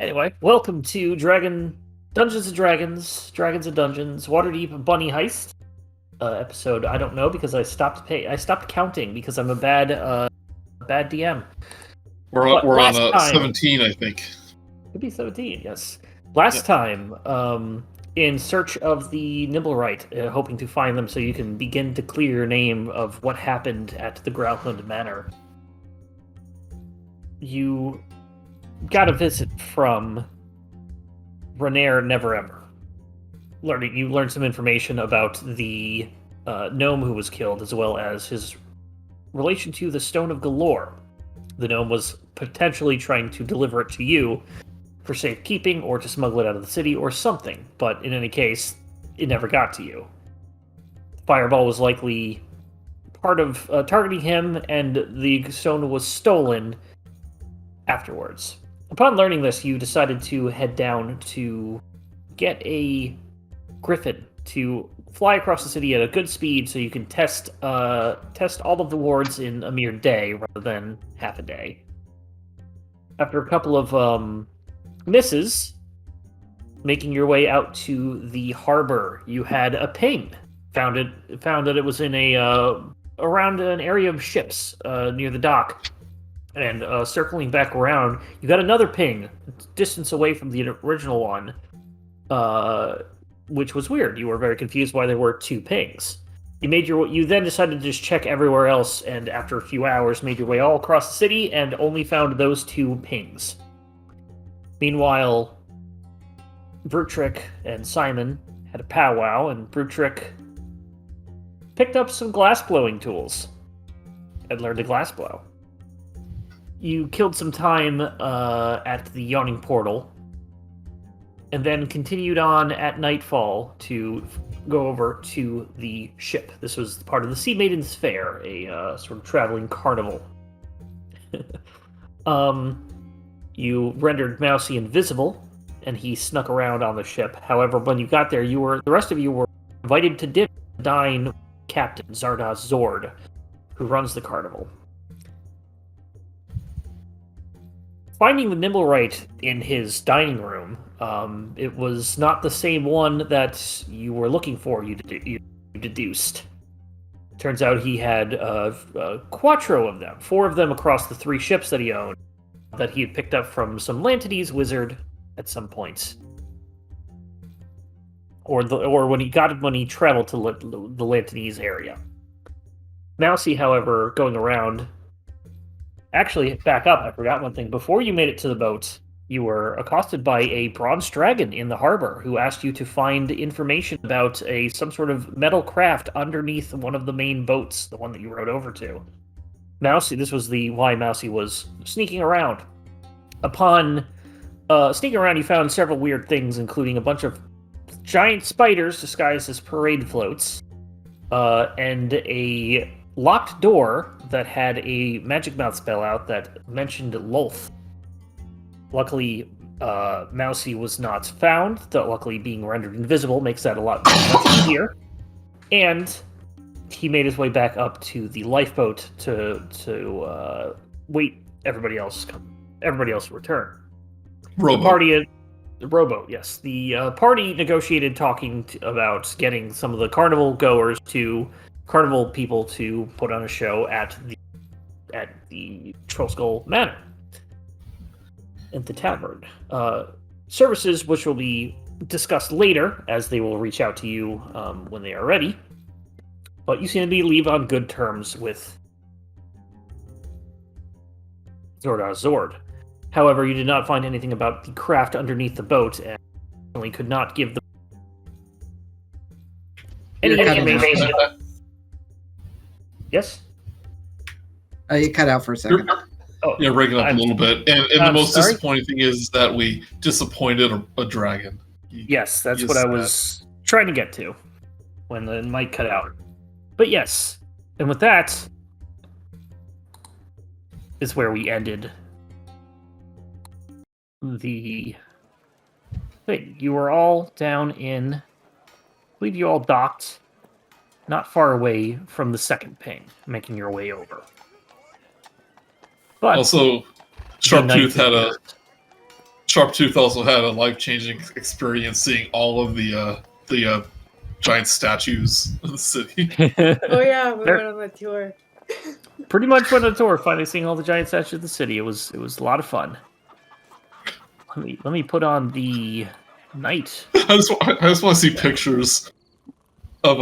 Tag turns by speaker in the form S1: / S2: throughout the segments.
S1: Anyway, welcome to Dungeons and Dragons, Dragons and Dungeons, Waterdeep Bunny Heist episode. I don't know because I stopped counting because I'm a bad DM.
S2: We're on 17, I think.
S1: Could be 17. Yes. Last time, in search of the Nimblewright, hoping to find them so you can begin to clear your name of what happened at the Groundland Manor. You got a visit from Renair Neverever. You learned some information about the gnome who was killed, as well as his relation to the Stone of Galore. The gnome was potentially trying to deliver it to you for safekeeping, or to smuggle it out of the city, or something. But in any case, it never got to you. Fireball was likely part of targeting him, and the stone was stolen afterwards. Upon learning this, you decided to head down to get a griffin to fly across the city at a good speed so you can test all of the wards in a mere day rather than half a day. After a couple of misses, making your way out to the harbor, you had a ping. Found that it was in around an area of ships near the dock. And circling back around, you got another ping, distance away from the original one, which was weird. You were very confused why there were two pings. You then decided to just check everywhere else, and after a few hours, made your way all across the city and only found those two pings. Meanwhile, Brutrik and Simon had a powwow, and Brutrik picked up some glass-blowing tools and learned to glassblow. You killed some time at the Yawning Portal, and then continued on at nightfall to go over to the ship. This was part of the Sea Maiden's Fair, a sort of traveling carnival. You rendered Mousey invisible, and he snuck around on the ship. However, when you got there, the rest of you were invited to dinner to dine with Captain Zardoz Zord, who runs the carnival. Finding the Nimblewright in his dining room, it was not the same one that you were looking for, you deduced. Turns out he had quattro of them, 4 of them across the 3 ships that he owned, that he had picked up from some Lantanese wizard at some point. Or when he traveled to the Lantanese area. Mousey, however, going around... Actually, back up, I forgot one thing. Before you made it to the boat, you were accosted by a bronze dragon in the harbor who asked you to find information about some sort of metal craft underneath one of the main boats, the one that you rowed over to. Mousey, this was why Mousey was sneaking around. Upon sneaking around, you found several weird things, including a bunch of giant spiders disguised as parade floats, and a locked door that had a magic mouth spell out that mentioned Lolth. Luckily, Mousey was not found. Luckily, being rendered invisible makes that a lot much easier. And he made his way back up to the lifeboat to wait everybody else to return. The rowboat, yes. The party negotiated talking about getting some of the carnival people to put on a show at the Trollskull Manor, at the tavern. Services which will be discussed later, as they will reach out to you when they are ready. But you seem to leave on good terms with Zardoz Zord. However, you did not find anything about the craft underneath the boat, and certainly could not give them any information. Yes?
S3: You cut out for a second.
S2: Yeah, breaking up a little bit. And the most disappointing thing is that we disappointed a dragon.
S1: Yes, that's what I was trying to get to when the mic cut out. But yes, and with that is where we ended the thing. You were all down in... I believe you all docked not far away from the second ping, making your way over. But
S2: also, Sharptooth Sharptooth also had a life-changing experience seeing all of the giant statues in the city.
S4: Oh yeah, we went on that tour.
S1: Pretty much went on a tour, finally seeing all the giant statues of the city. It was a lot of fun. Let me put on the night.
S2: I just want to see pictures of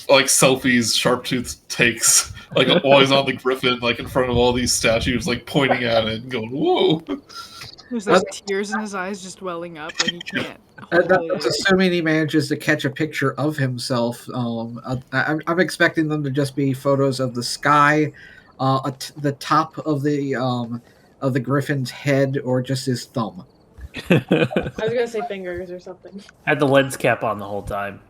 S2: like selfies Sharptooth takes, like always on the griffin, like in front of all these statues, like pointing at it and going, "Whoa!"
S5: There's those tears in his eyes just welling up, and he can't.
S3: That's assuming he manages to catch a picture of himself. I'm expecting them to just be photos of the sky, the top of the griffin's head, or just his thumb.
S4: I was gonna say fingers or something.
S1: Had the lens cap on the whole time.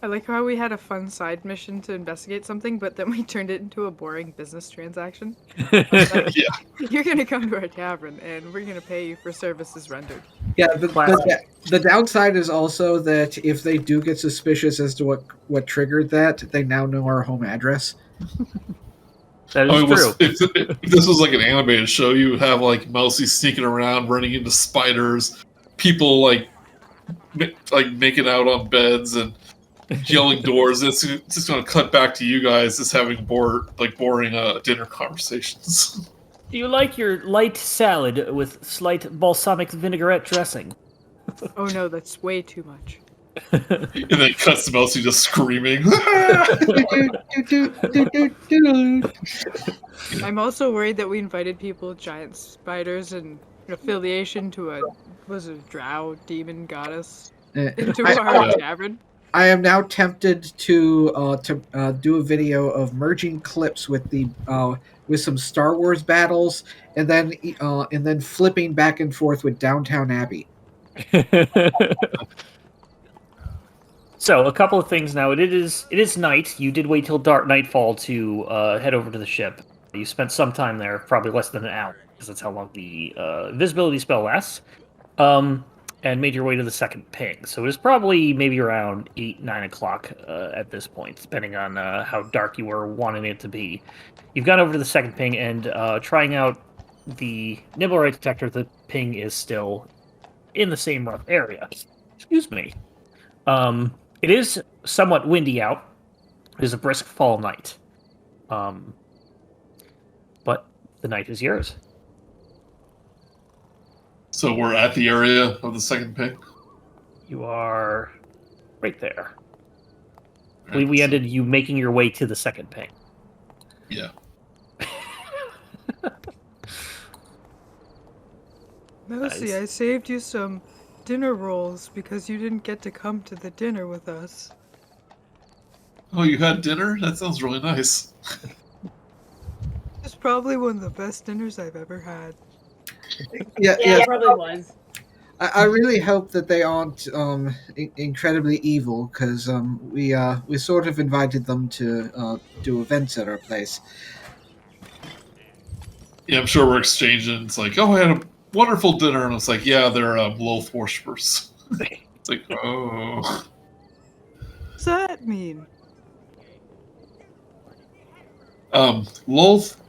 S5: I like how we had a fun side mission to investigate something, but then we turned it into a boring business transaction. Like,
S2: Yeah.
S5: You're gonna come to our tavern, and we're gonna pay you for services rendered.
S3: Yeah, the downside is also that if they do get suspicious as to what triggered that, they now know our home address.
S1: That is true.
S2: If this was like an animated show, you would have like Mousey sneaking around, running into spiders, people like making out on beds and yelling doors. It's just going to cut back to you guys just having boring dinner conversations.
S1: Do you like your light salad with slight balsamic vinaigrette dressing?
S5: Oh no, that's way too much.
S2: And then cuts to Mousey just screaming.
S5: I'm also worried that we invited people with giant spiders and an affiliation to a drow demon goddess into our tavern.
S3: I am now tempted to do a video of merging clips with with some Star Wars battles, and then flipping back and forth with Downtown Abbey.
S1: So, a couple of things now. It is night. You did wait till dark nightfall to head over to the ship. You spent some time there, probably less than an hour, because that's how long the invisibility spell lasts. And made your way to the second ping. So it was probably maybe around 8, 9 o'clock at this point, depending on how dark you were wanting it to be. You've gone over to the second ping, and trying out the Nimblewright detector, the ping is still in the same rough area. Excuse me. It is somewhat windy out. It is a brisk fall night. But the night is yours.
S2: So we're at the area of the second ping?
S1: You are right there. We ended you making your way to the second ping.
S2: Yeah.
S5: Mousey,
S1: Nice.
S5: I saved you some dinner rolls because you didn't get to come to the dinner with us.
S2: Oh, you had dinner? That sounds really nice.
S5: It's probably one of the best dinners I've ever had.
S3: Yeah,
S4: It probably was.
S3: I really hope that they aren't incredibly evil, because we sort of invited them to do events at our place.
S2: Yeah, I'm sure we're exchanging. It's like, oh, I had a wonderful dinner, and it's like, yeah, they're Loth worshippers. It's like, oh.
S5: What's that mean?
S2: Loth,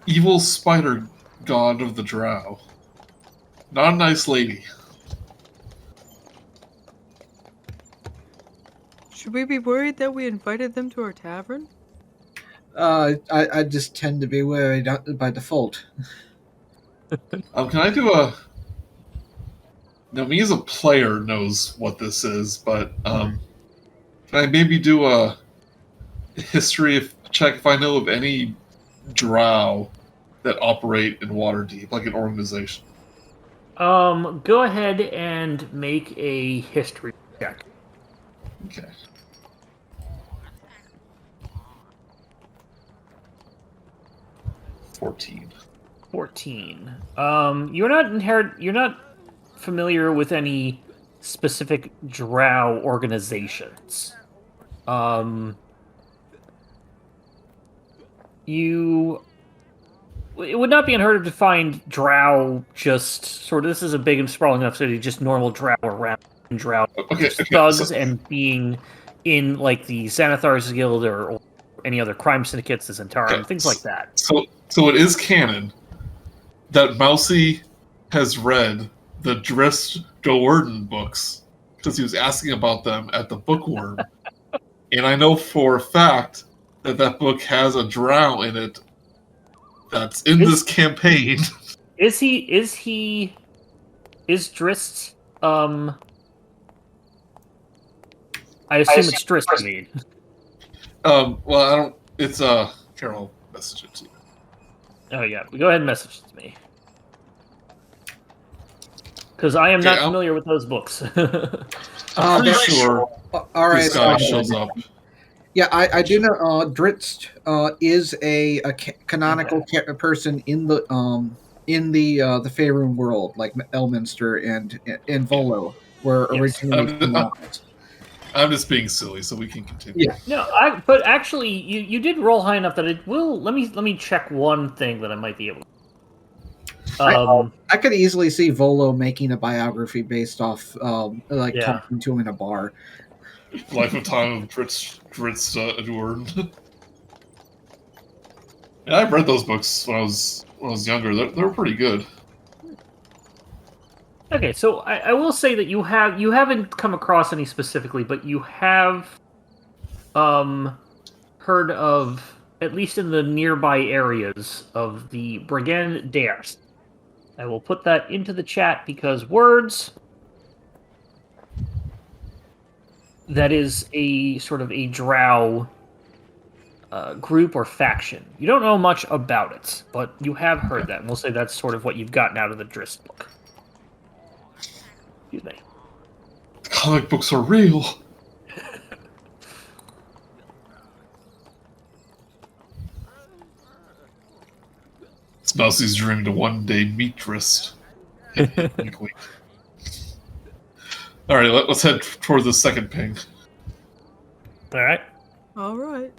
S2: evil spider god of the drow. Not a nice lady.
S5: Should we be worried that we invited them to our tavern?
S3: I just tend to be worried by default.
S2: Can I do a... Now, me as a player knows what this is, but can I maybe do a history check if I know of any drow that operate in Waterdeep, like an organization?
S1: Go ahead and make a history check.
S2: Okay. $14.
S1: 14. You're not familiar with any specific drow organizations. It would not be unheard of to find drow just sort of, this is a big and sprawling enough city, just normal drow around drow thugs and being in like the Xanathar's Guild or any other crime syndicates, the Zentarum, things like that.
S2: So it is canon that Mousey has read the Drizzt Do'Urden books because he was asking about them at the bookworm. And I know for a fact that book has a drow in it that's in this campaign.
S1: Is Drizzt, I assume it's Drizzt, you mean.
S2: Well, I don't, it's, Carol, message it to you.
S1: Oh, yeah, go ahead and message it to me. Because I am not familiar with those books.
S2: I'm pretty sure
S3: all right,
S2: this guy shows up.
S3: Yeah, I do know Drizzt is a canonical person in the Faerun world, like Elminster and Volo were originally.
S2: I'm just being silly, so we can continue.
S3: Yeah.
S1: No, but actually, you did roll high enough that it will. Let me check one thing that I might be able to.
S3: I could easily see Volo making a biography based off, talking to him in a bar.
S2: Life of Time of Drizzt Do'Urden. Yeah, I've read those books when I was younger. They were pretty good.
S1: Okay, so I will say that you haven't come across any specifically, but you have heard of, at least in the nearby areas, of the Brigand Dares. I will put that into the chat because words. That is a sort of a drow group or faction. You don't know much about it, but you have heard that. And we'll say that's sort of what you've gotten out of the Drizzt book. Excuse me.
S2: The comic books are real. It's Mousey's dream to one day meet Drizzt. Wink, wink. All right, let's head toward the second ping.
S1: All right.
S5: All right.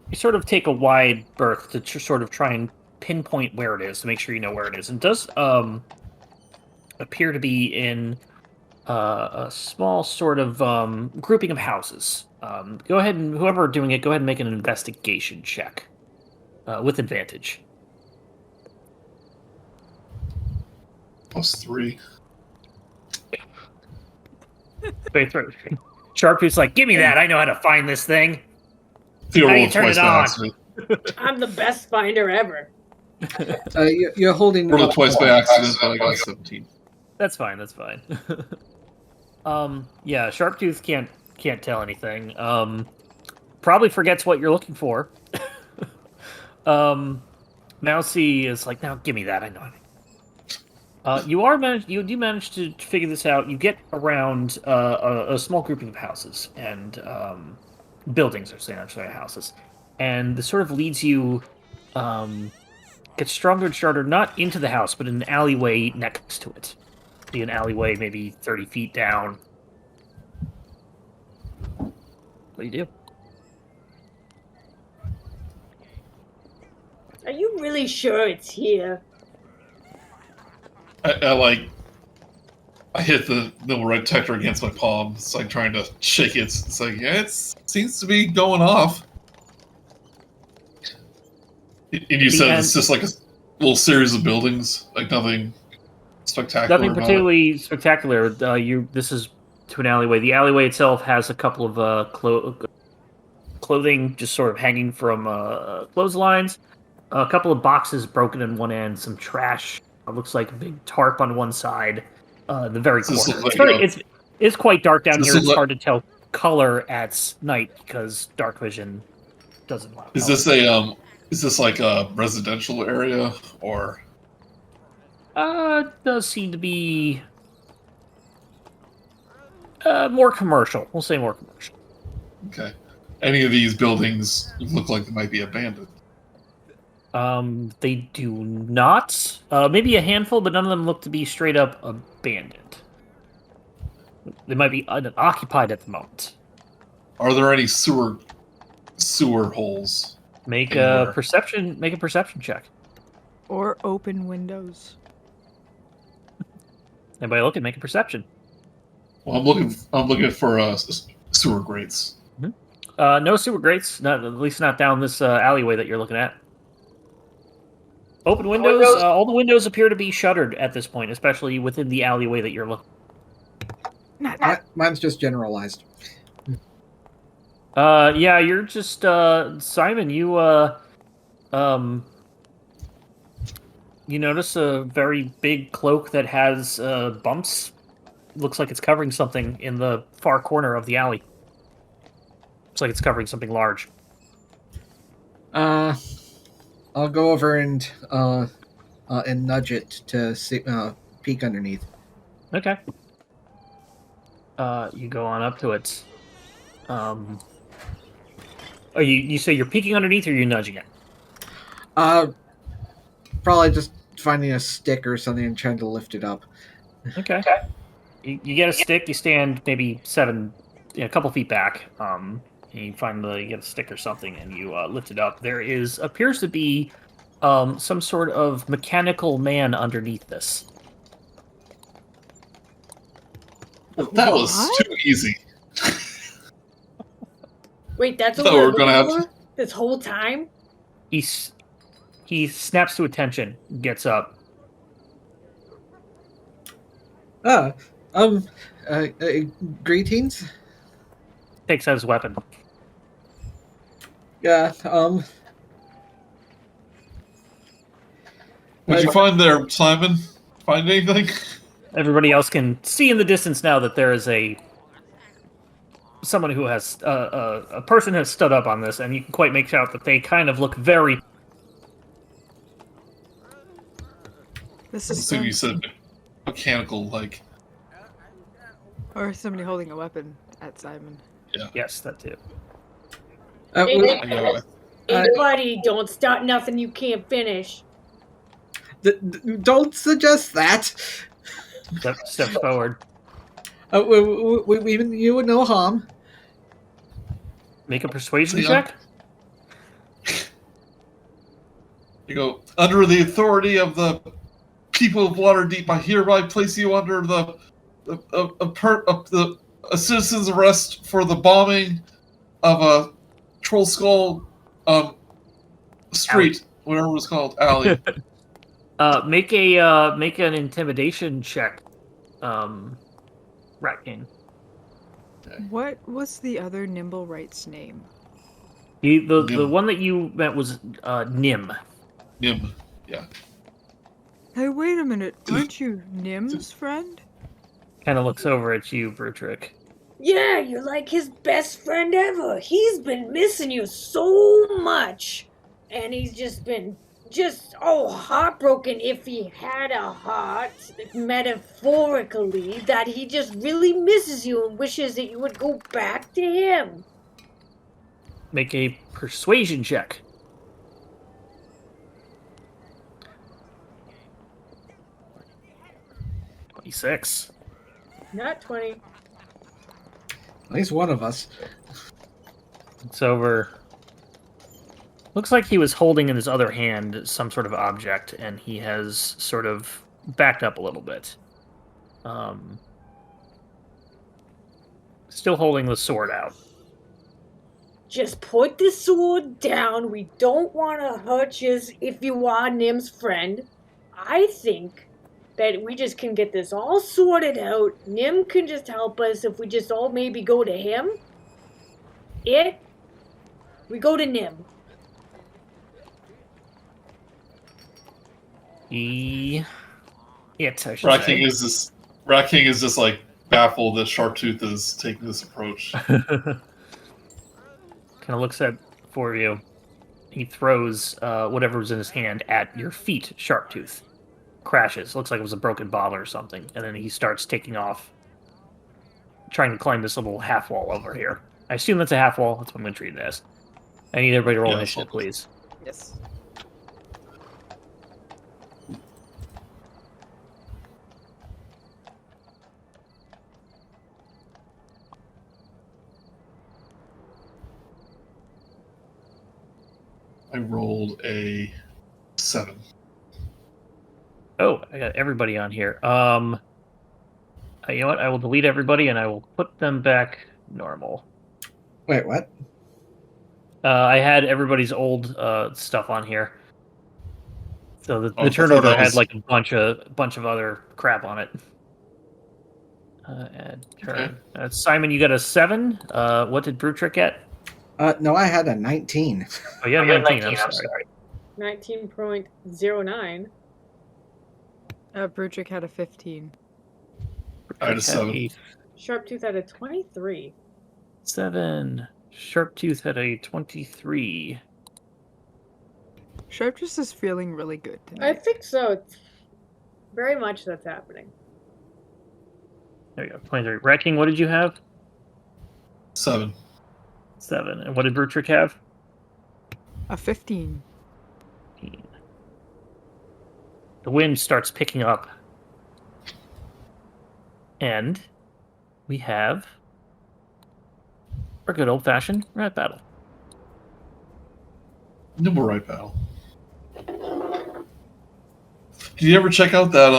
S1: You sort of take a wide berth to sort of try and pinpoint where it is to make sure you know where it is. And it does appear to be in a small sort of grouping of houses. Go ahead and whoever doing it, go ahead and make an investigation check with advantage.
S2: +3.
S1: Way through. Sharptooth's like, give me that. I know how to find this thing.
S2: Feel
S1: How do
S2: roll
S1: you turn
S2: twice
S1: it
S2: by
S1: on?
S2: accident.
S4: I'm the best finder ever.
S3: You're holding.
S2: Rolled it twice by accident, but I got 17.
S1: That's fine. That's fine. Yeah, Sharptooth can't tell anything. Probably forgets what you're looking for. Mousey is like, now give me that. I know. You do manage to figure this out. You get around a small grouping of houses and buildings, houses, and this sort of leads you, gets stronger and stronger, not into the house, but in an alleyway next to it. See an alleyway maybe 30 feet down. What do you do?
S4: Are you really sure it's here?
S2: I hit the Nimblewright detector against my palm. It's like trying to shake it. It's like, yeah, it seems to be going off. And you said it's just like a little series of buildings, like nothing spectacular.
S1: Nothing particularly spectacular. This is to an alleyway. The alleyway itself has a couple of clothing just sort of hanging from clotheslines. A couple of boxes broken in one end. Some trash. It looks like a big tarp on one side. The very corner. It's quite dark down here. It's hard to tell color at night because dark vision doesn't allow.
S2: Is this like a residential area or?
S1: Does seem to be more commercial. We'll say more commercial.
S2: Okay. Any of these buildings look like they might be abandoned?
S1: They do not. Maybe a handful, but none of them look to be straight up abandoned. They might be unoccupied at the moment.
S2: Are there any sewer holes?
S1: Make a perception check.
S5: Or open windows.
S1: Anybody looking? Make a perception.
S2: Well, I'm looking for sewer grates.
S1: No sewer grates. Not at least not down this alleyway that you're looking at. Open windows. All the windows appear to be shuttered at this point, especially within the alleyway that you're looking.
S3: Mine's just generalized.
S1: Yeah, you're just Simon. You you notice a very big cloak that has bumps. Looks like it's covering something in the far corner of the alley. Looks like it's covering something large.
S3: I'll go over and nudge it to see, peek underneath.
S1: Okay. You go on up to it. You say you're peeking underneath, or you're nudging it?
S3: Probably just finding a stick or something and trying to lift it up.
S1: Okay. You get a stick. You stand maybe a couple feet back. And you finally get a stick or something, and you lift it up. There appears to be some sort of mechanical man underneath this.
S2: That was too easy.
S4: Wait, that's
S2: So
S4: what
S2: we're
S4: we're
S2: gonna have
S4: looking for this whole time?
S1: He snaps to attention, gets up.
S3: Greetings.
S1: Takes out his weapon.
S3: Yeah,
S2: What'd you find there, Simon? Find anything?
S1: Everybody else can see in the distance now that there is someone who has a person has stood up on this, and you can quite make out that they kind of look very.
S5: This
S2: I
S5: is
S2: assume you said mechanical, like.
S5: or somebody holding a weapon at Simon.
S2: Yeah.
S1: Yes, that too.
S4: Hey,
S2: I know.
S4: hey, buddy, don't start nothing you can't finish.
S3: Don't suggest that.
S1: Steps forward.
S3: We you would no harm.
S1: Make a persuasion
S2: See,
S1: check.
S2: You go, under the authority of the people of Waterdeep, I hereby place you under the citizen's arrest for the bombing of a Troll Skull street, whatever it was called, alley.
S1: Make an intimidation check. Rat King.
S5: What was the other Nimblewright's name?
S1: The one that you met was Nim.
S2: Nim, yeah.
S5: Hey, wait a minute. Aren't you Nim's friend?
S1: Kind of looks over at you, Brutrik.
S4: Yeah, you're like his best friend ever. He's been missing you so much. And he's just been heartbroken if he had a heart, metaphorically, that he just really misses you and wishes that you would go back to him.
S1: Make a persuasion check. 26.
S4: Not 20.
S3: At least one of us.
S1: It's over. Looks like he was holding in his other hand some sort of object, and he has sort of backed up a little bit. Still holding the sword out.
S4: Just put the sword down. We don't want to hurt you if you are Nim's friend. I think that we just can get this all sorted out. Nim can just help us if we just all maybe go to him. We go to Nim.
S2: Rat King is just like baffled that Sharptooth is taking this approach.
S1: Kind of looks at four of you. He throws whatever's in his hand at your feet, Sharptooth. Crashes. Looks like it was a broken bottle or something. And then he starts taking off, trying to climb this little half wall over here. I assume that's a half wall. That's what I'm going to treat it as. I need everybody to roll initiative, please.
S5: Yes.
S2: I rolled a 7.
S1: Oh, I got everybody on here. You know what? I will delete everybody and I will put them back normal.
S3: Wait, what?
S1: I had everybody's old stuff on here. So the
S2: I
S1: turn
S2: thought
S1: order
S2: that
S1: had
S2: was-
S1: like a bunch of other crap on it. And turn. Simon, you got a 7. What did Brutrik get?
S3: No, I had a 19.
S1: Oh, you had a 19. I'm sorry.
S4: 19.09.
S5: Brutrik had a 15.
S2: I had a 7.
S4: Sharptooth had a 23.
S1: 7. Sharptooth had a 23.
S5: Sharptooth is feeling really good
S4: I
S5: tonight.
S4: think so. It's very much that's happening.
S1: There you go. 23. Wrecking, what did you have?
S2: 7.
S1: 7. And what did Brutrik have?
S5: A 15.
S1: 15. The wind starts picking up. And we have our good old-fashioned rat battle.
S2: Nimblewright battle. Did you ever check out that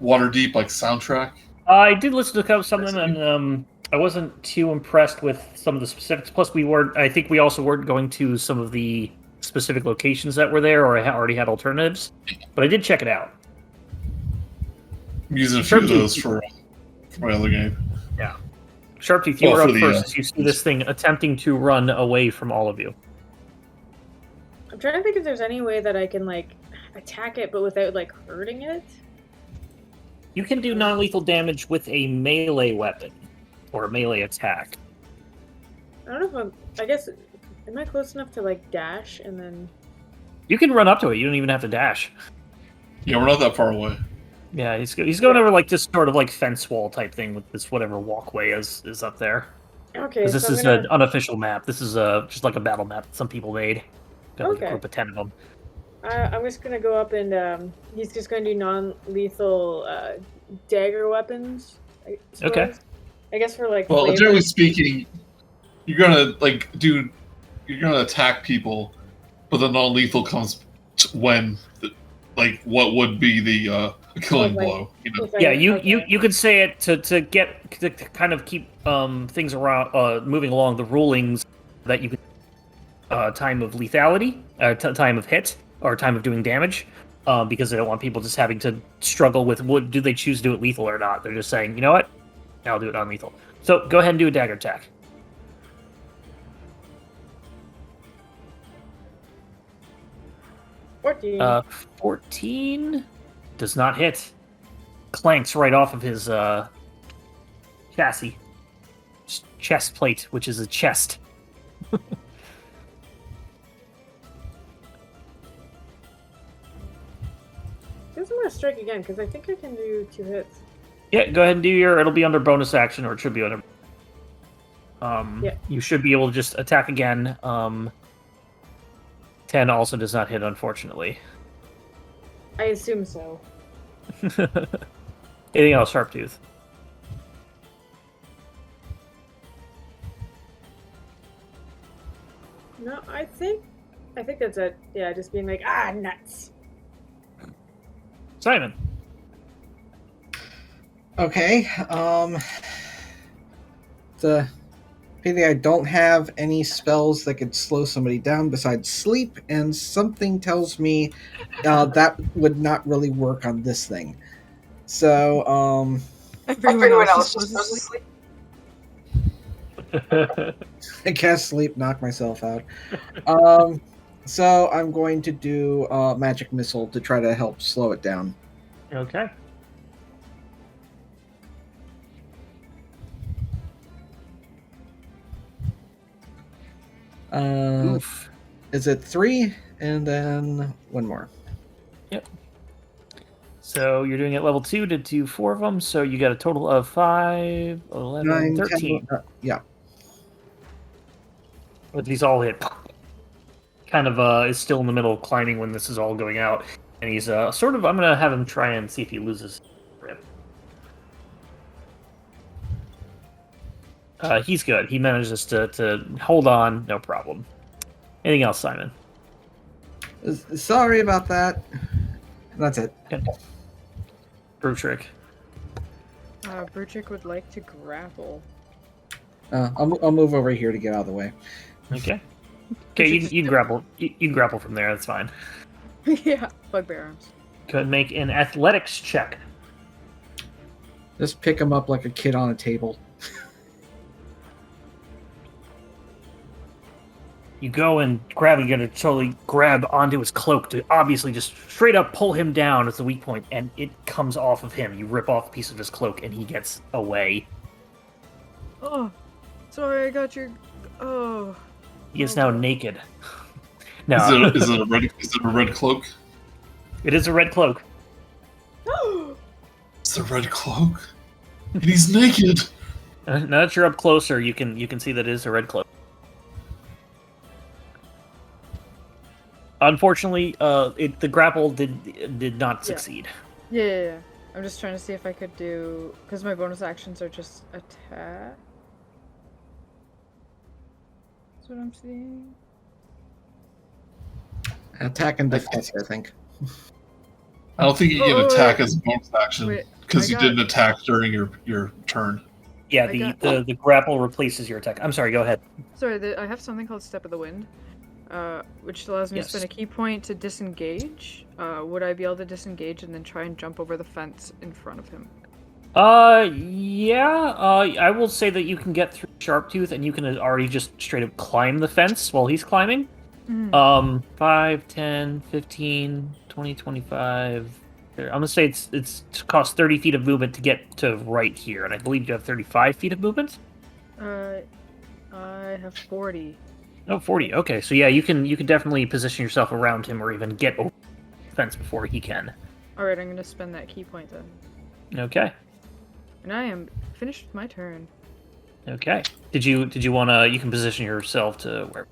S2: Waterdeep like soundtrack?
S1: I did listen to some of them, and I wasn't too impressed with some of the specifics. Plus, I think we also weren't going to some of the specific locations that were there, or I already had alternatives. But I did check it out.
S2: I'm using a few of those for my other game.
S1: Yeah. Sharptooth, you were up
S2: for the,
S1: first as you see this thing attempting to run away from all of you.
S4: I'm trying to think if there's any way that I can, like, attack it but without, like, hurting it.
S1: You can do non-lethal damage with a melee weapon, or a melee attack.
S4: I don't know if I guess... Am I close enough to, like, dash and then...
S1: You can run up to it. You don't even have to dash.
S2: Yeah, we're not that far away.
S1: Yeah, he's going over like this sort of like fence wall type thing with this whatever walkway is up there.
S4: Okay,
S1: Because this
S4: so
S1: is an unofficial map. This is just like a battle map that some people made. Got like a group of 10 of them.
S4: I'm just gonna go up and he's just gonna do non-lethal dagger weapons. I suppose.
S1: Okay.
S4: I guess for like.
S2: Well,
S4: flavor.
S2: generally speaking, you're gonna you're gonna attack people, but the non-lethal comes when, like, what would be the killing blow. You know?
S1: Yeah, you could say it to get to kind of keep things around moving along the rulings that you could time of lethality, time of hit, or time of doing damage, because they don't want people just having to struggle with do they choose to do it lethal or not. They're just saying, you know what, I'll do it non-lethal. So go ahead and do a dagger attack.
S4: 14.
S1: 14 does not hit. Clanks right off of his chassis, chest plate, which is a chest.
S4: I guess I'm gonna strike again because I think I can do 2 hits.
S1: Yeah, go ahead and do your. It'll be under bonus action, or it should be under.
S4: Yeah.
S1: You should be able to just attack again. 10 also does not hit, unfortunately.
S4: I assume so.
S1: Anything else, Sharptooth?
S4: No, I think that's it. Yeah, just being like, nuts.
S1: Simon.
S3: Okay. The pity I don't have any spells that could slow somebody down besides sleep, and something tells me that would not really work on this thing. So,
S5: Everyone else is supposed to sleep.
S3: I can't sleep, knock myself out. So I'm going to do magic missile to try to help slow it down.
S1: Okay. Oof.
S3: Is it 3 and then 1 more?
S1: Yep. So you're doing it level 2 to do 4 of them, so you got a total of 5, 11,
S3: 9,
S1: 13.
S3: 10, yeah.
S1: But these all hit. Kind of is still in the middle of climbing when this is all going out. And he's sort of, I'm going to have him try and see if he loses grip. He's good. He manages to hold on, no problem. Anything else, Simon?
S3: Sorry about that. That's it.
S1: Okay. Brutrik.
S5: Brutrik would like to grapple.
S3: I'll move over here to get out of the way.
S1: Okay. Okay, you can grapple. You can grapple from there. That's fine.
S5: Yeah, bugbear arms.
S1: Go ahead and make an athletics check.
S3: Just pick him up like a kid on a table.
S1: You go and grab. You're gonna totally grab onto his cloak to obviously just straight up pull him down as the weak point, and it comes off of him. You rip off a piece of his cloak, and he gets away.
S5: Oh, sorry, I got your. Oh.
S1: He is now naked. No,
S2: Is it a red cloak?
S1: it is a red cloak.
S2: It's a red cloak. And he's naked.
S1: Now that you're up closer, you can see that it is a red cloak. Unfortunately, the grapple did not succeed.
S5: Yeah. I'm just trying to see if I could do, because my bonus actions are just attack. That's what I'm seeing.
S3: Attack and defense, I think.
S2: I don't think you can attack as a bonus
S5: Wait,
S2: action because you didn't attack during your turn.
S1: Yeah, the grapple replaces your attack. I'm sorry, go ahead.
S5: Sorry, I have something called Step of the Wind, which allows me
S1: Yes.
S5: to spend a key point to disengage. Would I be able to disengage and then try and jump over the fence in front of him?
S1: Yeah, I will say that you can get through Sharptooth and you can already just straight up climb the fence while he's climbing. 5, 10, 15, 20, 25. I'm gonna say it's cost 30 feet of movement to get to right here, and I believe you have 35 feet of movement.
S5: I have 40.
S1: Oh, 40. Okay, so yeah, you can definitely position yourself around him or even get over the fence before he can.
S5: Alright, I'm gonna spend that key point then.
S1: Okay.
S5: And I am finished with my turn.
S1: Okay. Did you wanna? You can position yourself to where?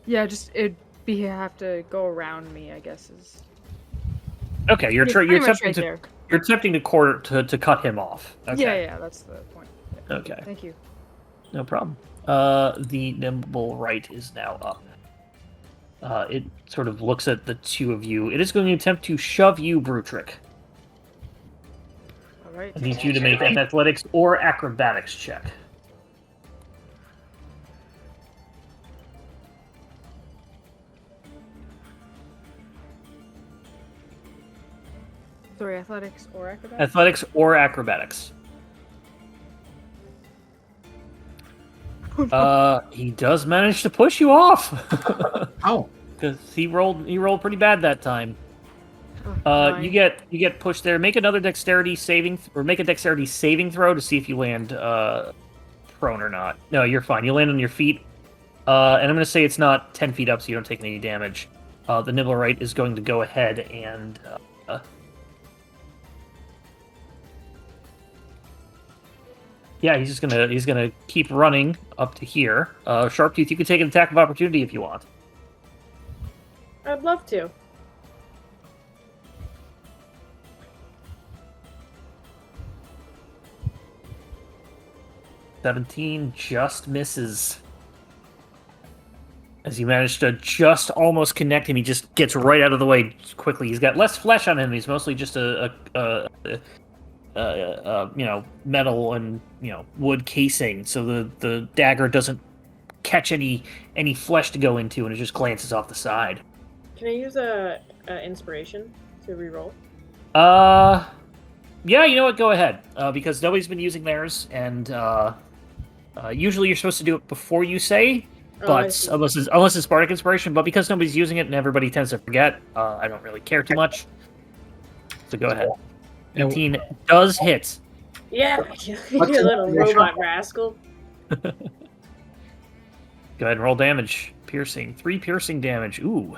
S5: Yeah, just have to go around me, I guess is.
S1: Okay, you're
S5: pretty much
S1: attempting
S5: right
S1: to
S5: there.
S1: you're attempting to cut him off. Okay.
S5: Yeah, that's the point. Yeah.
S1: Okay.
S5: Thank you.
S1: No problem. The Nimblewright is now up. It sort of looks at the two of you. It is going to attempt to shove you, Brutrik.
S5: Alright.
S1: I need you to make an athletics or acrobatics check.
S5: Sorry, athletics or acrobatics?
S1: Athletics or acrobatics. He does manage to push you off.
S3: Oh.
S1: Because he rolled pretty bad that time.
S5: Fine.
S1: You get pushed there. Make another dexterity saving, or make a dexterity saving throw to see if you land prone or not. No, you're fine. You land on your feet. And I'm going to say it's not 10 feet up, so you don't take any damage. The Nimblewright is going to go ahead and yeah, he's gonna keep running up to here. Sharptooth, you can take an attack of opportunity if you want.
S4: I'd love to.
S1: $17 just misses. As you manage to just almost connect him, he just gets right out of the way quickly. He's got less flesh on him. He's mostly just a metal and wood casing, so the dagger doesn't catch any flesh to go into, and it just glances off the side.
S4: Can I use a inspiration to reroll?
S1: Yeah, you know what? Go ahead, because nobody's been using theirs, and usually you're supposed to do it before you say, but unless it's bardic inspiration. But because nobody's using it and everybody tends to forget, I don't really care too much. So go ahead. 18 does hit.
S4: Yeah, you little robot rascal.
S1: Go ahead and roll damage. Piercing. 3 piercing damage. Ooh.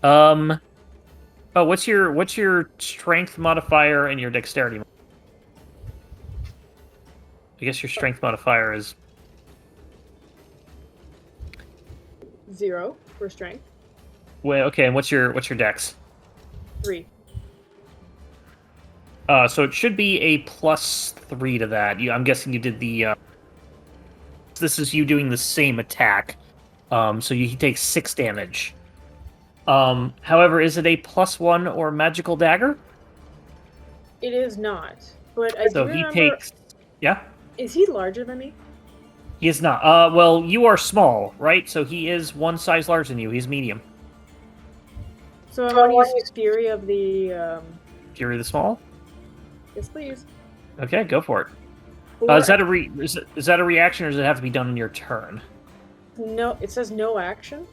S1: Oh, what's your strength modifier and your dexterity? I guess your strength modifier is
S4: 0 for strength.
S1: well, okay, and what's your dex?
S4: 3.
S1: So it should be a +3 to that. I'm guessing you did the. This is you doing the same attack. So he takes 6 damage. However, is it a +1 or magical dagger?
S4: It is not. But I
S1: So
S4: do
S1: he
S4: remember...
S1: takes. Yeah.
S4: Is he larger than me?
S1: He is not. Well, you are small, right? So he is one size larger than you. He's medium.
S4: So I want to use Fury of the...
S1: Fury the Small?
S4: Yes, please.
S1: Okay, go for it.
S4: Four-
S1: Is that a reaction, or does it have to be done in your turn?
S4: No, it says no action.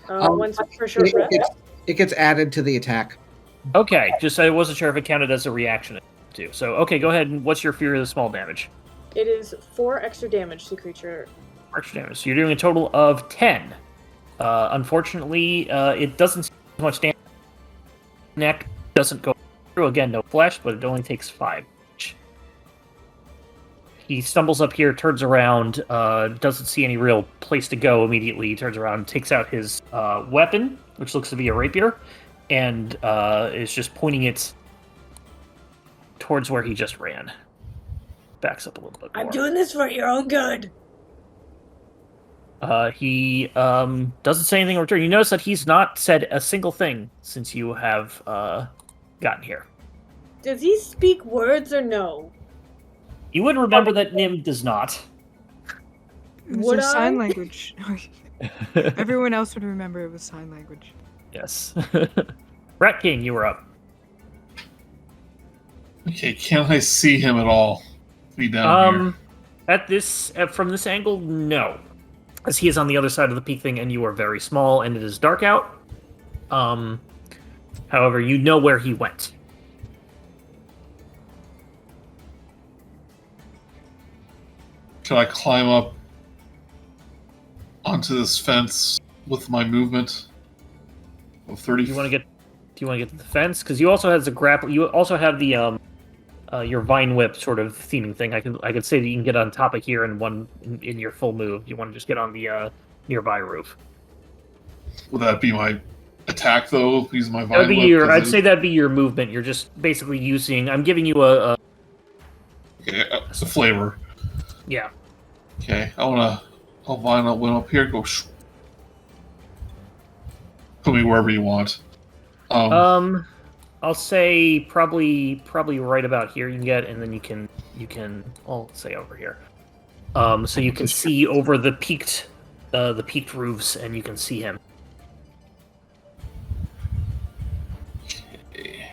S3: Um,
S4: Once for short
S3: It,
S4: rest.
S3: it gets added to the attack.
S1: Okay, just I wasn't sure if it counted as a reaction too. So, okay, go ahead. And what's your Fury of the Small damage?
S4: It is 4 extra damage to the creature.
S1: Extra damage. So you're doing a total of 10. Unfortunately, it doesn't do much damage. Neck doesn't go through. Again, no flesh, but it only takes 5. He stumbles up here, turns around, doesn't see any real place to go immediately. He turns around, takes out his weapon, which looks to be a rapier, and is just pointing it towards where he just ran. Backs up a little bit more.
S4: I'm doing this for your own good.
S1: He doesn't say anything in return. You notice that he's not said a single thing since you have gotten here.
S4: Does he speak words or no?
S1: You would remember that Nim does not.
S5: It was
S4: Would
S5: a sign
S4: I?
S5: language. Everyone else would remember it was sign language.
S1: Yes. Rat King, you were up.
S2: Okay, can I see him at all? Be down here.
S1: From this angle, no. As he is on the other side of the peak thing, and you are very small, and it is dark out. However, you know where he went.
S2: Can I climb up onto this fence with my movement of 30?
S1: Do you want to get to the fence? Because you also have the grapple. You also have the your vine whip sort of theming thing. I could say that you can get on top of here in your full move. You want to just get on the nearby roof.
S2: Would that be my attack though? Use my vine
S1: That'd be
S2: whip?
S1: I'd say that'd be your movement. You're just basically using. I'm giving you a
S2: Okay, it's a flavor.
S1: yeah.
S2: Okay, I'll vine up, went up here, go. Put me wherever you want.
S1: I'll say probably right about here you can get, and then you can. I'll say over here. So you can see over the peaked roofs, and you can see him.
S2: Okay.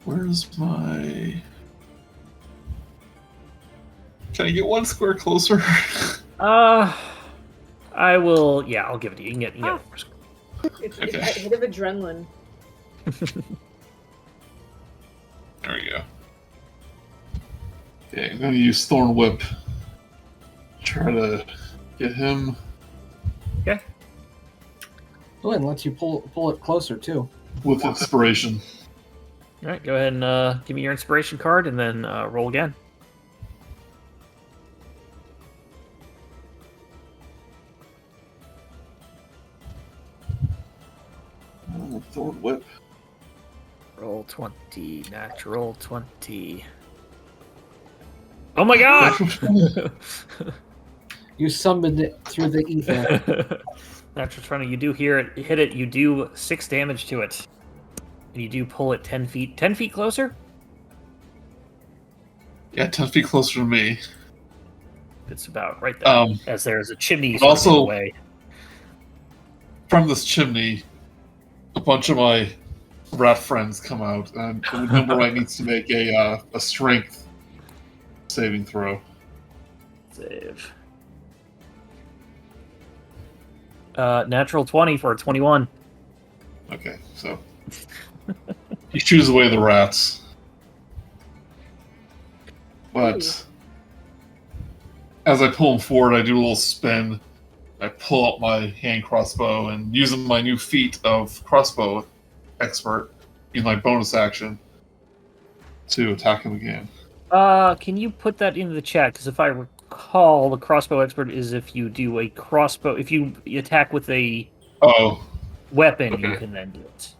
S2: Where's my? Can I get one square closer?
S1: I will. Yeah, I'll give it to you. You can get.
S4: It's
S2: Okay.
S4: a hit of adrenaline.
S2: There we go. Okay, I'm gonna use Thorn Whip. Try to get him.
S1: Okay.
S3: Oh, and lets you pull it closer too.
S2: With inspiration.
S1: All right. Go ahead and give me your inspiration card, and then roll again.
S2: Thorn Whip.
S1: Roll 20. Natural 20. Oh my god!
S3: You summoned it through the ether.
S1: Natural 20. You do hit it. You do 6 damage to it. And you do pull it 10 feet. 10 feet closer?
S2: Yeah, 10 feet closer to me.
S1: It's about right there. As there's a chimney sort of
S2: also-
S1: in the way.
S2: From this chimney, a bunch of my rat friends come out, and Nimblewright needs to make a strength saving throw.
S1: Save. Natural 20 for a 21.
S2: Okay, so he chews away the rats. But as I pull him forward, I do a little spin. I pull out my hand crossbow, and using my new feat of crossbow expert, use my bonus action to attack him again.
S1: Can you put that into the chat? Because if I recall, the crossbow expert is if you do a crossbow, if you attack with a weapon,
S2: Okay.
S1: you can then do it.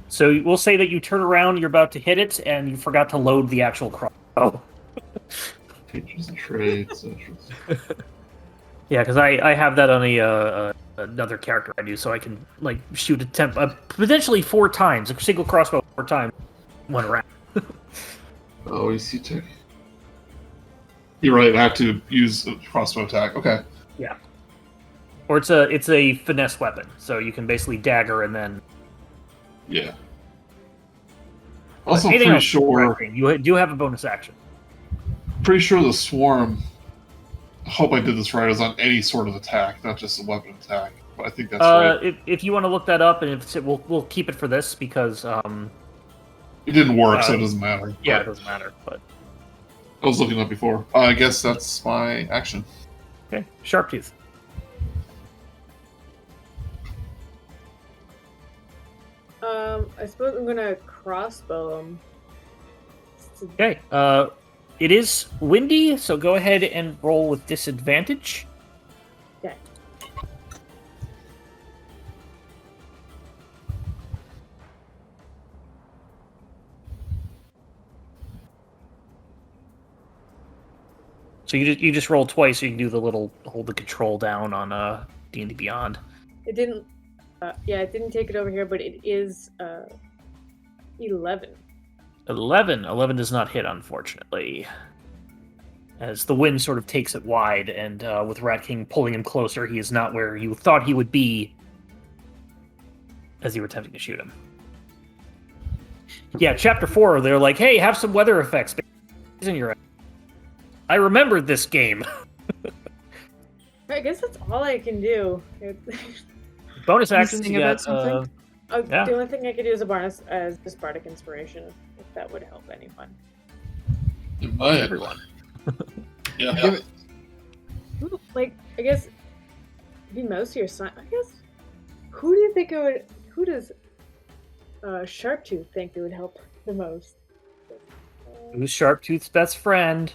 S1: So we'll say that you turn around, you're about to hit it, and you forgot to load the actual crossbow.
S2: Features and traits.
S1: Yeah, because I have that on another character I do, so I can like shoot potentially 4 times, a single crossbow 4 times, 1 round.
S2: Oh, you take. You're right. I have to use a crossbow attack. Okay.
S1: Yeah. Or it's a finesse weapon, so you can basically dagger and then.
S2: Yeah. Also,
S1: Anything
S2: pretty
S1: else,
S2: sure.
S1: You do have a bonus action.
S2: Pretty sure the swarm. I hope I did this right. Is on any sort of attack, not just a weapon attack. But I think that's right.
S1: If you want to look that up, and if we'll keep it for this because
S2: it didn't work, so it doesn't matter.
S1: Yeah, it doesn't matter. But
S2: I was looking up before. I guess that's my action.
S1: Okay, Sharptooth.
S4: I suppose I'm gonna crossbow him.
S1: Okay. It is windy, so go ahead and roll with disadvantage.
S4: Okay.
S1: So you just roll twice, so you can do the little hold the control down on D&D Beyond.
S4: It didn't. Yeah, it didn't take it over here, but it is 11.
S1: 11 does not hit, unfortunately. As the wind sort of takes it wide, and with Rat King pulling him closer, he is not where you thought he would be as you were attempting to shoot him. Yeah, Chapter 4, they're like, hey, have some weather effects. In your... I remembered this game.
S4: I guess that's all I can do.
S1: Bonus actions,
S5: sing
S1: you
S5: about
S1: got...
S5: something?
S1: Yeah.
S4: The only thing I could do is a bonus as just bardic inspiration, if that would help anyone.
S2: It might.
S1: Everyone.
S2: Yeah.
S4: Ooh, like, I guess be Mousey or Simon. I guess. Who do you think it would? Who does Sharptooth think it would help the most?
S1: Who's Sharptooth's best friend?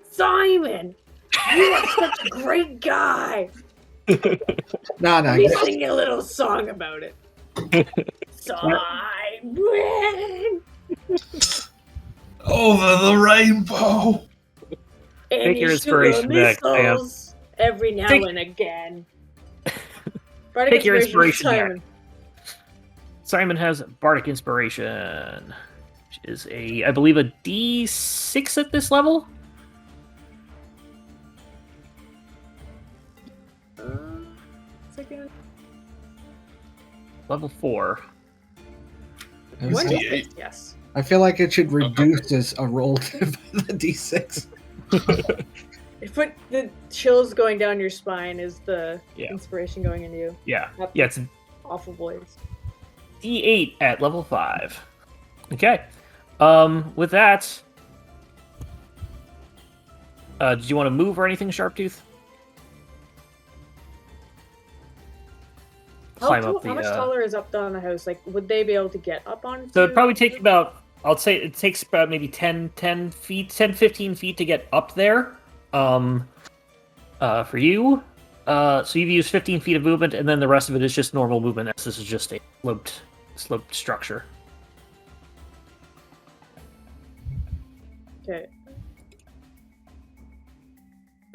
S4: Simon. You are such a great guy.
S3: No.
S4: He's singing a little song about it. Simon.
S2: Over the rainbow.
S4: And
S1: your
S4: you
S1: inspiration back, Sam.
S4: missiles every now and again. Bardic
S1: Take your inspiration
S4: Simon.
S1: back. Simon has Bardic Inspiration, which is I believe a D6 at this level.
S4: Second.
S1: Level 4.
S4: What is
S2: D8.
S4: it? Yes.
S3: I feel like it should reduce as a roll to the D6.
S4: If the chills going down your spine is the
S1: Yeah.
S4: inspiration going into you.
S1: Yeah,
S4: Yep.
S1: yeah, it's
S4: Awful voice.
S1: D8 at level 5. Okay. With that, did you want to move or anything, Sharptooth?
S4: How
S1: Climb
S4: much taller is up on the house? Like, would they be able to get up on?
S1: So it'd probably take about, I'll say it takes about maybe 10 feet, 10, 15 feet to get up there. For you. So you've used 15 feet of movement, and then the rest of it is just normal movement, as this is just a sloped structure.
S4: Okay.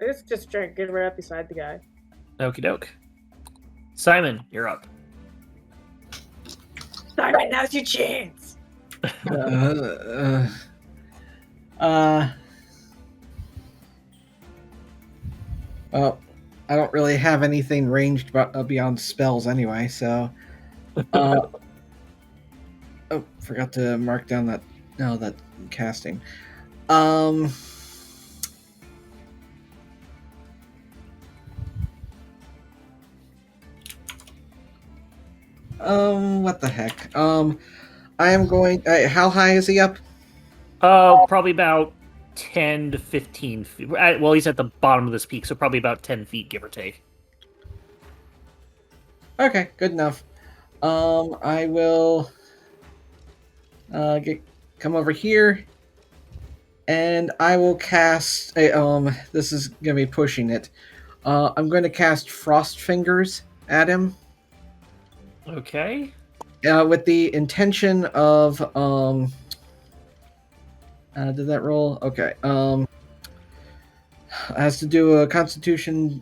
S4: I guess just try to get right up beside the guy.
S1: Okie doke. Simon, you're up.
S4: Simon, now's your chance.
S3: Well, I don't really have anything ranged beyond spells anyway, so. Oh, forgot to mark down that. No, that casting. What the heck? I am going. How high is he up?
S1: Probably about 10 to 15 feet. Well, he's at the bottom of this peak, so probably about 10 feet, give or take.
S3: Okay, good enough. I will come over here, and I will cast. This is gonna be pushing it. I'm going to cast Frost Fingers at him.
S1: Okay.
S3: With the intention of did that roll? Okay. Has to do a Constitution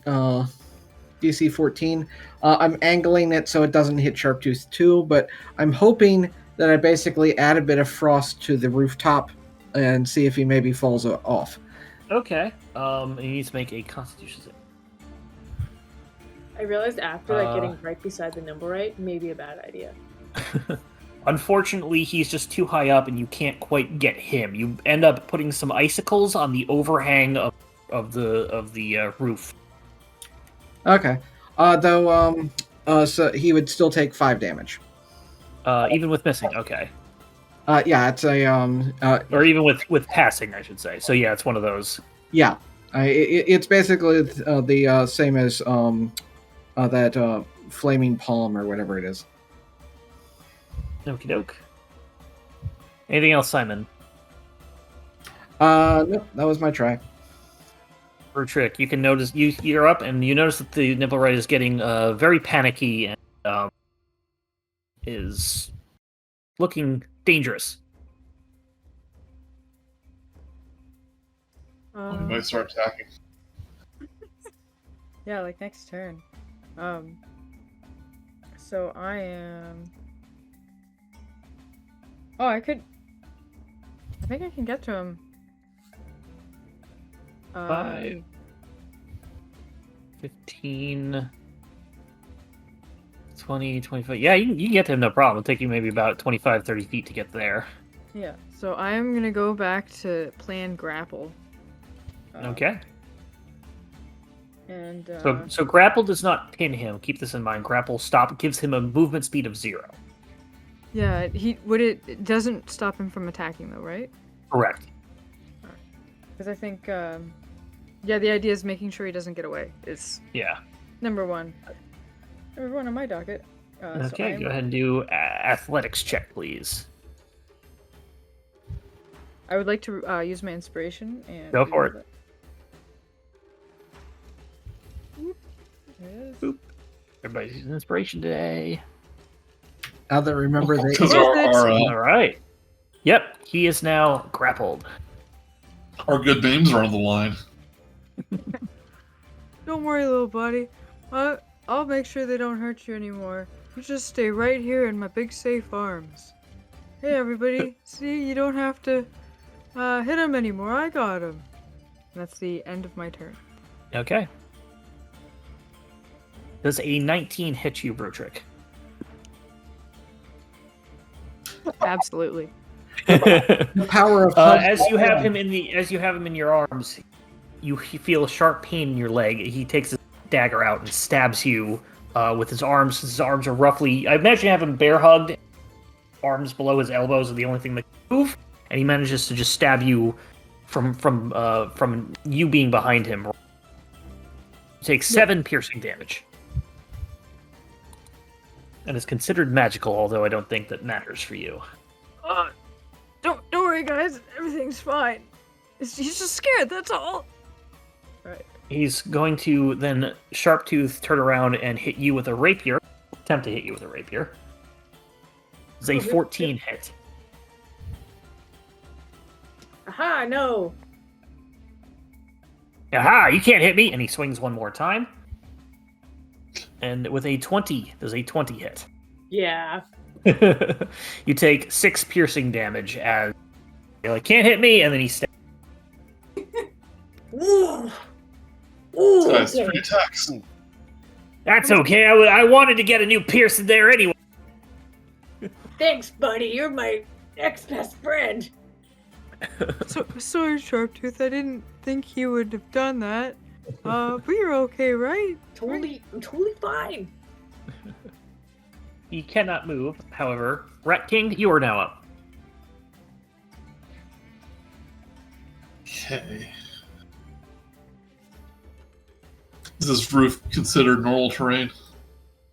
S3: DC 14. I'm angling it so it doesn't hit Sharptooth 2, but I'm hoping then I basically add a bit of frost to the rooftop and see if he maybe falls off.
S1: Okay. You need to make a Constitution save.
S4: I realized after that getting right beside the Nimblewright may be a bad idea.
S1: Unfortunately, he's just too high up, and you can't quite get him. You end up putting some icicles on the overhang of the roof.
S3: Okay. So he would still take 5 damage.
S1: Even with missing, okay.
S3: Yeah, it's a
S1: or even with passing, I should say. So yeah, it's one of those.
S3: Yeah, it's basically the same as that flaming palm or whatever it is.
S1: Okie doke. Anything else, Simon?
S3: No, that was my try.
S1: Brutrik, you can notice you're up, and you notice that the Nimblewright is getting very panicky and is looking dangerous.
S2: We might start attacking.
S5: Yeah, like next turn. So I am. Oh, I think I can get to him.
S1: 5, 15, 20, 25. Yeah, you can get to him, no problem. It'll take you maybe about 25, 30 feet to get there.
S5: Yeah, so I am gonna go back to plan grapple.
S1: Okay.
S5: And
S1: So grapple does not pin him. Keep this in mind. Grapple gives him a movement speed of 0.
S5: yeah, it doesn't stop him from attacking though, right?
S1: Correct.
S5: Because I think yeah, the idea is making sure he doesn't get away. It's number one on my docket.
S1: Okay, go ahead and do athletics check, please.
S5: I would like to use my inspiration and
S1: go for it.
S5: Yes.
S1: Boop. Everybody's using inspiration today.
S3: Now that remember they.
S1: All right. Yep, he is now grappled.
S2: Our good names are on the line.
S5: Don't worry, little buddy. I'll make sure they don't hurt you anymore. You just stay right here in my big safe arms. Hey, everybody. See, you don't have to hit him anymore. I got him. And that's the end of my turn.
S1: Okay. Does a 19 hit you, Brutrik?
S5: Absolutely.
S3: The power of
S1: as you have him in your arms, you feel a sharp pain in your leg. He takes his dagger out and stabs you with his arms. His arms are roughly, I imagine, you have him bear hugged. Arms below his elbows are the only thing that can move, and he manages to just stab you from you being behind him. You take 7 piercing damage. And is considered magical, although I don't think that matters for you.
S5: Don't worry, guys. Everything's fine. He's just scared. That's all. Right.
S1: He's going to then Sharptooth turn around and hit you with a rapier. Attempt to hit you with a rapier. It's a 14 hit.
S4: Aha! No.
S1: Aha! You can't hit me. And he swings one more time. And with a 20, does a 20 hit?
S4: Yeah.
S1: You take 6 piercing damage as you're like, can't hit me, and then he stabs.
S4: Ooh.
S2: That's 3 attacks.
S1: That's okay. I wanted to get a new pierce in there anyway.
S4: Thanks, buddy. You're my ex-best friend.
S5: Sorry, Sharptooth. I didn't think he would have done that. But you're okay, right?
S4: I'm totally fine.
S1: He cannot move. However, Rat King, you are now up.
S2: Okay. Is this roof considered normal terrain?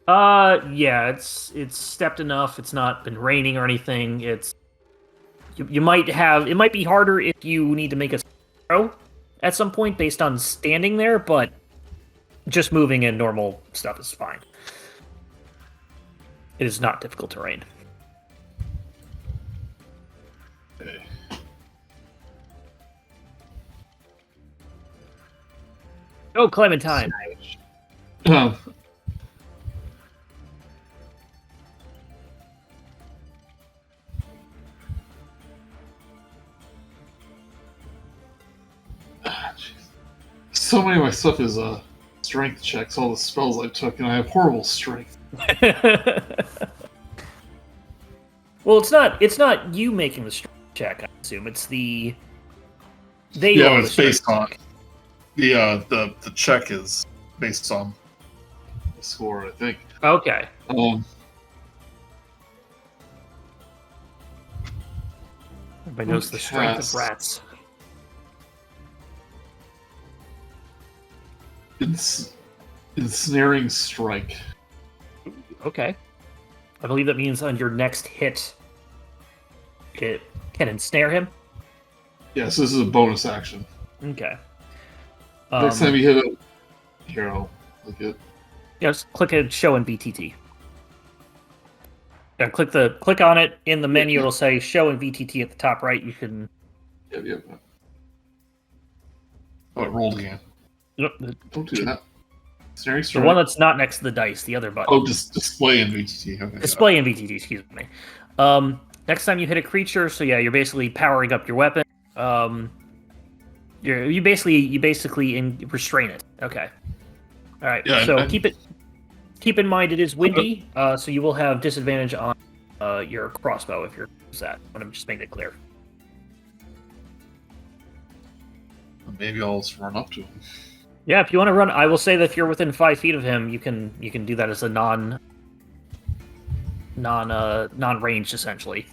S1: Yeah, it's stepped enough. It's not been raining or anything. It's you might have. It might be harder if you need to make a throw at some point based on standing there, but just moving in normal stuff is fine. It is not difficult terrain.
S2: Okay.
S1: Oh, Clementine.
S2: so many of my stuff is strength checks, all the spells I took, and I have horrible strength.
S1: Well, it's not you making the strength check, I assume. It's the they
S2: Yeah,
S1: roll
S2: but
S1: the
S2: it's based
S1: strength
S2: on
S1: check.
S2: the check is based on the score, I think.
S1: Okay. Everybody knows the strength of
S2: Cast.
S1: rats.
S2: Ensnaring strike.
S1: Okay. I believe that means on your next hit, it can ensnare him.
S2: Yes, this is a bonus action.
S1: Okay.
S2: Next time you hit a hero, look at.
S1: Just click it, show in VTT. Yeah, click on it in the menu. It'll say show in VTT at the top right. You can.
S2: Yep. Oh, it rolled again. Don't do that. Ensnaring
S1: The
S2: strike.
S1: one that's not next to the dice, the other button.
S2: Oh, just display in VTT. Okay.
S1: Display in VTT, excuse me. Next time you hit a creature, so yeah, you're basically powering up your weapon. You basically restrain it. Okay. All right.
S2: Yeah,
S1: so keep in mind it is windy, so you will have disadvantage on your crossbow if you're that. I'm just making it clear.
S2: Maybe I'll just run up to him.
S1: Yeah, if you want to run, I will say that if you're within 5 feet of him, you can do that as a non-ranged essentially.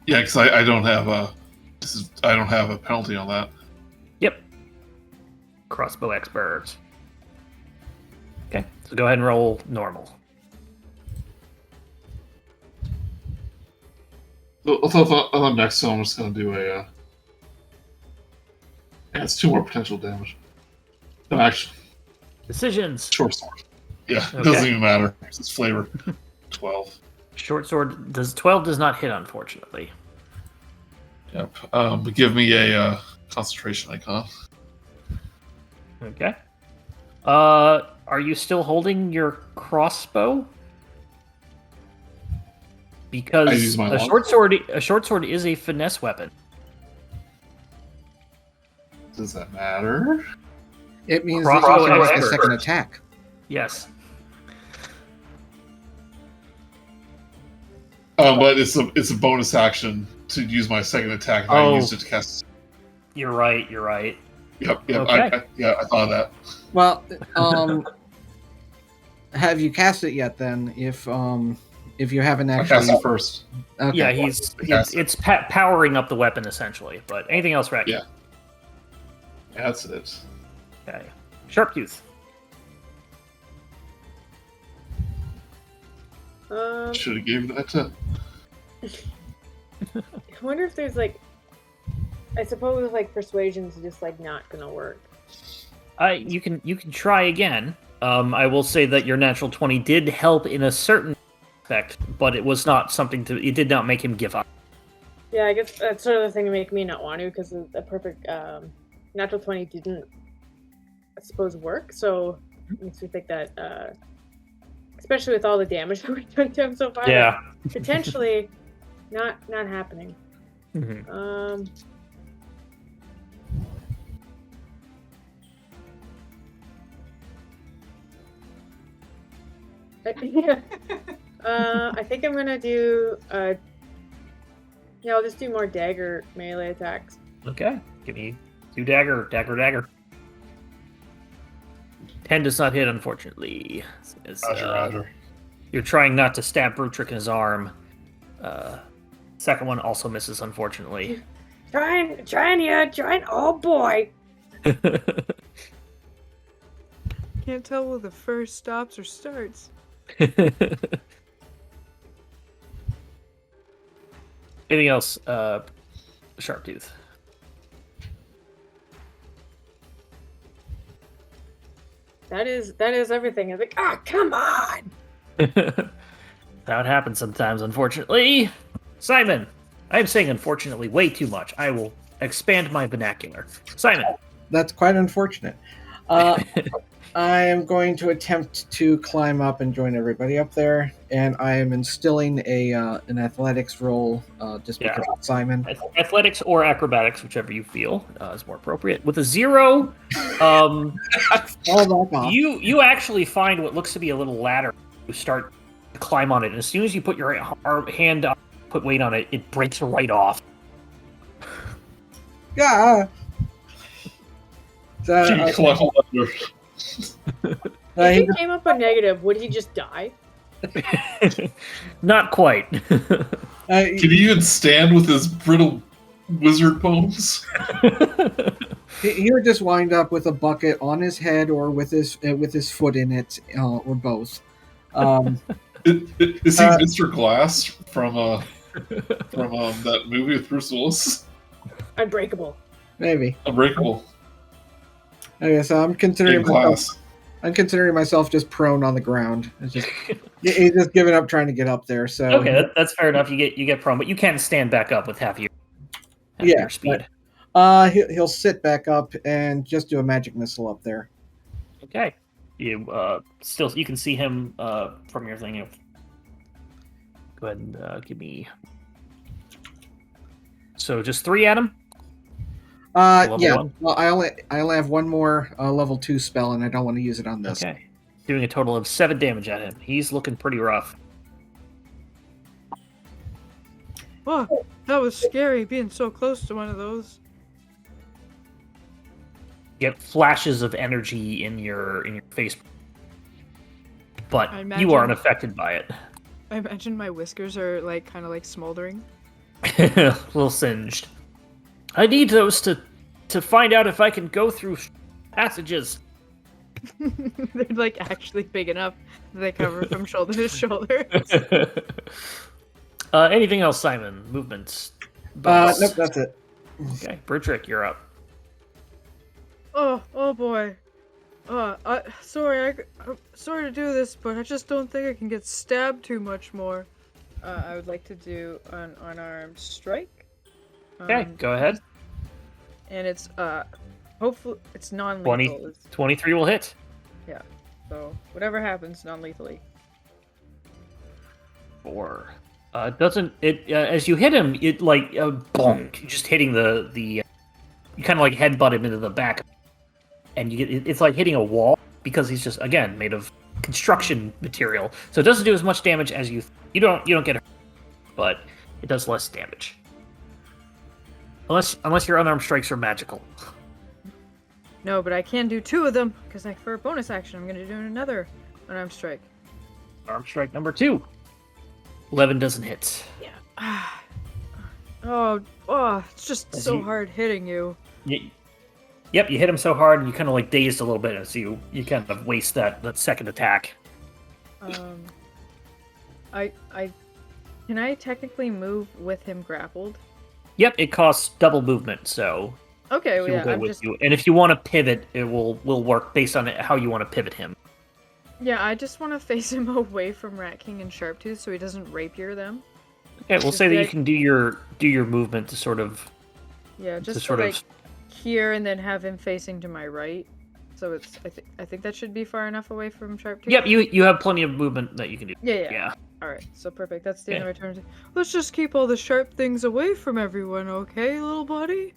S2: Yeah, because I don't have a penalty on that.
S1: Yep. Crossbow expert. Okay, so go ahead and roll normal.
S2: On next, so I'm just going to do a. Yeah, it's 2 more potential damage. No, actually,
S1: Decisions.
S2: short sword. Yeah, it
S1: Okay.
S2: doesn't even matter. It's flavor. 12.
S1: Short sword 12 does not hit, unfortunately.
S2: Yep. But give me a concentration icon.
S1: Okay. Are you still holding your crossbow?
S2: I
S1: Because
S2: use my
S1: a short sword is a finesse weapon.
S2: Does that matter?
S3: It means
S1: Crossbow
S3: that you can use
S1: expert.
S3: a second attack.
S1: Yes.
S2: But it's a bonus action to use my second attack. And I used it to cast.
S1: You're right.
S2: Yep.
S1: Okay.
S2: I thought of that.
S3: Well, have you cast it yet? Then, if you haven't
S2: I
S3: actually,
S2: cast it first.
S3: okay.
S1: Yeah,
S2: Cast
S1: it's powering up the weapon essentially. But anything else, Rack?
S2: Yeah. Yeah, that's it.
S1: Okay. Sharp tooth.
S2: Should have given that to.
S4: I wonder if there's like, I suppose like persuasion's just like not gonna work.
S1: You can try again. I will say that your natural 20 did help in a certain aspect, but it was not something to. It did not make him give up.
S4: Yeah, I guess that's sort of the thing to make me not want to, because the perfect natural 20 didn't, I suppose, work. So it makes me think that, especially with all the damage that we've done to him so far,
S1: Yeah.
S4: potentially not happening.
S1: Mhm.
S4: Yeah. I think I'm gonna do. Yeah, I'll just do more dagger melee attacks.
S1: Okay. Give me 2 dagger. 10 does not hit, unfortunately.
S2: Roger.
S1: You're trying not to stab Brutrik in his arm. Second one also misses, unfortunately.
S4: Trying. Oh boy.
S5: Can't tell where the first stops or starts.
S1: Anything else, Sharptooth?
S4: That is everything. It's like, come on.
S1: That happens sometimes, unfortunately. Simon! I'm saying unfortunately way too much. I will expand my vernacular. Simon!
S3: That's quite unfortunate. I am going to attempt to climb up and join everybody up there, and I am instilling an athletics roll just
S1: Yeah.
S3: because of Simon.
S1: Athletics or acrobatics, whichever you feel is more appropriate. With a 0,
S3: All that off.
S1: you actually find what looks to be a little ladder. You start to climb on it, and as soon as you put your hand up, put weight on it, it breaks right off.
S3: Yeah. So,
S2: You climb a ladder.
S4: If he came up a negative, would he just die?
S1: Not quite.
S2: Can he even stand with his brittle wizard bones?
S3: he would just wind up with a bucket on his head or with his foot in it, or both.
S2: Is he Mr. Glass from that movie with Bruce Willis?
S4: Unbreakable.
S3: Maybe.
S2: Unbreakable.
S3: Okay, so I'm
S2: In
S3: considering
S2: class.
S3: myself just prone on the ground. He's just giving up trying to get up there. So
S1: Okay, that's fair enough. You get prone, but you can stand back up with half your speed.
S3: He'll sit back up and just do a magic missile up there.
S1: Okay. You you can see him from your thing. Go ahead and give me. So just 3 at him. Level
S3: Yeah.
S1: 1?
S3: Well, I only have one more level 2 spell, and I don't want to use it on this.
S1: Okay. Doing a total of 7 damage at him. He's looking pretty rough.
S5: Oh, that was scary being so close to one of those.
S1: You get flashes of energy in your face, but
S5: I
S1: you
S5: imagine-
S1: aren't affected by it.
S5: I imagine my whiskers are like kind of like smoldering.
S1: A little singed. I need those to find out if I can go through passages.
S5: They're like actually big enough that they cover from shoulder to shoulder.
S1: Anything else, Simon? Movements? Bonus?
S3: Nope, that's it.
S1: Okay, Brutrik, you're up.
S5: Oh boy. Sorry to do this, but I just don't think I can get stabbed too much more. I would like to do an unarmed strike.
S1: Okay, go ahead.
S5: And it's hopefully it's non-lethal.
S1: 23 will hit.
S5: Yeah. So whatever happens, non-lethally.
S1: 4. Doesn't it? As you hit him, it like bonk, just hitting the you kind of like headbutt him into the back, and you get it's like hitting a wall because he's just again made of construction material. So it doesn't do as much damage as you don't get hurt, but it does less damage. Unless your unarmed strikes are magical.
S5: No, but I can do 2 of them because for a bonus action, I'm going to do another unarmed strike.
S1: Unarmed strike number 2. 11 doesn't hit.
S5: Yeah. Oh, it's just so hard hitting you.
S1: Yep, you hit him so hard and you kind of like dazed a little bit, and so you kind of waste that second attack.
S5: Can I technically move with him grappled?
S1: Yep, it costs double movement, so
S5: Okay, well,
S1: he'll
S5: yeah,
S1: go
S5: I'm
S1: with
S5: just
S1: you. And if you want to pivot, it will work based on how you want to pivot him.
S5: yeah, I just want to face him away from Rat King and Sharptooth so he doesn't rapier them.
S1: Okay, we'll say that you can do your movement to sort of
S5: just
S1: sort
S5: like
S1: of
S5: here and then have him facing to my right. So it's I think that should be far enough away from Sharptooth.
S1: Yep, you have plenty of movement that you can do.
S5: Yeah. All right, so perfect. That's the end of my turn. Let's just keep all the sharp things away from everyone, okay, little buddy?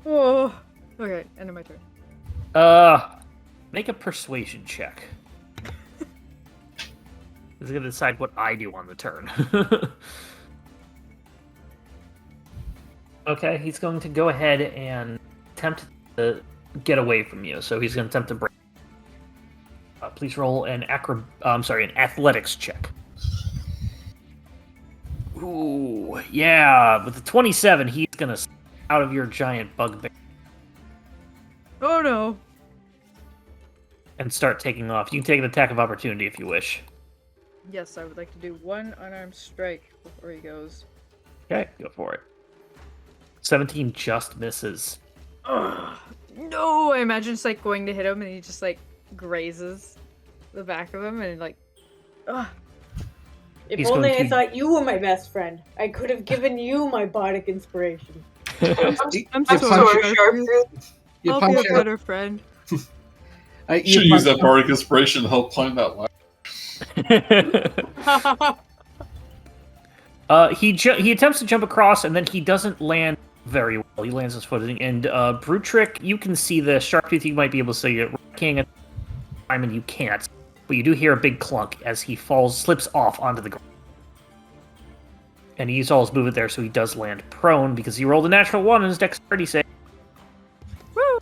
S5: Oh, okay. End of my turn.
S1: Make a persuasion check. It's gonna decide what I do on the turn. Okay, he's going to go ahead and attempt to get away from you. So he's going to attempt to break. Please roll an athletics check. Ooh, yeah. With the 27, he's going to out of your giant bugbear
S5: Oh no.
S1: and start taking off. You can take an attack of opportunity if you wish.
S5: Yes, I would like to do 1 unarmed strike before he goes.
S1: Okay, go for it. 17 just misses.
S5: Ugh. No, I imagine just like going to hit him and he just like grazes the back of him and like, ugh.
S4: If
S1: He's
S4: only
S1: going
S4: I
S1: to-
S4: thought you were my best friend. I could have given you my bardic inspiration.
S5: I'm
S3: You
S5: sorry,
S3: punch-
S5: Sharptooth.
S3: You
S5: I'll be
S3: punch
S5: a
S3: out.
S5: better friend.
S3: You
S2: Should use
S3: punch
S2: that bardic inspiration to help climb that ladder.
S1: He attempts to jump across, and then he doesn't land very well. He lands his footing, and Brutrik, you can see the Sharptooth. You might be able to see it. King and Simon, you can't, but you do hear a big clunk as he slips off onto the ground. And he used all his movement there, so he does land prone because he rolled a natural 1 in his dexterity save.
S5: Woo!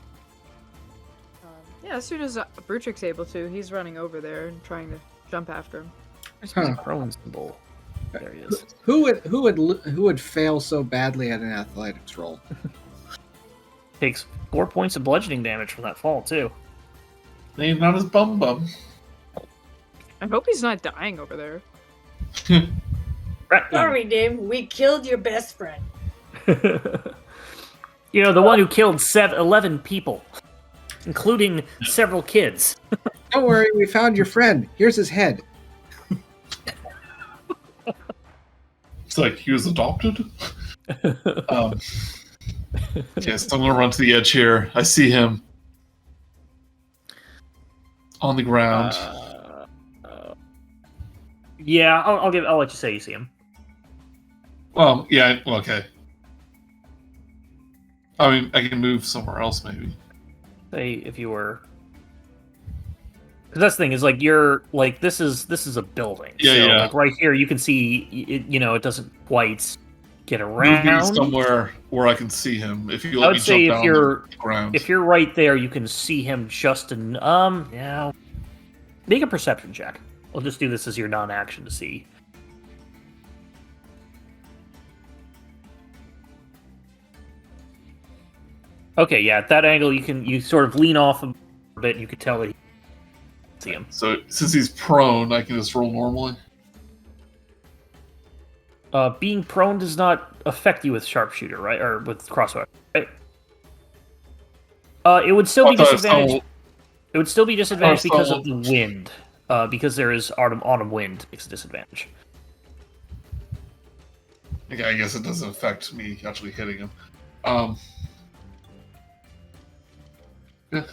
S5: Yeah, as soon as Brutrik's able to, he's running over there and trying to jump after him.
S1: Where's his prone symbol? There he is.
S3: Who would fail so badly at an athletics roll?
S1: Takes 4 points of bludgeoning damage from that fall, too.
S2: Named not his bum.
S5: I hope he's not dying over there.
S4: Sorry, Nim. We killed your best friend.
S1: You know, the one who killed 11 people, including several kids.
S3: Don't worry, we found your friend. Here's his head.
S2: It's like he was adopted. Yes, I'm gonna run to the edge here. I see him on the ground.
S1: Yeah, I'll let you say you see him.
S2: Well, yeah, okay. I mean, I can move somewhere else, maybe.
S1: Say if you were. Because that's the thing is like you're like this is a building.
S2: Yeah,
S1: so,
S2: yeah.
S1: Like right here, you can see it. You know, it doesn't quite get around.
S2: Move me somewhere where I can see him. If you let
S1: I would
S2: me
S1: say
S2: jump down the ground.
S1: if you're right there, you can see him just in yeah. Make a perception check. I'll just do this as your non-action to see. Okay, yeah, at that angle you sort of lean off a bit. You could tell that you see him.
S2: So since he's prone, I can just roll normally.
S1: Being prone does not affect you with sharpshooter, right? Or with crossbow, right? It would still be disadvantaged. It would still be disadvantaged because of the wind. Because there is autumn wind makes a disadvantage.
S2: Okay, I guess it doesn't affect me actually hitting him. Yeah.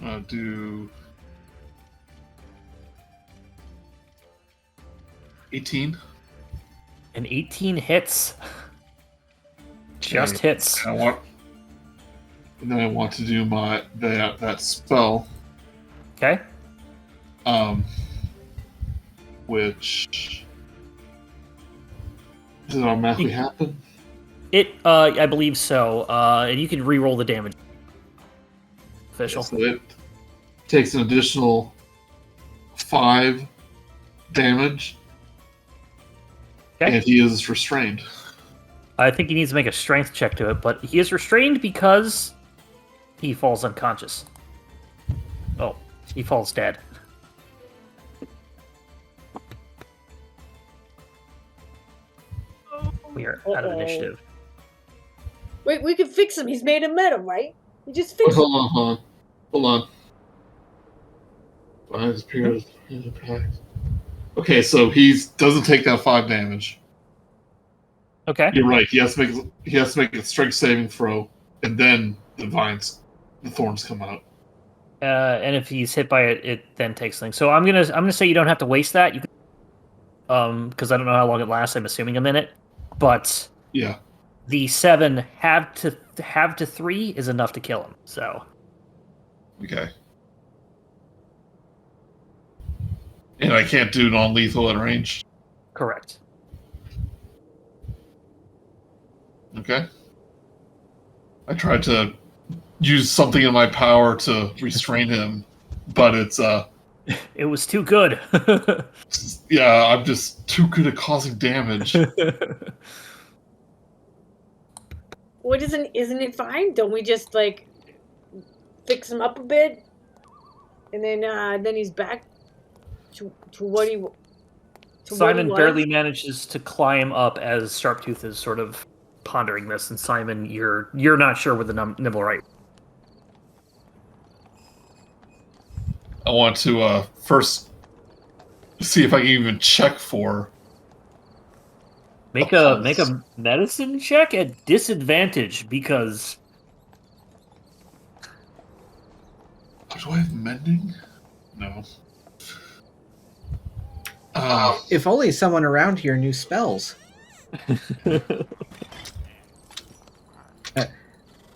S2: I'll do 18.
S1: And 18 hits. Just hits.
S2: And then I want to do that spell.
S1: Okay.
S2: Which does it automatically happen?
S1: I believe so. And you can re-roll the damage. Official.
S2: So it takes an additional 5 damage.
S1: Okay.
S2: And he is restrained.
S1: I think he needs to make a strength check to it, but he is restrained because he falls unconscious. Oh, he falls dead. We are out of initiative.
S4: Wait, we can fix him. He's made of metal, right? We just fix him.
S2: Hold on. Okay, so he doesn't take that 5 damage.
S1: Okay.
S2: You're right. He has to make a strength saving throw, and then the thorns come out.
S1: And if he's hit by it, it then takes things. So I'm gonna say you don't have to waste that. You can, because I don't know how long it lasts. I'm assuming a minute, but
S2: yeah,
S1: the 7 have to 3 is enough to kill him. So
S2: okay. And I can't do non-lethal at range.
S1: Correct.
S2: Okay. I tried to use something in my power to restrain him, but it's
S1: It was too good.
S2: yeah, I'm just too good at causing damage.
S4: What isn't it fine? Don't we just like fix him up a bit, and then he's back to what he.
S1: Simon barely manages to climb up as Sharptooth is sort of pondering this, and Simon, you're not sure where the Nimblewright.
S2: I want to first see if I can even check for.
S1: Make a medicine check at disadvantage because
S2: Do I have mending? No.
S3: If only someone around here knew spells.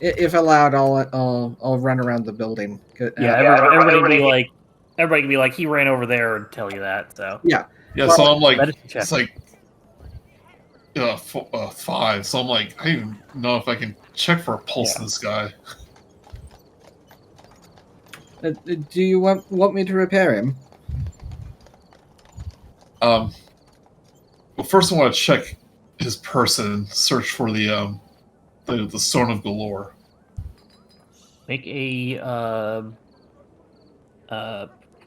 S3: If allowed, I'll run around the building.
S1: Yeah, everybody can be like, he ran over there and tell you that. So
S3: Yeah.
S2: Yeah,
S3: Well,
S2: so I'm like,
S1: medicine check.
S2: it's like 5. So I'm like, I don't even know if I can check for a pulse in this guy.
S3: Do you want me to repair him?
S2: Well, first I want to check his person, search for the Stone of Galore.
S1: Make a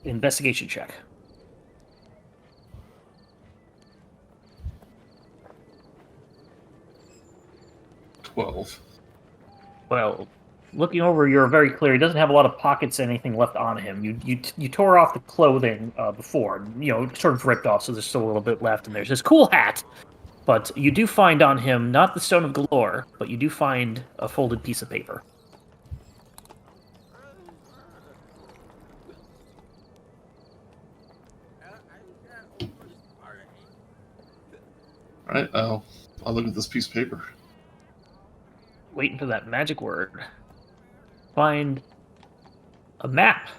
S1: investigation check.
S2: 12.
S1: Well, looking over, you're very clear. He doesn't have a lot of pockets, anything left on him. You tore off the clothing before, sort of ripped off, so there's still a little bit left. And there's this cool hat, but you do find on him not the Stone of Galore, but you do find a folded piece of paper.
S2: All right, I'll look at this piece of paper.
S1: Waiting for that magic word. Find a map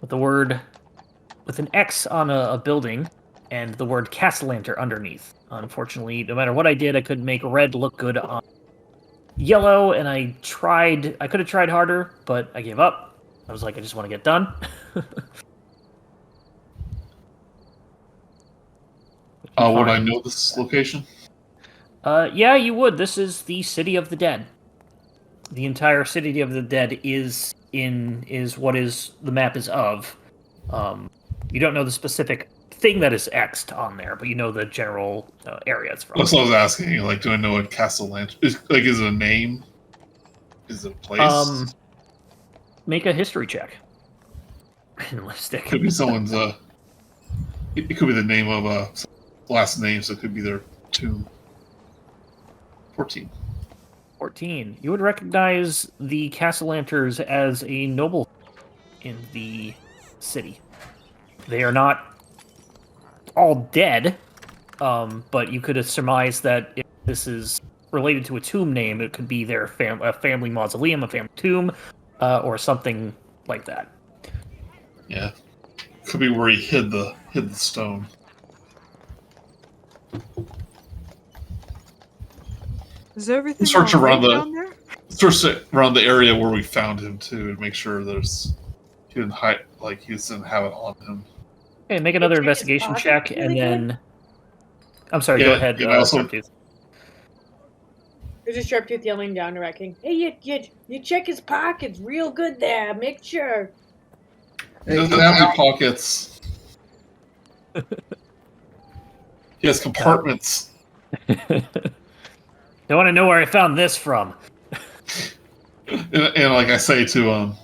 S1: with an X on a building and the word Castellanter underneath. Unfortunately, no matter what I did, I couldn't make red look good on yellow, and I could have tried harder, but I gave up. I was like, I just want to get done.
S2: Would I know this location?
S1: Yeah, you would. This is the City of the Dead. The entire City of the Dead is what the map is of. You don't know the specific thing that is X'd on there, but you know the general area it's from.
S2: That's what I was asking. Like, do I know what Castellanter is? Like, is it a name? Is it a place?
S1: Make a history check. Lipstick.
S2: Could be someone's. It could be the name of a last name, so it could be their tomb. 14.
S1: 14. You would recognize the Castellanters as a noble in the city. They are not all dead, but you could have surmised that if this is related to a tomb name, it could be their a family mausoleum, a family tomb, or something like that.
S2: Yeah, could be where he hid the stone.
S5: Is everything
S2: Search
S5: all
S2: around
S5: right down there?
S2: Search around the area where we found him too, to make sure he didn't hide, like he doesn't have it on him.
S1: Okay, make another investigation check, and then. I'm sorry. Go ahead. Sharptooth.
S4: There's a Sharptooth yelling down to Wrecking. Hey, you check his pockets real good there. Make sure.
S2: He doesn't have any pockets. He has compartments.
S1: They want to know where I found this from.
S2: And like I say to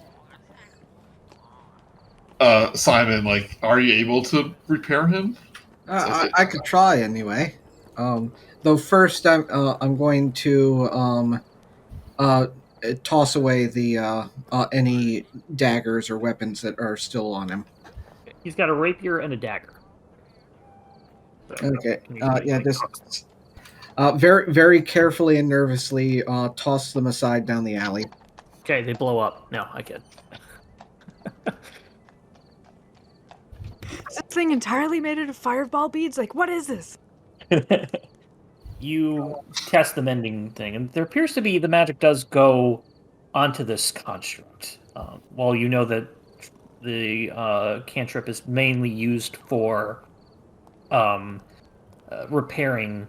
S2: Simon, like, are you able to repair him?
S3: I could try anyway. Though first, I'm going to toss away the any daggers or weapons that are still on him.
S1: He's got a rapier and a dagger. So,
S3: Okay. Yeah. This. Very, very carefully and nervously toss them aside down the alley.
S1: Okay, they blow up. No, I kid.
S5: Is this thing entirely made out of fireball beads? Like, what is this?
S1: You test the mending thing, and there appears to be the magic does go onto this construct. While you know that the cantrip is mainly used for repairing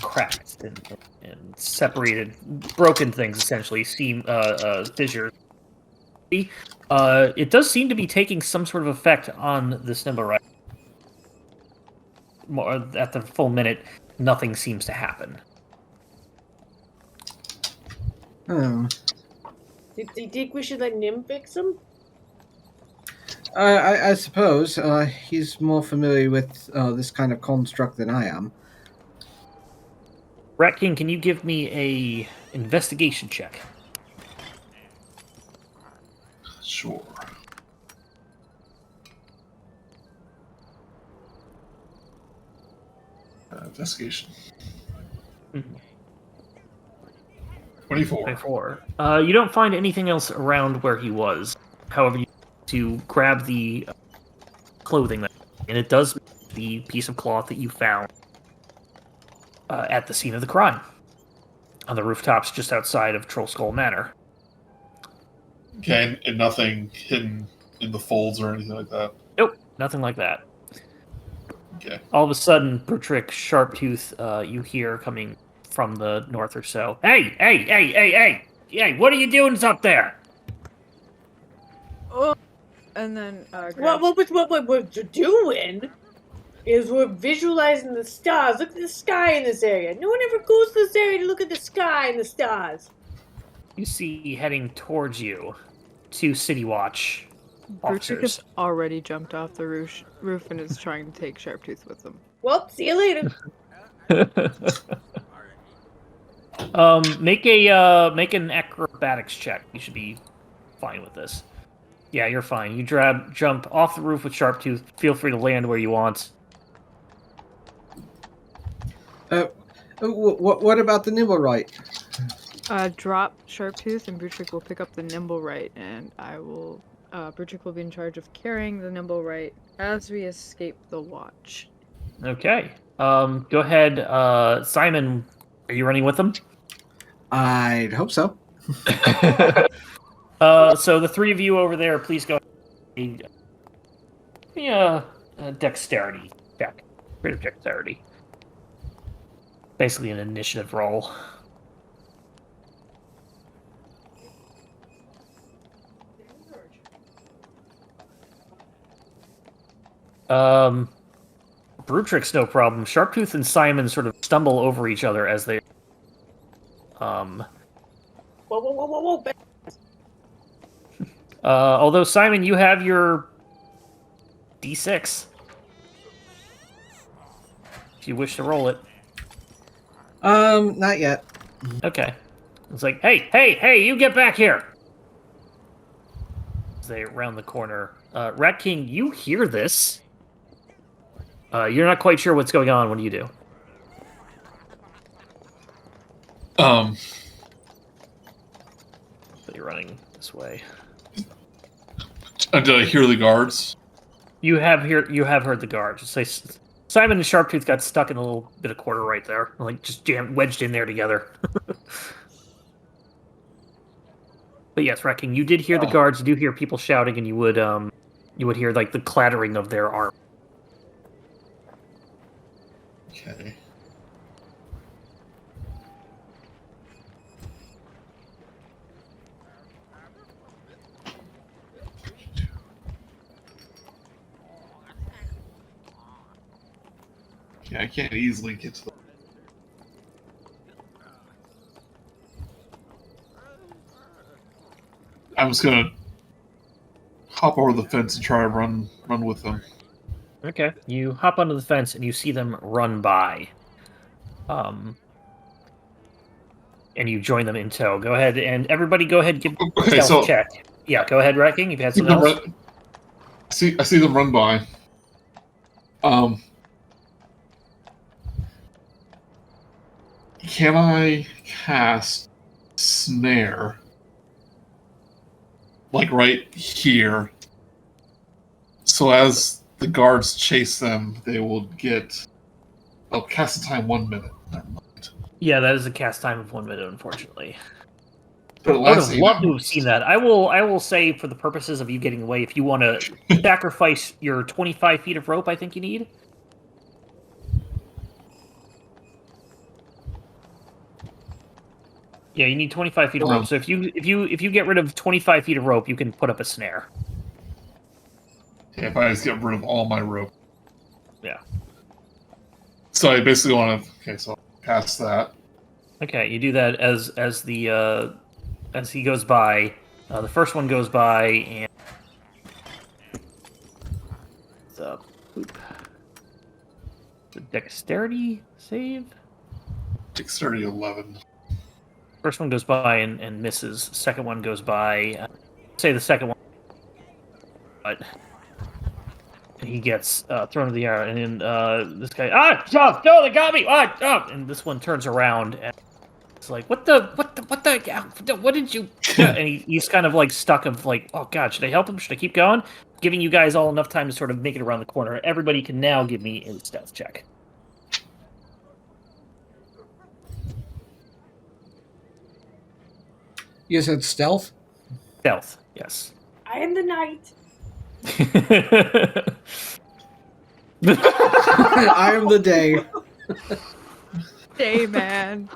S1: cracks and separated, broken things, essentially, fissures. It does seem to be taking some sort of effect on this Nimblewright. At the full minute, nothing seems to happen.
S3: Oh.
S4: Do you think we should let Nim fix him?
S3: I suppose he's more familiar with this kind of construct than I am.
S1: Rat King, can you give me a investigation check?
S2: Sure. Investigation. 24.
S1: 24. You don't find anything else around where he was. However, you to grab the clothing, and it does match the piece of cloth that you found at the scene of the crime on the rooftops just outside of Troll Skull Manor.
S2: Okay, and nothing hidden in the folds or anything like that?
S1: Nope, nothing like that.
S2: Okay.
S1: All of a sudden, Brutrik, Sharptooth, you hear coming from the north or so. Hey, hey, hey, hey, hey! Hey, what are you doing up there?
S5: Oh, and then
S4: What we're doing is we're visualizing the stars. Look at the sky in this area. No one ever goes to this area to look at the sky and the stars.
S1: You see heading towards you 2 City Watch
S5: Brutrik
S1: officers.
S5: has already jumped off the roof and is trying to take Sharptooth with him.
S4: Well, see you later.
S1: Make an acrobatics check. You should be fine with this. Yeah, you're fine. You jump off the roof with Sharptooth. Feel free to land where you want.
S3: What about the Nimblewright?
S5: Drop Sharptooth and Brutrik will pick up the Nimblewright, and I will. Brutrik will be in charge of carrying the Nimblewright as we escape the watch.
S1: Okay. Go ahead, Simon. Are you running with them?
S3: I'd hope so.
S1: So the 3 of you over there, please go. Yeah, dexterity check. Creative dexterity. Basically an initiative roll. Brutrik's no problem. Sharptooth and Simon sort of stumble over each other as they
S4: Whoa.
S1: although Simon, you have your D6. If you wish to roll it.
S3: Not yet.
S1: Okay. It's like, hey, you get back here! As they round the corner. Rat King, you hear this. You're not quite sure what's going on. What do you do? So you're running this way.
S2: Did I hear the guards?
S1: You have heard the guards. Just say Simon and Sharptooth got stuck in a little bit of quarter right there, like just wedged in there together. But yes, Rat King, you did hear the guards. You do hear people shouting, and you would hear like the clattering of their arms.
S2: Okay. Yeah, I can't easily get to the... I'm just gonna hop over the fence and try to run with them.
S1: Okay. You hop onto the fence and you see them run by. And you join them in tow. Go ahead and everybody go ahead and give a stealth check. Yeah, go ahead, Rat King. You've had something else.
S2: I see them run by. Can I cast Snare? Like right here. So as the guards chase them, they will get... Oh, cast the time 1 minute. Never mind.
S1: Yeah, that is a cast time of 1 minute, unfortunately.
S2: But
S1: I would have loved to have seen that. I will say, for the purposes of you getting away, if you want to sacrifice your 25 feet of rope, I think you need. Yeah, you need 25 feet of rope. So if you get rid of 25 feet of rope, you can put up a snare.
S2: Yeah, if I just get rid of all my rope.
S1: Yeah.
S2: So I basically want to... Okay, so I'll cast that.
S1: Okay, you do that as he goes by. The first one goes by, and the dexterity save.
S2: Dexterity 11.
S1: First one goes by and misses. Second one goes by. Say the second one but he gets thrown to the air, and then this guy, Joff, no, they got me, and this one turns around and it's like, what did you? And he's kind of like stuck of like, oh god, should I help him? Should I keep going? Giving you guys all enough time to sort of make it around the corner. Everybody can now give me a stealth check.
S3: You said stealth?
S1: Stealth, yes.
S4: I am the knight.
S3: I am the day.
S5: Day man.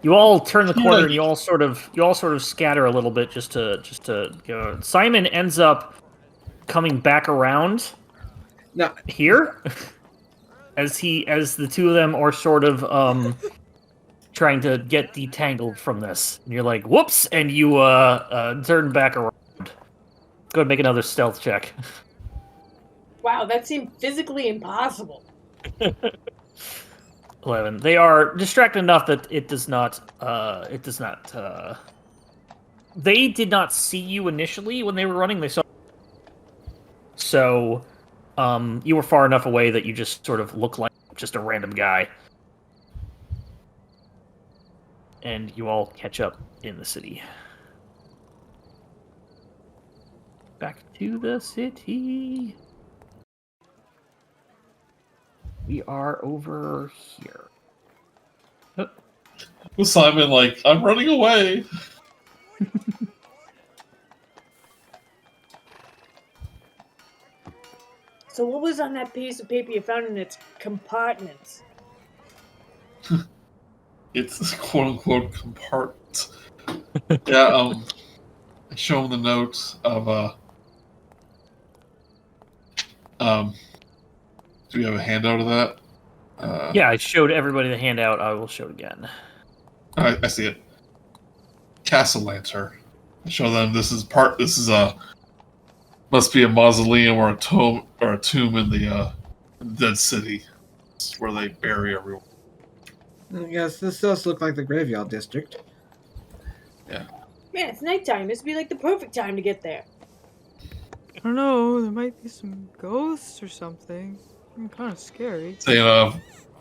S1: You all turn the corner and you all sort of scatter a little bit just to go. Simon ends up coming back around here as the two of them are sort of trying to get detangled from this. And you're like, whoops, and you turn back around. Go ahead and make another stealth check.
S4: Wow, that seemed physically impossible.
S1: 11. They are distracted enough that it does not. They did not see you initially when they were running. They saw. So, you were far enough away that you just sort of look like just a random guy. And you all catch up in the city. Back to the city. We are over here.
S2: With Simon, like, I'm running away.
S4: So what was on that piece of paper you found in its compartments?
S2: It's quote-unquote compartment. Yeah, I show him the notes of, do we have a handout of that?
S1: Yeah, I showed everybody the handout. I will show it again.
S2: I see it. Castle Lantern. I show them this is must be a mausoleum or a tomb in the dead city. It's where they bury everyone.
S3: Yes, this does look like the graveyard district.
S4: Man, it's nighttime. This would be like the perfect time to get there.
S5: I don't know, there might be some ghosts or something. Kind of scary.
S2: Saying,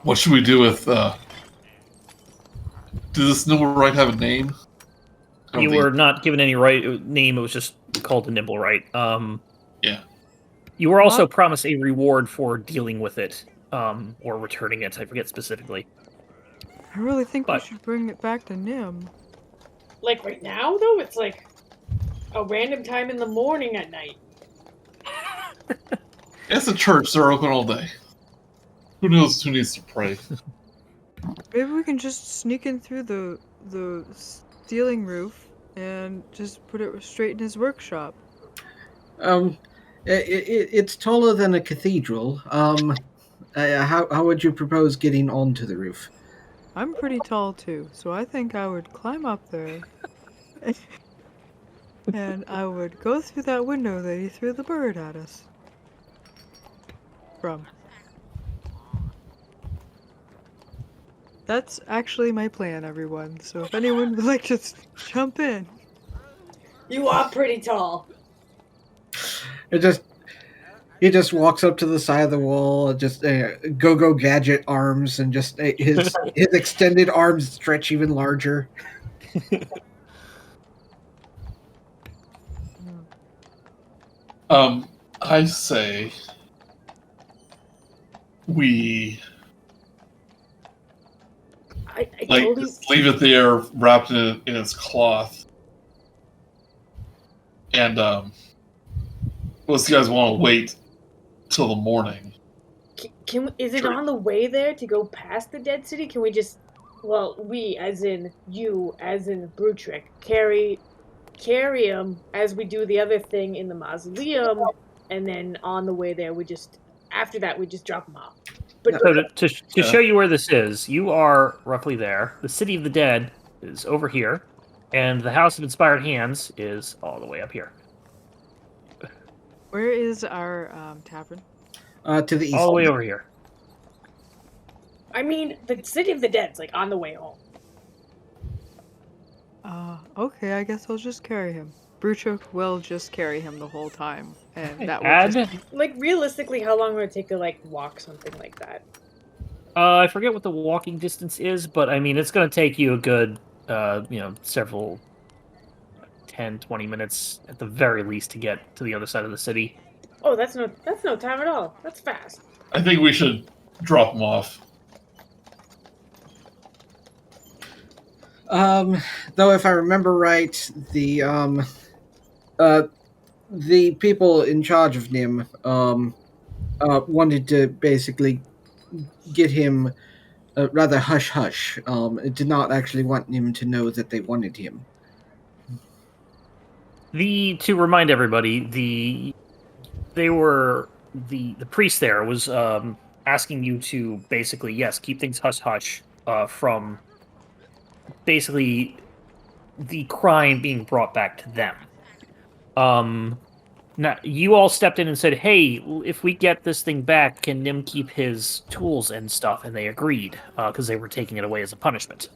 S2: what should we do with, does this Nimblewright have a name?
S1: You were not given any name, it was just called a Nimblewright.
S2: Yeah.
S1: You were also promised a reward for dealing with it, or returning it, I forget specifically.
S5: I really think we should bring it back to Nim.
S4: Like right now, though? It's like a random time in the morning at night.
S2: It's a church, they're open all day. Who knows who needs to pray?
S5: Maybe we can just sneak in through the ceiling roof and just put it straight in his workshop.
S3: It's taller than a cathedral. How would you propose getting onto the roof?
S5: I'm pretty tall too, so I think I would climb up there. And I would go through that window that he threw the bird at us from. That's actually my plan, everyone. So if anyone would like to jump in.
S4: You are pretty tall.
S3: He just walks up to the side of the wall, just go gadget arms, and just his extended arms stretch even larger.
S2: I say we
S4: I
S2: like
S4: totally...
S2: just leave it there, wrapped in its cloth, and unless you guys want to wait till the morning.
S4: Is it on the way there to go past the dead city? Can we just, well, we, as in you, as in Brutrik, carry him as we do the other thing in the Mausoleum, and then on the way there, after that, we just drop him off. But
S1: So to show you where this is, you are roughly there. The City of the Dead is over here, and the House of Inspired Hands is all the way up here.
S5: Where is our tavern?
S3: To the east.
S1: All the way over here.
S4: I mean, the City of the Dead's like on the way home.
S5: Okay, I guess I'll just carry him. Brutrik will just carry him the whole time, and that will
S1: Add,
S5: just
S4: Like, realistically, how long would it take to, like, walk something like that?
S1: I forget what the walking distance is, but I mean, it's going to take you a good, several 10, 20 minutes at the very least to get to the other side of the city.
S4: Oh, that's no time at all. That's fast.
S2: I think we should drop him off.
S3: Though if I remember right, the people in charge of Nim wanted to basically get him rather hush hush. Did not actually want him to know that they wanted him.
S1: To remind everybody, the priest there was asking you to basically, yes, keep things hush hush from basically the crime being brought back to them. Now you all stepped in and said, "Hey, if we get this thing back, can Nim keep his tools and stuff?" And they agreed because they were taking it away as a punishment.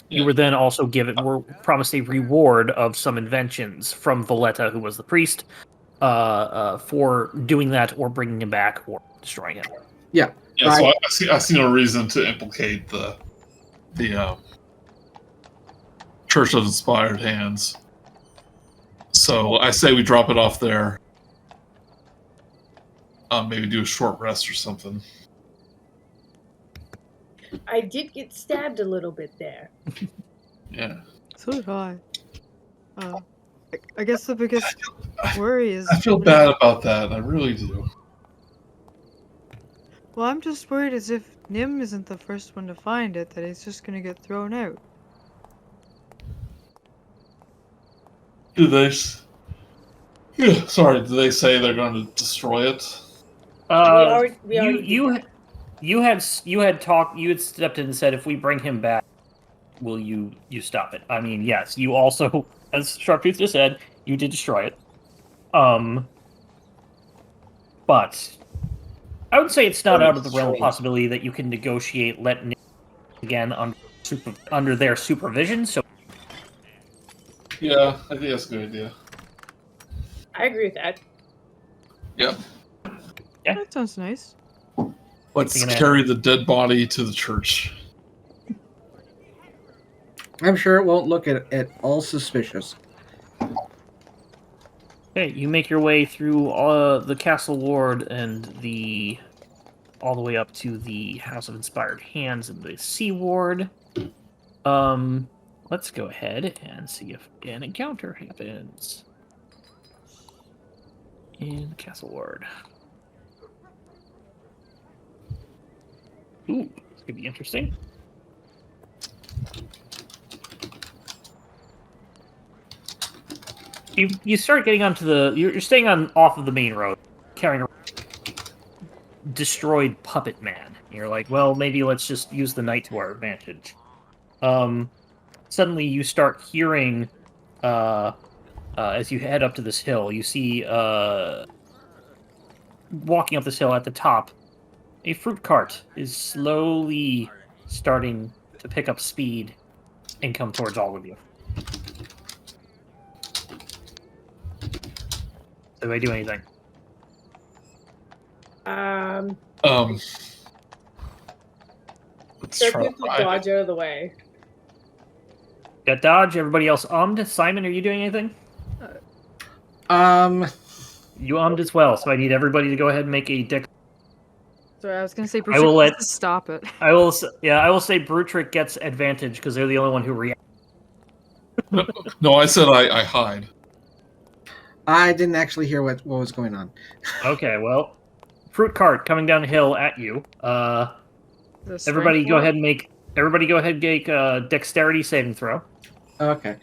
S1: You were then also were promised a reward of some inventions from Valletta, who was the priest, for doing that or bringing him back or destroying him.
S3: Yeah.
S2: Yeah, so I see no reason to implicate the Church of Inspired Hands. So I say we drop it off there. Maybe do a short rest or something.
S4: I did get stabbed a little bit there.
S2: Yeah.
S5: So did I. I guess the biggest worry is...
S2: I feel bad about that. I really do.
S5: Well, I'm just worried as if Nim isn't the first one to find it, that he's just gonna get thrown out.
S2: Do they? Yeah, sorry. Do they say they're going to destroy it?
S1: You had stepped in and said, if we bring him back, will you stop it? I mean, yes. You also, as Sharptooth just said, you did destroy it. But I would say it's not out of the realm of possibility that you can negotiate letting it again under their supervision. So
S2: yeah, I think that's a good idea.
S4: I agree with that.
S2: Yep.
S1: Yeah.
S5: That sounds nice.
S2: Let's carry the dead body to the church.
S3: I'm sure it won't look at all suspicious.
S1: Okay, you make your way through the castle ward and all the way up to the House of Inspired Hands and the Sea Ward. Let's go ahead and see if an encounter happens in the castle ward. Ooh, this could be interesting. You start getting onto you're staying off of the main road, carrying a destroyed puppet man. You're like, well, maybe let's just use the night to our advantage. Suddenly you start hearing, as you head up to this hill, you see, walking up this hill at the top, a fruit cart is slowly starting to pick up speed and come towards all of you. Do I do anything?
S2: Let's
S4: So
S2: try to
S4: quickly dodge out of the way.
S1: Got dodge. Everybody else ummed. Simon, are you doing anything? You ummed as well, so I need everybody to go ahead and make a deck.
S5: Sorry, I was gonna say
S1: I will let
S5: stop it.
S1: I will say Brutrik gets advantage because they're the only one who reacts.
S2: No, I said I hide.
S3: I didn't actually hear what was going on.
S1: Okay, well, fruit cart coming down the hill at you. Everybody go ahead and make a dexterity saving throw.
S3: Okay.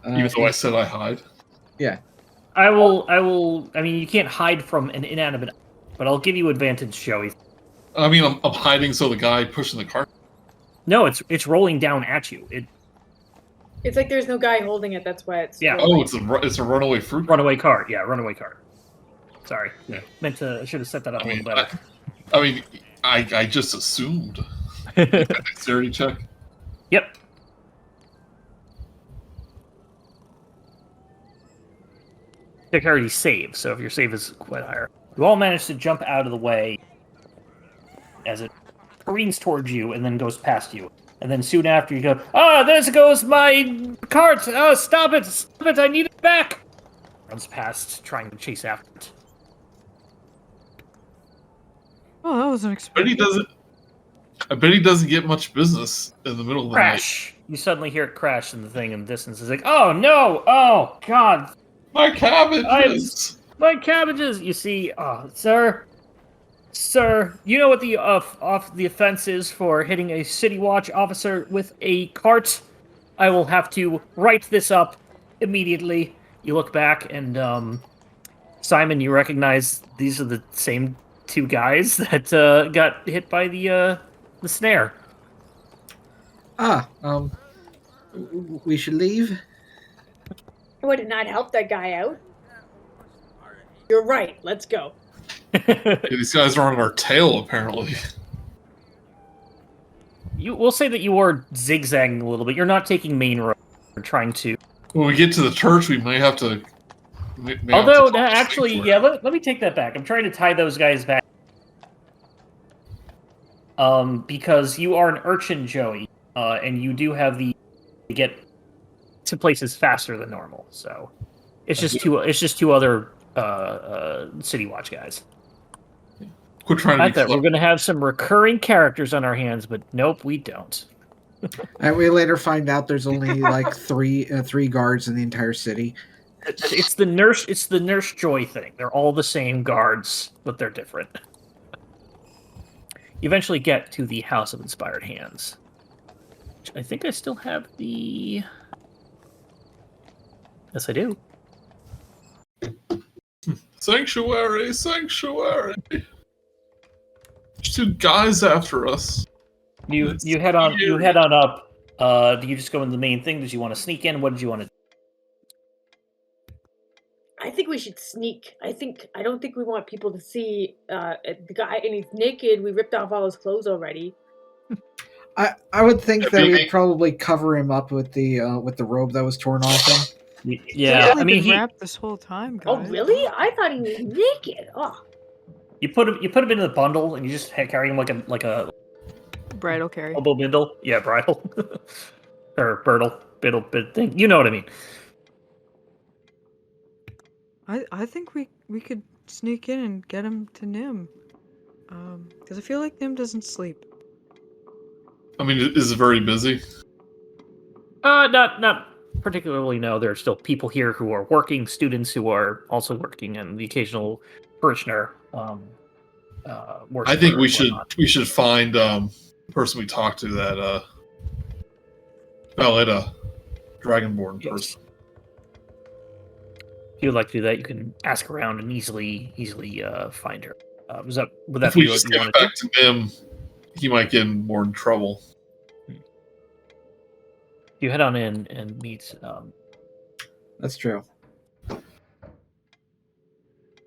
S2: Even though I said I hide.
S3: Yeah.
S1: I will. I mean, you can't hide from an inanimate, but I'll give you advantage, Joey.
S2: I mean, I'm hiding so the guy pushing the cart.
S1: No, it's rolling down at you.
S4: It's like there's no guy holding it. That's why it's.
S1: Yeah.
S4: rolling.
S2: Oh, it's a runaway fruit.
S1: Runaway cart. Yeah, runaway cart. Sorry. Yeah. I should have set that up a little better.
S2: I just assumed. Dexterity check.
S1: Yep. dexterity save. So if your save is quite higher, you all manage to jump out of the way as it careens towards you and then goes past you. And then soon after you go, there goes my cart! Oh, stop it! Stop it! I need it back! Runs past, trying to chase after it.
S5: Oh, that wasn't expected.
S2: I bet he doesn't get much business in the middle of the night.
S1: Crash! You suddenly hear it crash in the thing in the distance. It's like, oh no! Oh, God!
S2: My cabbages!
S1: My cabbages! You see, sir, you know what the the offense is for hitting a city watch officer with a cart? I will have to write this up immediately. You look back, and Simon, you recognize these are the same two guys that got hit by the snare.
S3: We should leave.
S4: Would it not help that guy out? You're right. Let's go.
S2: Yeah, these guys are on our tail, apparently.
S1: We'll say that you are zigzagging a little bit. You're not taking main road. You're trying to.
S2: When we get to the church, we may have to.
S1: Although, actually, yeah, let me take that back. I'm trying to tie those guys back. Because you are an urchin, Joey, and you do have the to get to places faster than normal. So it's just two other City Watch guys.
S2: Quit trying to.
S1: I thought we're going to have some recurring characters on our hands, but nope, we don't.
S3: And we later find out there's only like three guards in the entire city.
S1: It's the nurse Joy thing. They're all the same guards, but they're different. You eventually get to the House of Inspired Hands. Which I think I still have the... Yes, I do.
S2: Sanctuary! There's two guys after us.
S1: You head on up. Do you just go into the main thing? Did you want to sneak in? What did you want to do?
S4: I think we should sneak. I don't think we want people to see the guy, and he's naked. We ripped off all his clothes already.
S3: I would think that we'd probably cover him up with the robe that was torn off him.
S1: Yeah, I mean,
S5: he wrapped this whole time, guys.
S4: Oh, really? I thought he was naked. Oh.
S1: You put him into the bundle, and you just carry him like a
S5: bridal carry.
S1: elbow bindle. Yeah, bridal or biddle thing. You know what I mean.
S5: I think we could sneak in and get him to Nim. Because I feel like Nim doesn't sleep.
S2: I mean, is it very busy?
S1: Not particularly. No, there are still people here who are working, students who are also working, and the occasional parishioner.
S2: I think we should find the person we talked to that Valetta Dragonborn person.
S1: If you would like to do that, you can ask around and easily find her. Would that
S2: if
S1: be
S2: we
S1: what
S2: just
S1: you
S2: give
S1: want
S2: it
S1: to
S2: back to him, he might get in more in trouble.
S1: You head on in and meet.
S3: That's true.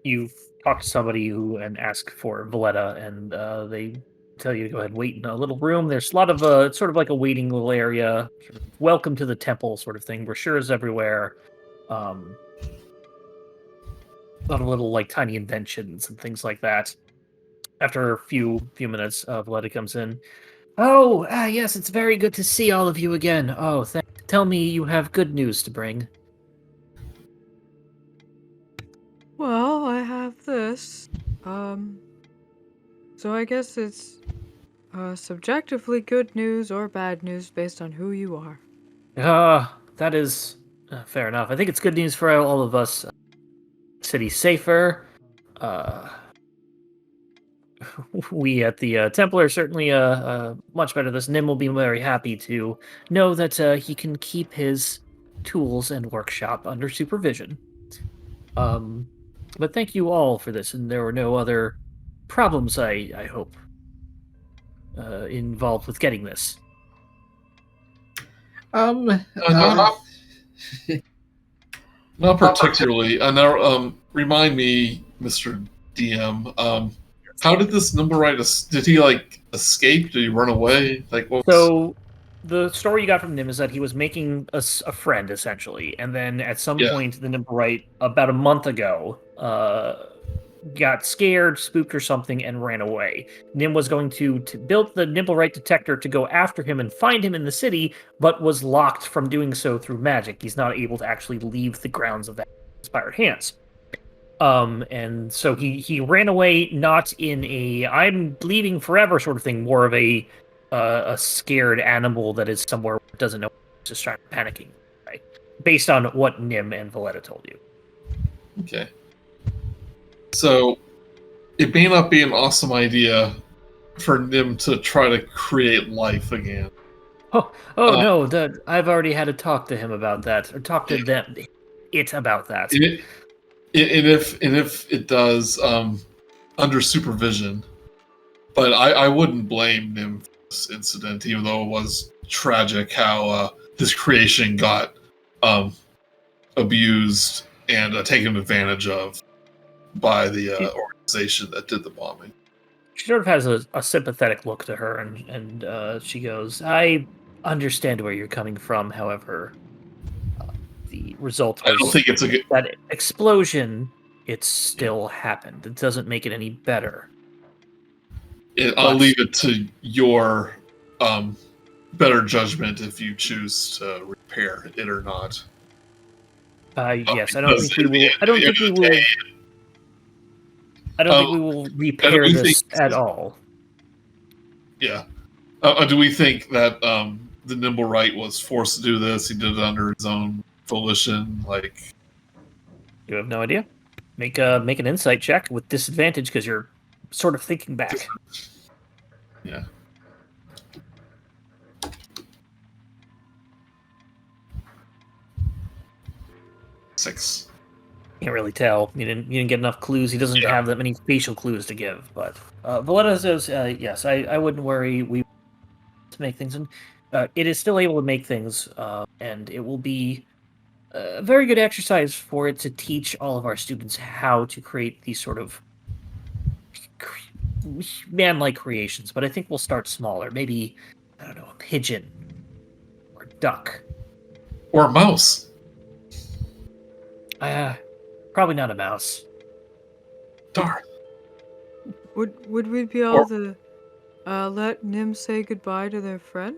S1: You talk to somebody and ask for Valletta, and they tell you to go ahead and wait in a little room. There's a lot of it's sort of like a waiting little area. Sort of welcome to the temple sort of thing. Brochures everywhere. A lot of little like tiny inventions and things like that. After a few minutes, Valletta comes in. Oh, yes, it's very good to see all of you again. Oh, tell me you have good news to bring.
S5: Well, I have this. So I guess it's subjectively good news or bad news based on who you are.
S1: That is fair enough. I think it's good news for all of us. City's safer. We at the Temple are certainly much better. This Nim will be very happy to know that he can keep his tools and workshop under supervision. But thank you all for this, and there were no other problems, I hope, involved with getting this.
S2: Not particularly. Now, remind me, Mr. DM, how did this Nimblewright, did he, escape? Did he run away?
S1: So, the story you got from Nim is that he was making a friend, essentially, and then at some point, the Nimblewright, about a month ago, got scared, spooked or something, and ran away. Nim was going to build the Nimblewright detector to go after him and find him in the city, but was locked from doing so through magic. He's not able to actually leave the grounds of the Inspired Hands. And so he ran away, not in a "I'm leaving forever" sort of thing, more of a scared animal that is somewhere where it doesn't know, just trying panicking, right? Based on what Nim and Valletta told you.
S2: Okay. So, it may not be an awesome idea for Nim to try to create life again.
S1: No, I've already had a talk to him about that, or talk to them, about that.
S2: And if it does, under supervision, but I wouldn't blame Nim for this incident, even though it was tragic how his creation got abused and taken advantage of by the organization that did the bombing.
S1: She sort of has a sympathetic look to her, and she goes, "I understand where you're coming from. However, the result was
S2: I don't think it's a good...
S1: that explosion. It still happened. It doesn't make it any better.
S2: I'll leave it to your better judgment if you choose to repair it or not.
S1: Yes, I don't think we will. I don't think we will. I don't think we will repair this at all.
S2: Yeah. Do we think that the Nimblewright was forced to do this? He did it under his own volition? Like,
S1: you have no idea. Make an insight check with disadvantage because you're sort of thinking back.
S2: Yeah. Six.
S1: Can't really tell. You didn't get enough clues. He doesn't have that many facial clues to give. But Valletta says, yes, I wouldn't worry. We to make things, and it is still able to make things, and it will be a very good exercise for it to teach all of our students how to create these sort of man-like creations. But I think we'll start smaller. Maybe, I don't know, a pigeon or a duck
S2: or a mouse.
S1: Probably not a mouse.
S2: Darn.
S5: Would we be able to let Nim say goodbye to their friend?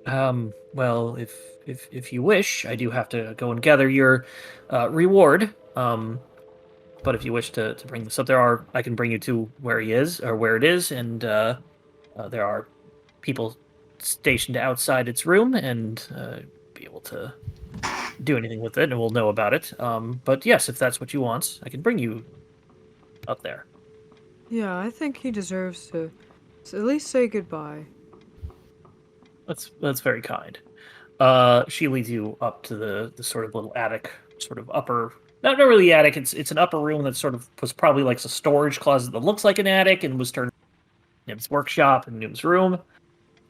S1: Well, if you wish, I do have to go and gather your reward. But if you wish to bring this up, I can bring you to where he is or where it is, and there are people stationed outside its room, and be able to do anything with it, and we'll know about it. But yes, if that's what you want, I can bring you up there.
S5: Yeah, I think he deserves to at least say goodbye.
S1: That's very kind. She leads you up to the sort of little attic, sort of upper, not really attic. It's an upper room that sort of was probably like a storage closet that looks like an attic and was turned into Nim's workshop and Nim's room.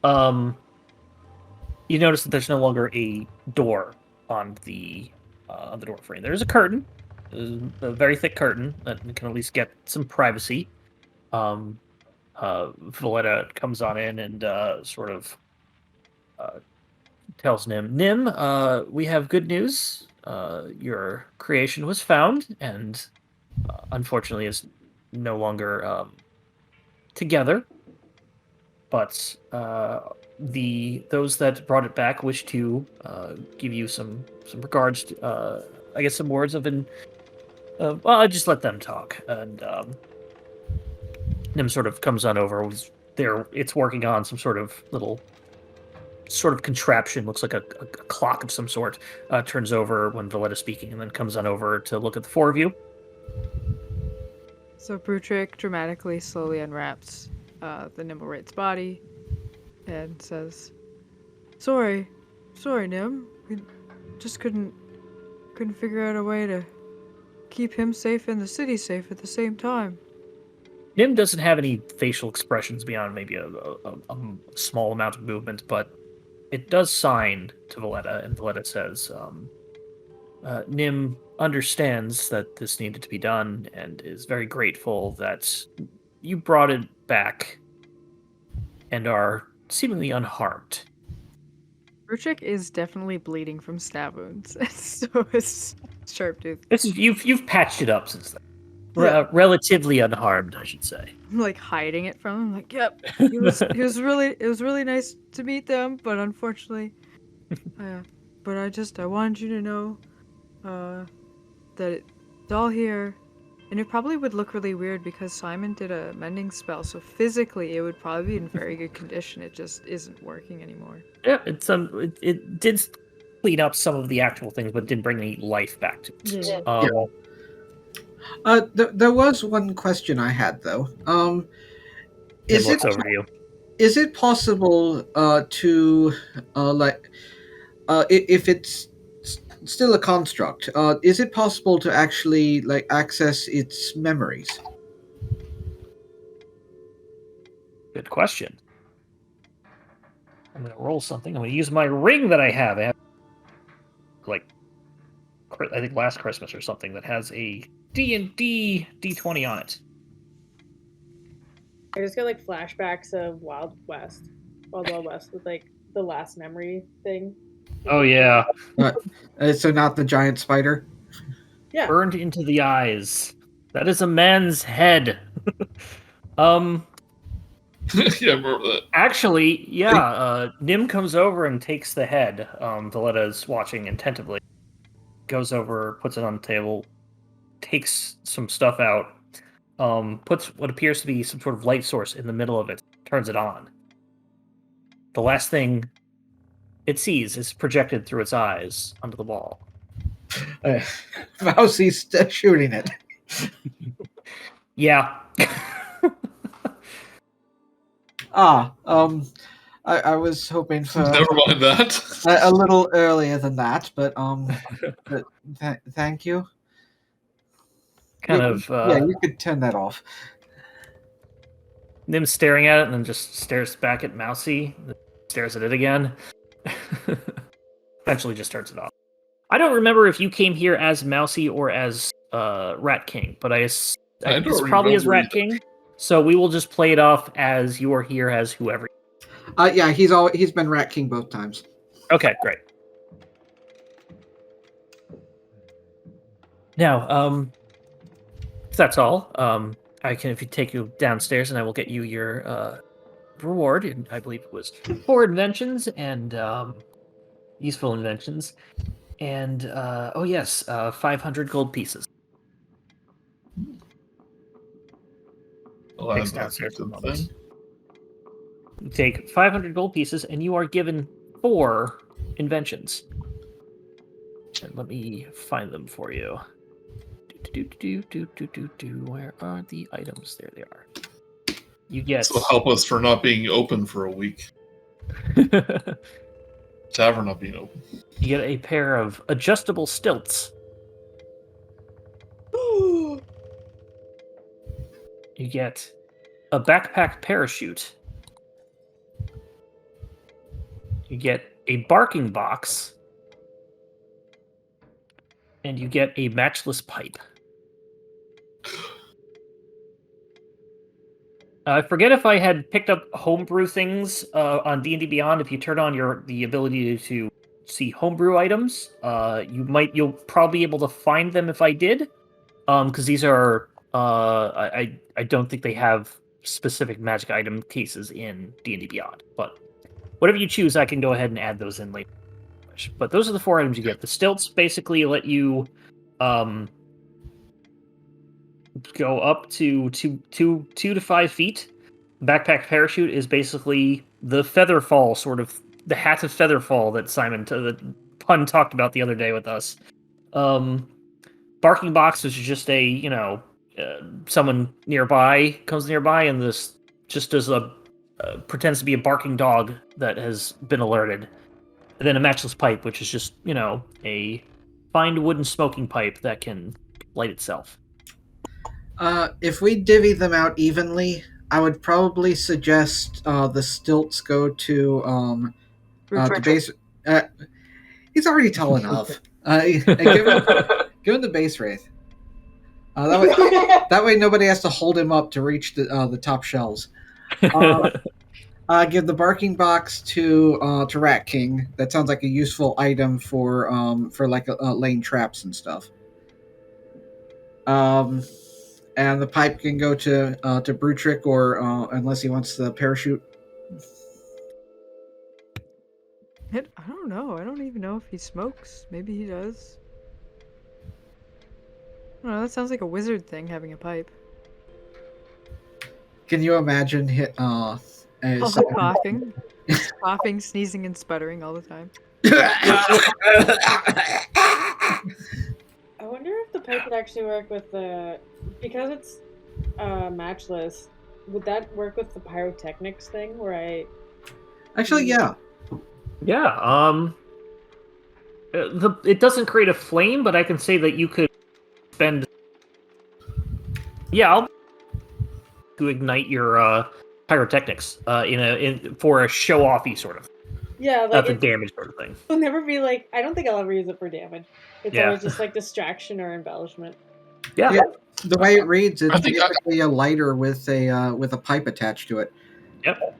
S1: You notice that there's no longer a door on the door frame. There's a curtain, a very thick curtain that can at least get some privacy. Valletta comes on in and sort of tells Nim, we have good news. Your creation was found and unfortunately is no longer together. But those that brought it back wish to give you some regards to, I guess, some words of well, I'll just let them talk. And Nim sort of comes on over. It's working on some sort of little contraption, looks like a clock of some sort. Turns over when Valletta's speaking, and then comes on over to look at the four of you.
S5: So Brutrik dramatically, slowly unwraps the Nimblewright's body and says, Sorry, Nim. We just couldn't figure out a way to keep him safe and the city safe at the same time.
S1: Nim doesn't have any facial expressions beyond maybe a small amount of movement, but it does sign to Valletta, and Valletta says, Nim understands that this needed to be done and is very grateful that you brought it back and are seemingly unharmed.
S5: Brutrik is definitely bleeding from stab wounds. So is Sharptooth.
S1: You've patched it up since then.
S5: Yeah.
S1: Relatively unharmed, I should say.
S5: I'm like hiding it from him. Like, yep, it was really nice to meet them, but unfortunately, but I wanted you to know, that it's all here, and it probably would look really weird because Simon did a mending spell, so physically it would probably be in very good condition. It just isn't working anymore.
S1: Yeah, it did clean up some of the actual things, but didn't bring any life back to it.
S5: Yeah.
S3: There was one question I had though.
S1: It looks over to you.
S3: Is it possible to if it's still a construct, is it possible to actually access its memories?
S1: Good question. I'm going to roll something. I'm going to use my ring that I have. I have, I think last Christmas or something, that has a D&D D20 on it.
S4: I just got flashbacks of Wild West with the last memory thing.
S1: Oh yeah.
S3: So not the giant spider?
S4: Yeah.
S1: Burned into the eyes. That is a man's head.
S2: Yeah, I remember that.
S1: Actually, Nim comes over and takes the head. Valletta's watching attentively. Goes over, puts it on the table, takes some stuff out, puts what appears to be some sort of light source in the middle of it, turns it on. The last thing it sees is projected through its eyes onto the wall.
S3: Mousey's shooting it.
S1: Yeah.
S3: I was hoping for
S2: Never mind that.
S3: a little earlier than that, but thank you. You could turn that off.
S1: Nim's staring at it and then just stares back at Mousey, stares at it again. Eventually just turns it off. I don't remember if you came here as Mousey or as Rat King, but it's probably as Rat King. So we will just play it off as you are here as whoever.
S3: Yeah, he's been Rat King both times.
S1: Okay, great. Now, if that's all, if you take you downstairs, and I will get you your reward. And I believe it was 4 inventions and useful inventions, and 500 gold pieces.
S2: I'll
S1: Takes
S2: add that
S1: downstairs
S2: to
S1: a
S2: the
S1: moment.
S2: thing.
S1: You take 500 gold pieces, and you are given 4 inventions. And let me find them for you. Where are the items? There they are. You get.
S2: This will help us for not being open for a week. Tavern not being open.
S1: You get a pair of adjustable stilts. You get a backpack parachute. You get a barking box. And you get a matchless pipe. I forget if I had picked up homebrew things on D&D Beyond. If you turn on the ability to see homebrew items, you'll probably be able to find them if I did, because these are I don't think they have specific magic item cases in D&D Beyond. But whatever you choose, I can go ahead and add those in later. But those are the 4 items you get. The stilts basically let you go up to 2 to 5 feet. Backpack parachute is basically the featherfall, sort of the hat of featherfall that the pun talked about the other day with us. Barking box is just someone comes nearby and this just does pretends to be a barking dog that has been alerted. And then a matchless pipe, which is just, a fine wooden smoking pipe that can light itself.
S3: If we divvy them out evenly, I would probably suggest the stilts go to base. He's already tall enough. Give him the base wraith. That way nobody has to hold him up to reach the top shelves. Give the barking box to Rat King. That sounds like a useful item for like laying traps and stuff. And the pipe can go to Brutrik, or unless he wants the parachute.
S5: I don't know. I don't even know if he smokes. Maybe he does. I don't know. That sounds like a wizard thing, having a pipe.
S3: Can you imagine
S5: Also coughing. Just coughing, sneezing, and sputtering all the time.
S4: I wonder if the pipe would actually work with the, because it's matchless. Would that work with the pyrotechnics thing where I?
S3: Actually, yeah.
S1: Yeah. It doesn't create a flame, but I can say that you could spend. Yeah, I'll to ignite your pyrotechnics for a show-offy sort of.
S4: Yeah, like
S1: Not the damage sort of thing.
S4: It'll never be like. I don't think I'll ever use it for damage. It's
S1: Yeah.
S4: always just like distraction or embellishment.
S1: Yeah.
S3: Yeah. The way it reads, it's
S2: I think
S3: basically a lighter with a pipe attached to it.
S1: Yep.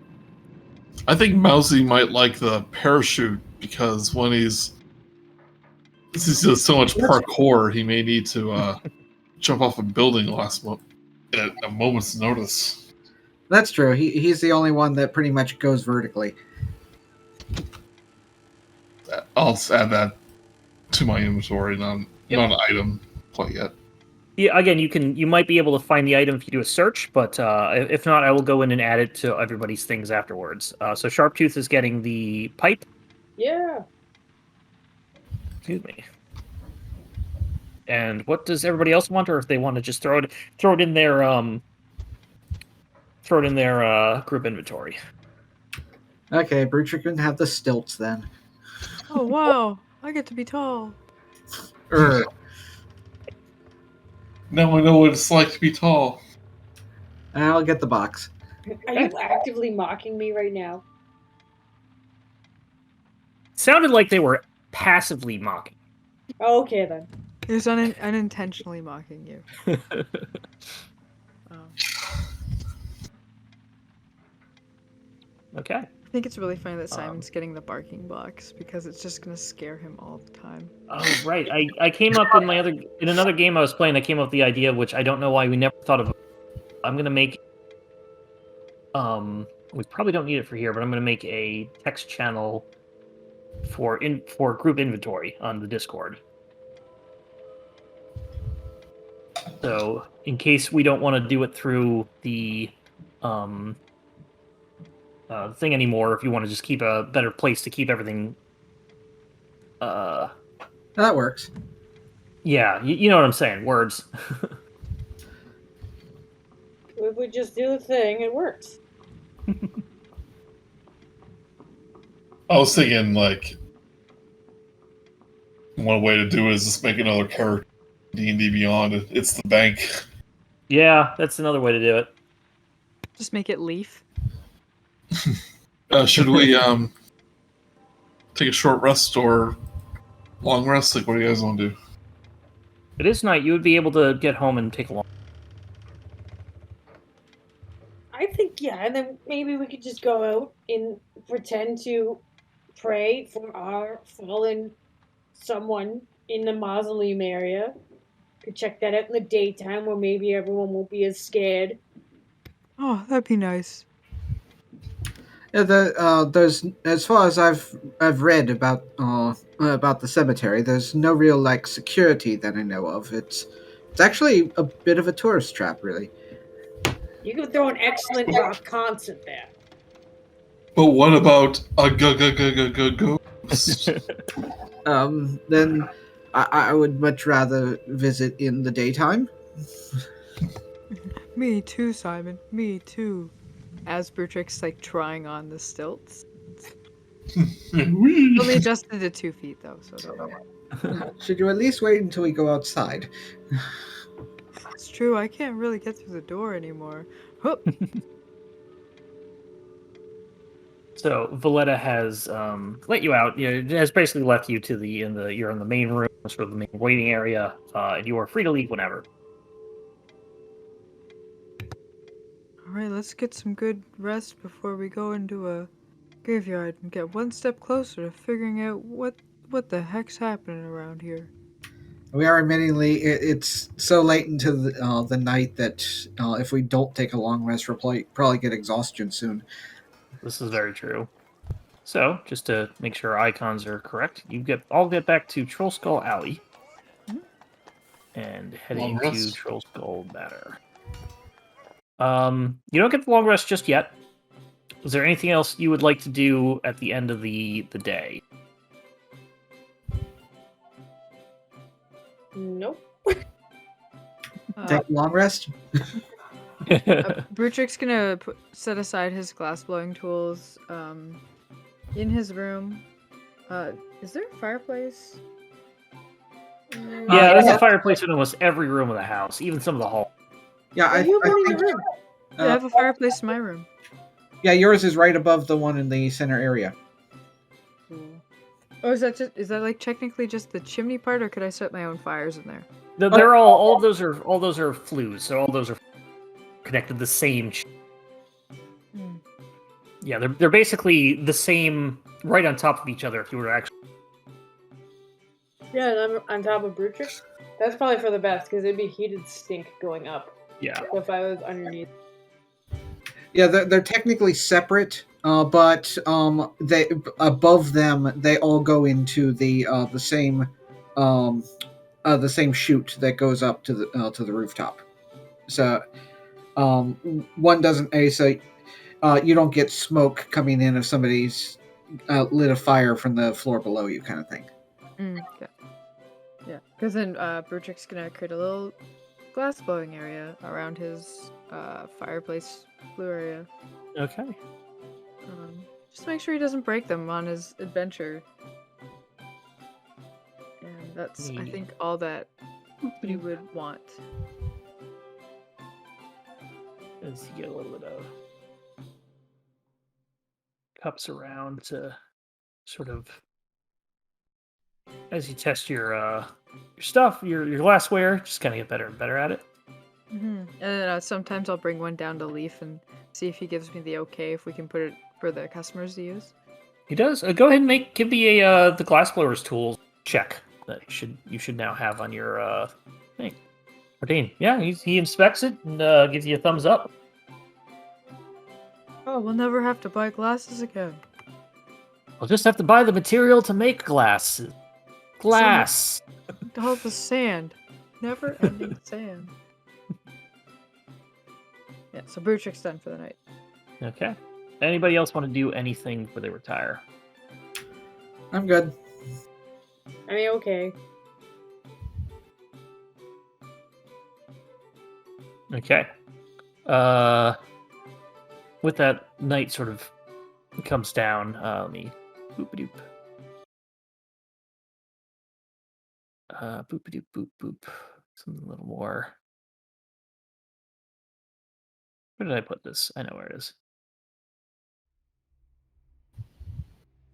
S2: I think Mousey might like the parachute because when he's does so much parkour, he may need to jump off a building at a moment's notice.
S3: That's true. He's the only one that pretty much goes vertically.
S2: I'll add that to my inventory, not an item quite yet.
S1: Yeah. Again, you might be able to find the item if you do a search, but if not, I will go in and add it to everybody's things afterwards. So Sharptooth is getting the pipe.
S4: Yeah.
S1: Excuse me. And what does everybody else want, or if they want to just throw it in their group inventory?
S3: Okay, Brutrik can have the stilts then.
S5: Oh wow! I get to be tall.
S2: Now I know what it's like to be tall.
S3: And I'll get the box.
S4: Are you actively mocking me right now?
S1: Sounded like they were passively mocking.
S4: Okay then.
S5: He was unintentionally mocking you.
S1: Okay.
S5: I think it's really funny that Simon's getting the barking box because it's just gonna scare him all the time.
S1: Oh right. I came up in another game I was playing. I came up with the idea, which I don't know why we never thought of. I'm gonna make. We probably don't need it for here, but I'm gonna make a text channel for group inventory on the Discord. So in case we don't want to do it through the thing anymore, if you want to just keep a better place to keep everything.
S3: That works.
S1: Yeah, you know what I'm saying. Words.
S4: If we just do the thing, it works.
S2: I was thinking, like, one way to do it is just make another character D&D Beyond. It's the bank.
S1: Yeah, that's another way to do it.
S5: Just make it Leaf.
S2: Should we take a short rest or long rest? Like, what do you guys want to do?
S1: It is night. You would be able to get home and take a long.
S4: I think, yeah, and then maybe we could just go out and pretend to pray for our fallen someone in the Mausoleum area. Could check that out in the daytime where maybe everyone won't be as scared.
S5: Oh, that'd be nice.
S3: Yeah, there's, as far as I've read about the cemetery, there's no real like security that I know of. It's actually a bit of a tourist trap, really.
S4: You could throw an excellent rock concert there.
S2: But what about a ghost?
S3: Then I would much rather visit in the daytime.
S5: Me too, Simon. Me too. As Brutrik's like trying on the stilts. Only adjusted to 2 feet though, so don't worry.
S3: Should you at least wait until we go outside?
S5: It's true, I can't really get through the door anymore. Hup.
S1: So Valletta has let you out. Has basically left you to you're in the main room, sort of the main waiting area, and you are free to leave whenever.
S5: Alright, let's get some good rest before we go into a graveyard and get one step closer to figuring out what the heck's happening around here.
S3: We are admittingly, it's so late into the night that if we don't take a long rest, we'll probably get exhaustion soon.
S1: This is very true. So, just to make sure our icons are correct, I'll get back to Troll Skull Alley and heading
S2: Long
S1: to
S2: rest.
S1: Troll Skull Manor. You don't get the long rest just yet. Is there anything else you would like to do at the end of the day?
S4: Nope.
S3: Take a long rest.
S5: Brutrik's gonna set aside his glass blowing tools in his room. Is there a fireplace?
S1: Yeah, there's a fireplace in almost every room of the house, even some of the hall.
S3: Yeah,
S4: Are you
S3: I
S4: in
S3: think.
S4: your room?
S5: Yeah, I have a fireplace in my room.
S3: Yeah, yours is right above the one in the center area.
S5: Cool. Oh, is that like technically just the chimney part, or could I set my own fires in there?
S1: They're all those are flues, so all those are connected to the same. Yeah, they're basically the same, right on top of each other. If you were to actually,
S4: Yeah, and I'm on top of Brutrik. That's probably for the best, because it'd be heated stink going up.
S1: yeah,
S4: If I was underneath.
S3: Yeah, they're technically separate, but they above them they all go into the same chute that goes up to the rooftop. So one doesn't so you don't get smoke coming in if somebody's lit a fire from the floor below you, kind of thing.
S5: Okay. Yeah, because then Brutrik's gonna create a little glass blowing area around his fireplace flue area.
S1: okay.
S5: Just make sure he doesn't break them on his adventure. And that's, I think, all that we would want.
S1: As you get a little bit of cups around to sort of, as you test your stuff, your glassware, just kind of get better and better at it.
S5: And then sometimes I'll bring one down to Leaf and see if he gives me the okay if we can put it for the customers to use.
S1: He does. Go ahead and give me a the glassblower's tools check that you should now have on your thing. 14. Yeah, he inspects it and gives you a thumbs up.
S5: Oh, we'll never have to buy glasses again.
S1: We'll just have to buy the material to make glasses. Glass.
S5: All the sand. Never ending sand. Yeah, so Brutrik's done for the night.
S1: Okay. Anybody else want to do anything before they retire?
S3: I'm good.
S4: I mean, okay.
S1: Okay. With that night sort of comes down, let me boop-a-doop. Boop-a-doop, boop-boop. Something a little more. Where did I put this? I know where it is.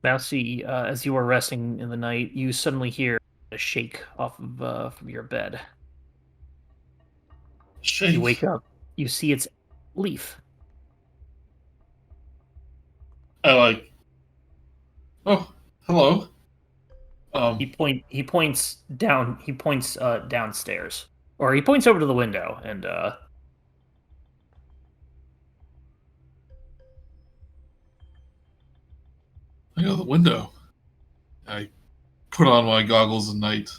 S1: Mousey, as you are resting in the night, you suddenly hear a shake off of from your bed.
S2: Shake.
S1: You wake up. You see it's Leaf.
S2: Oh, hello.
S1: He points down. He points downstairs, or he points over to the window, and
S2: I go to the window. I put on my goggles at night.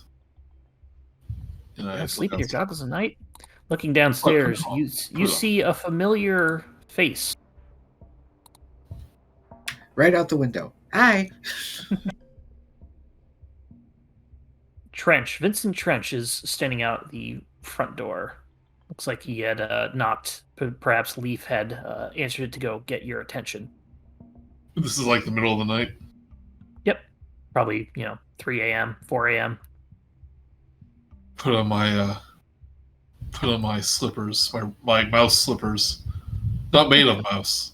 S2: And I
S1: sleep in
S2: look
S1: your goggles at night. Looking downstairs, you see a familiar face.
S3: Right out the window. Hi.
S1: Trench. Vincent Trench is standing out the front door. Looks like he had knocked. Perhaps Leaf had answered it to go get your attention.
S2: This is like the middle of the night.
S1: Yep. Probably 3 a.m., 4 a.m.
S2: Put on my slippers, my mouse slippers, not made of mouse,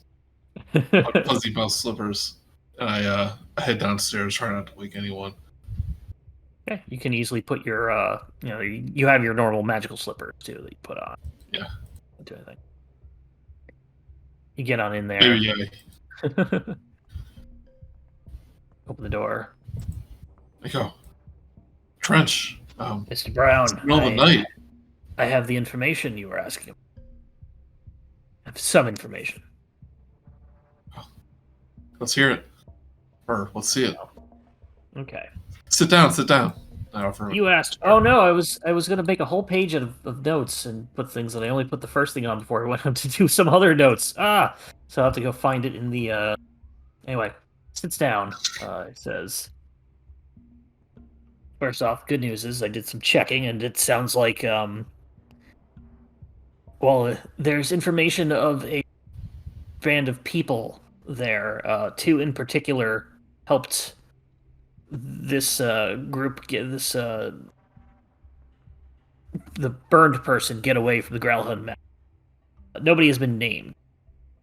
S2: but fuzzy mouse slippers, and I head downstairs, try not to wake anyone.
S1: Okay, you can easily put your you have your normal magical slippers too that you put on.
S2: Yeah.
S1: Don't do anything. You get on in there.
S2: Maybe, yeah.
S1: Open the door.
S2: I go, Trench.
S1: Mr. Brown,
S2: It's the middle of the night.
S1: I have the information you were asking. I have some information.
S2: Let's hear it. Or let's see it.
S1: Okay.
S2: Sit down. I offer.
S1: You asked. Oh no, I was going to make a whole page of notes and put things, and I only put the first thing on before I went on to do some other notes. So I'll have to go find it in the. Anyway, sits down. It says. First off, good news is I did some checking, and it sounds like well, there's information of a band of people there. Two in particular helped this group get this the burned person get away from the Growlhund map. Nobody has been named.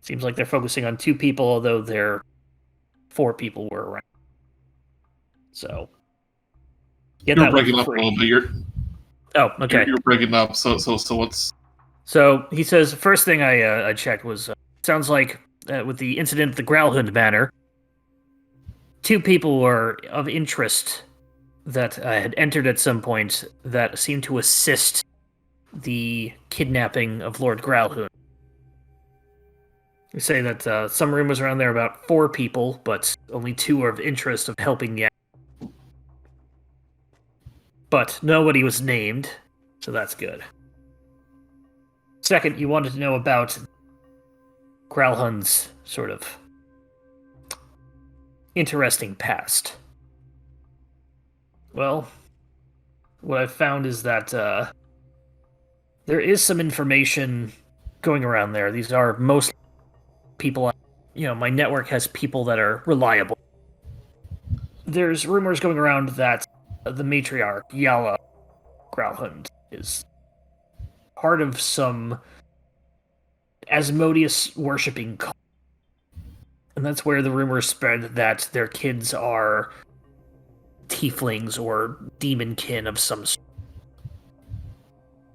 S1: Seems like they're focusing on 2 people, although 4 people were around. So get
S2: You're
S1: that
S2: breaking
S1: one
S2: up
S1: for
S2: a
S1: free.
S2: little bit.
S1: Oh, okay.
S2: You're breaking up. So what's?
S1: So he says, first thing I checked was, sounds like with the incident at the Growlhund Manor, 2 people were of interest that I had entered at some point that seemed to assist the kidnapping of Lord Growlhund. They say that some rumors around there about 4 people, but only 2 are of interest of helping the. But nobody was named, so that's good. Second, you wanted to know about Growlhund's sort of interesting past. Well, what I've found is that there is some information going around there. These are most people, my network has people that are reliable. There's rumors going around that the matriarch, Yala Growlhund, is part of some Asmodeus worshipping cult. And that's where the rumors spread that their kids are tieflings or demonkin of some sort.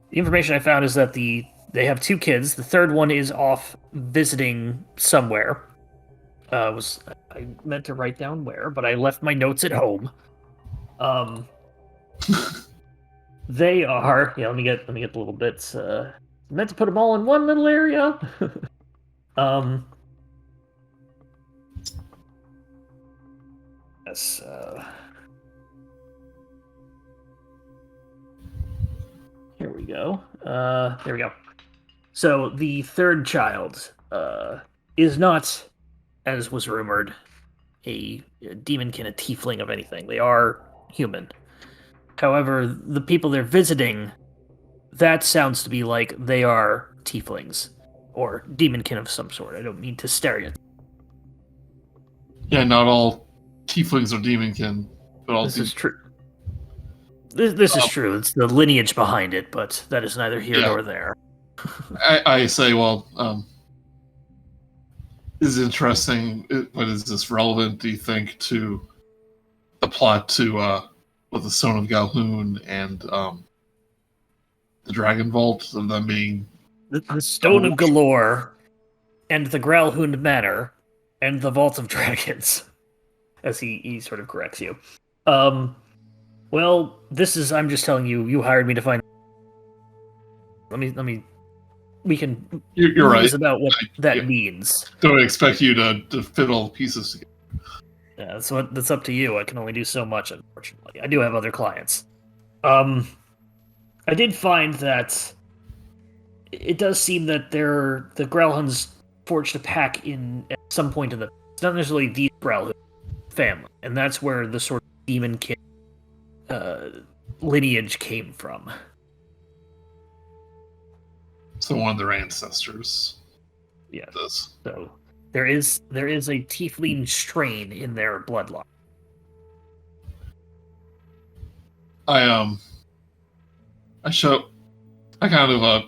S1: The information I found is that they have 2 kids. The third one is off visiting somewhere. I meant to write down where, but I left my notes at home. They are. Yeah, let me get the little bits. Meant to put them all in one little area. Yes. Here we go. There we go. So the third child is not, as was rumored, a demonkin, a tiefling of anything. They are human. However, the people they're visiting, that sounds to be like they are tieflings or demonkin of some sort. I don't mean to stereotype.
S2: Yeah, not all tieflings are demonkin, but all.
S1: This is true. This is true. It's the lineage behind it, but that is neither here nor there.
S2: I say, well, is interesting, but is this relevant, do you think, to the plot to with the Stone of Galhoon and the Dragon Vault, of them being
S1: the Stone of Galore and the Growlhund Manor and the Vault of Dragons, as he sort of corrects you. Well, this is, I'm just telling you, you hired me to find. Let me. We can.
S2: You're right
S1: about what that means.
S2: Don't expect you to fit all the pieces together.
S1: Yeah, that's up to you. I can only do so much, unfortunately. I do have other clients. I did find that it does seem that the Growlhunds forged a pact at some point in it's not necessarily the Growlhund family, and that's where the sort of demon kid lineage came from.
S2: So one of their ancestors.
S1: Yeah.
S2: Does.
S1: So there is a tiefling strain in their bloodline.
S2: I kind of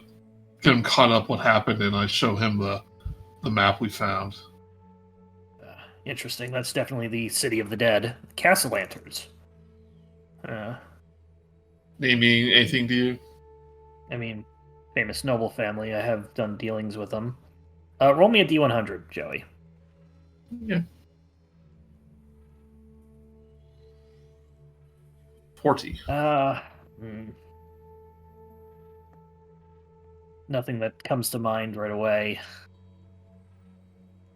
S2: get him caught up what happened, and I show him the map we found.
S1: Interesting. That's definitely the City of the Dead. Castle Lanterns.
S2: Naming anything to you?
S1: I mean, famous noble family. I have done dealings with them. Roll me a D100, Joey.
S2: Yeah. 40.
S1: Nothing that comes to mind right away.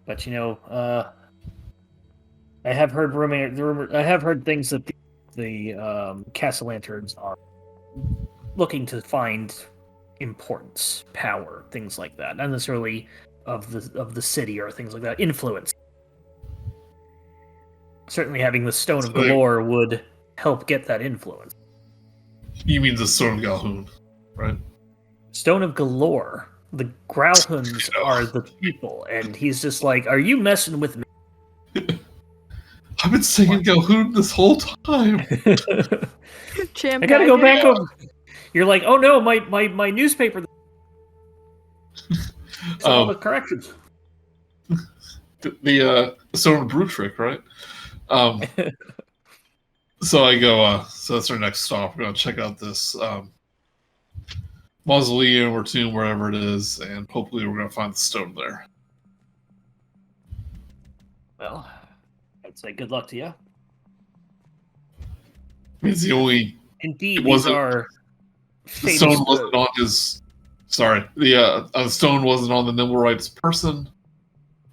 S1: But I have heard I have heard things that the Castle Lanterns are looking to find importance, power, things like that. Not necessarily of the city or things like that. Influence. Certainly, having the Stone of Galore would help get that influence.
S2: You mean the Stone of Galhoun, right?
S1: Stone of Galore. The Growlhounds are the people, and he's just like, "Are you messing with me?"
S2: I've been singing Galhoun this whole time.
S5: Champ
S1: I gotta go back
S2: Yeah.
S1: over. You're like, "Oh no, my newspaper." All the corrections.
S2: The Stone of Brutrik, right? So I go, so that's our next stop. We're going to check out this mausoleum or tomb, wherever it is, and hopefully we're going to find the stone there.
S1: Well, I'd say good luck to you.
S2: It's the only...
S1: Indeed,
S2: It
S1: these
S2: wasn't-
S1: are
S2: The
S1: famous
S2: stone wasn't on his... Sorry. The stone wasn't on the Nimblewright's person,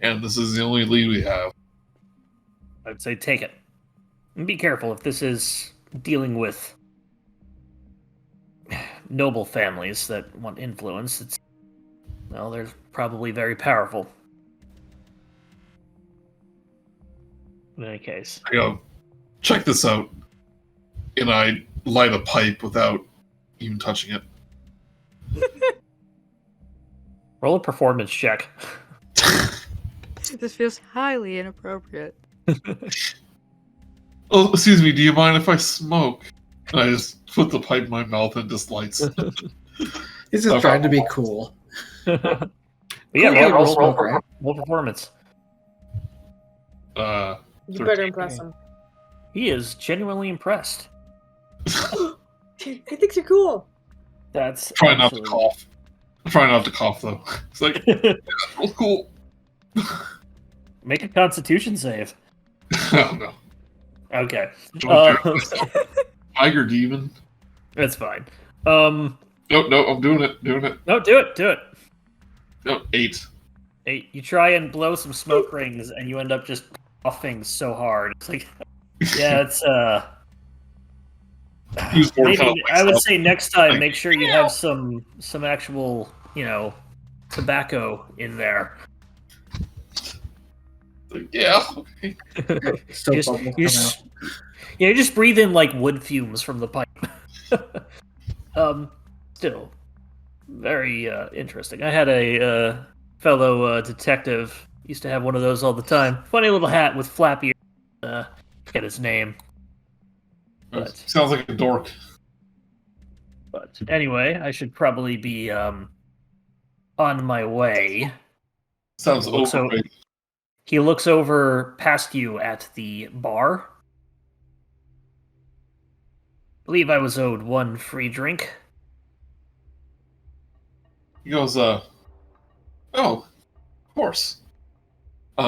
S2: and this is the only lead we have.
S1: I'd say take it. And be careful if this is dealing with noble families that want influence. They're probably very powerful. In any case.
S2: I go, check this out. And I light a pipe without even touching it.
S1: Roll a performance check.
S5: This feels highly inappropriate.
S2: Oh, excuse me, do you mind if I smoke? And I just put the pipe in my mouth and just lights.
S3: He's just trying to be cool.
S1: But yeah,
S3: Cool
S1: roll
S3: smoke, right?
S1: performance.
S4: You better impress him.
S1: He is genuinely impressed.
S4: He thinks you're cool.
S1: That's
S2: Try not to cough. I'm trying not to cough, though. It's like, yeah, real cool.
S1: Make a Constitution save.
S2: Oh, no.
S1: Okay.
S2: Tiger demon.
S1: That's fine.
S2: No, I'm doing it.
S1: No, do it.
S2: No, 8.
S1: Hey, you try and blow some smoke rings, and you end up just coughing so hard. It's like, yeah, it's
S2: Use more
S1: maybe,
S2: kind of
S1: I would
S2: stuff.
S1: say next time, make sure you have some actual, tobacco in there.
S2: Like, yeah, okay.
S3: Still
S1: Just-
S3: bubbles
S1: you
S3: come
S1: just-
S3: out.
S1: Yeah, you just breathe in like wood fumes from the pipe. Still, very interesting. I had a fellow detective used to have one of those all the time. Funny little hat with flappy ears. Forget his name. But-
S2: Sounds like a dork.
S1: But anyway, I should probably be on my way.
S2: Sounds
S1: So-
S2: overrated.
S1: He looks over past you at the bar. Believe I was owed one free drink.
S2: He goes, oh, of course. He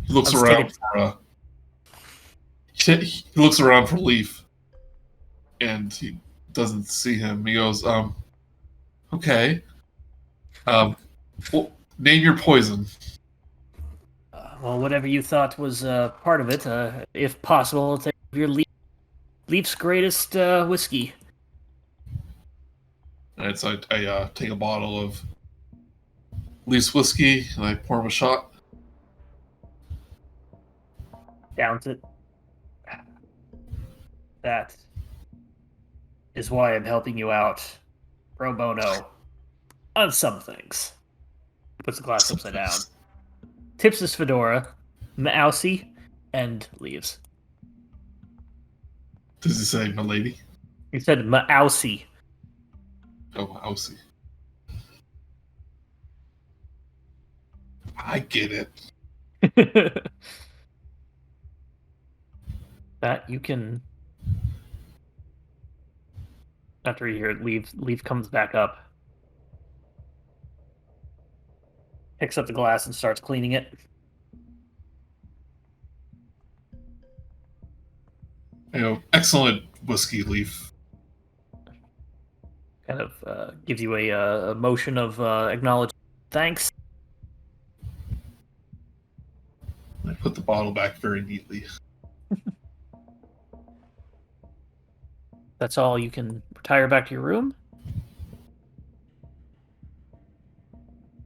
S2: looks
S1: I'm
S2: around for he looks around for Leaf, and he doesn't see him. He goes, okay. Well, name your poison.
S1: Well, whatever you thought was part of it, if possible, I'll take your Leaf's greatest whiskey.
S2: And so I take a bottle of Leaf's whiskey and I pour him a shot.
S1: Downs it. That is why I'm helping you out pro bono on some things. Puts the glass upside down. Tips his fedora, Mousey, and leaves.
S2: Does he say, my lady?
S1: He said Mousey.
S2: Oh, I'll see. I get it.
S1: That you can. After you hear it, leave comes back up. Picks up the glass and starts cleaning it.
S2: Excellent whiskey, Leaf.
S1: Kind of gives you a motion of acknowledgement. Thanks.
S2: I put the bottle back very neatly.
S1: That's all. You can retire back to your room.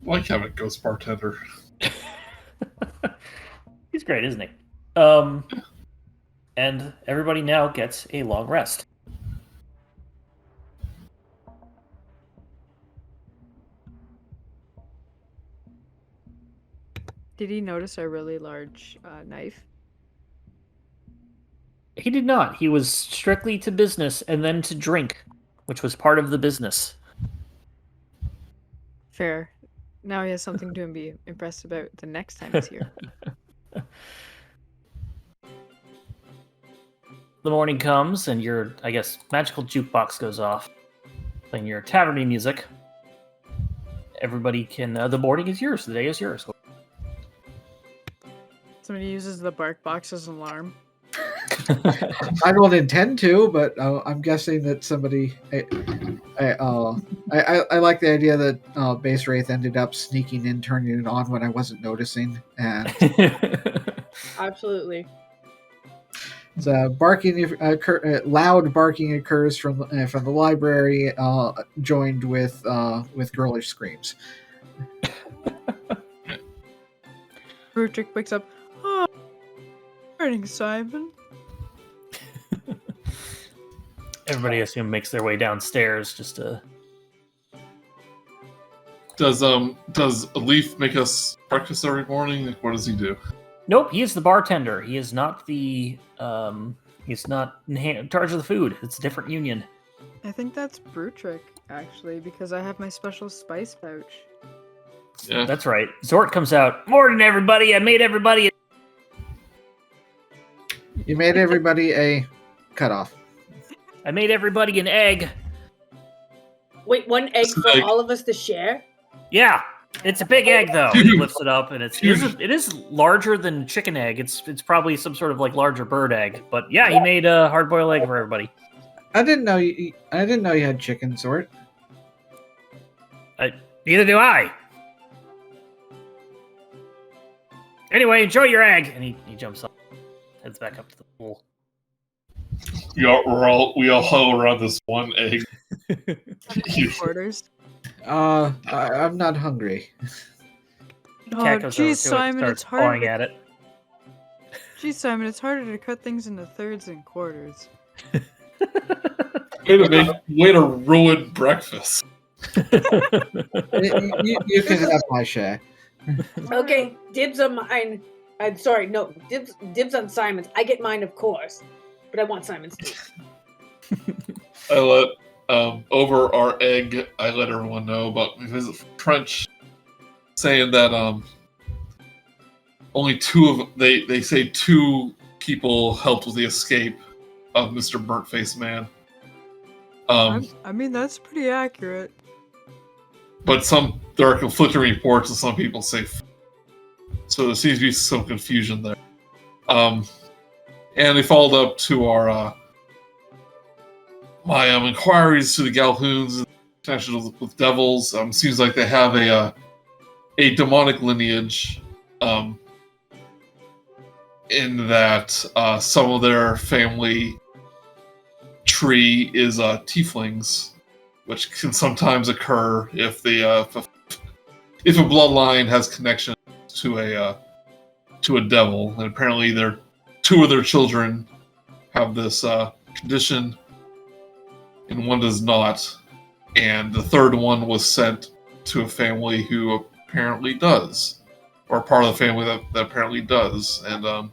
S2: Like having a ghost bartender.
S1: He's great, isn't he? And everybody now gets a long rest.
S5: Did he notice a really large knife?
S1: He did not. He was strictly to business and then to drink, which was part of the business.
S5: Fair. Now he has something to be impressed about the next time he's here.
S1: The morning comes and your, I guess, magical jukebox goes off, playing your taverny music. Everybody can. The morning is yours. The day is yours.
S5: Somebody uses the bark box as an alarm.
S3: I don't intend to, but I'm guessing that somebody. I like the idea that Base Wraith ended up sneaking in, turning it on when I wasn't noticing, and
S4: Absolutely.
S3: barking, loud barking occurs from the library, joined with girlish screams.
S5: Brutrik wakes up. Oh, morning, Simon.
S1: Everybody, I assume, makes their way downstairs just to.
S2: Does Leaf make us breakfast every morning? Like, what does he do?
S1: Nope, he is the bartender. He is not the. He's not in charge of the food. It's a different union.
S5: I think that's Brutrik, actually, because I have my special spice pouch.
S2: Yeah.
S1: That's right. Zort comes out. Morning, everybody. I made everybody.
S3: You made everybody a cutoff.
S1: I made everybody an egg.
S4: Wait, one egg for
S2: Egg.
S4: all of us to share?
S1: Yeah, it's a big egg though. He lifts it up, and it is larger than chicken egg. It's probably some sort of like larger bird egg. But yeah, he made a hard boiled egg for everybody.
S3: I didn't know you had chicken, Zort.
S1: Neither do I. Anyway, enjoy your egg. And he jumps up, heads back up to the pool.
S2: We all huddle around this one egg.
S5: Quarters.
S3: I'm not hungry.
S5: Oh,
S1: Cat goes over
S5: geez,
S1: to it,
S5: Simon,
S1: starts
S5: it's hard.
S1: pawing at it.
S5: Geez, Simon, it's harder to cut things into thirds and quarters.
S2: Way to ruin breakfast.
S3: You can have my share.
S4: Okay, dibs on mine. I'm sorry, no, dibs on Simon's. I get mine, of course, but I want Simon's too.
S2: I let over our egg. I let everyone know about my visit from Trench, saying that only they say two people helped with the escape of Mr. Burnt Face Man.
S5: I mean, that's pretty accurate.
S2: But there are conflicting reports, and some people say. So there seems to be some confusion there. And they followed up to our my inquiries to the Galhoons and connection with devils. Seems like they have a demonic lineage. In that some of their family tree is tieflings, which can sometimes occur if a bloodline has connection to a devil, and apparently two of their children have this condition, and one does not, and the third one was sent to a family who apparently does, or part of the family that apparently does. And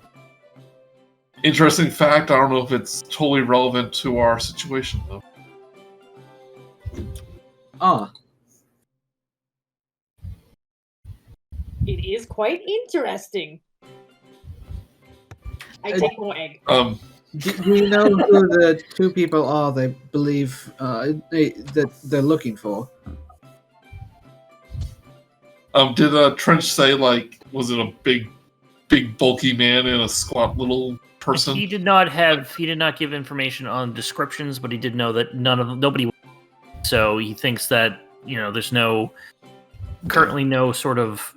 S2: interesting fact, I don't know if it's totally relevant to our situation though.
S4: It is quite interesting. I take more egg.
S3: Do you know who the two people are they believe that they're looking for?
S2: Did Trench say, like, was it a big bulky man and a squat little person?
S1: He did not give information on descriptions, but he did know that nobody. So he thinks that there's currently no sort of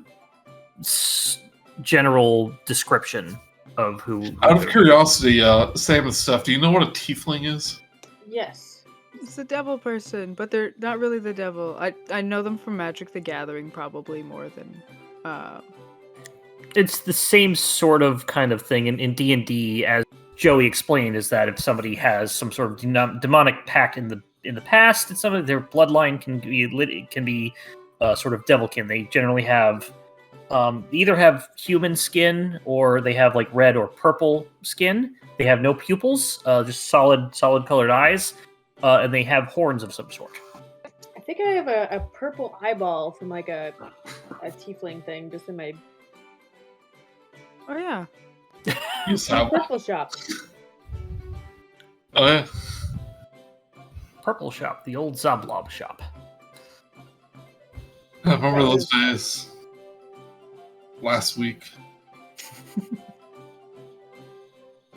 S1: general description of who.
S2: Out of curiosity, Sam and Steph, do you know what a tiefling is?
S4: Yes.
S5: It's the devil person, but they're not really the devil. I know them from Magic the Gathering probably more than.
S1: It's the same sort of kind of thing in D&D, as Joey explained, is that if somebody has some sort of demonic pact in the past, it's something their bloodline can be sort of devilkin. They generally have either have human skin or they have like red or purple skin. They have no pupils, just solid colored eyes, and they have horns of some sort.
S4: I think I have a purple eyeball from like a tiefling thing just in my
S5: Oh yeah.
S2: You have one?
S4: purple shop.
S2: Oh, yeah.
S1: Purple shop, the old Zablob shop.
S2: I remember those days. Last week.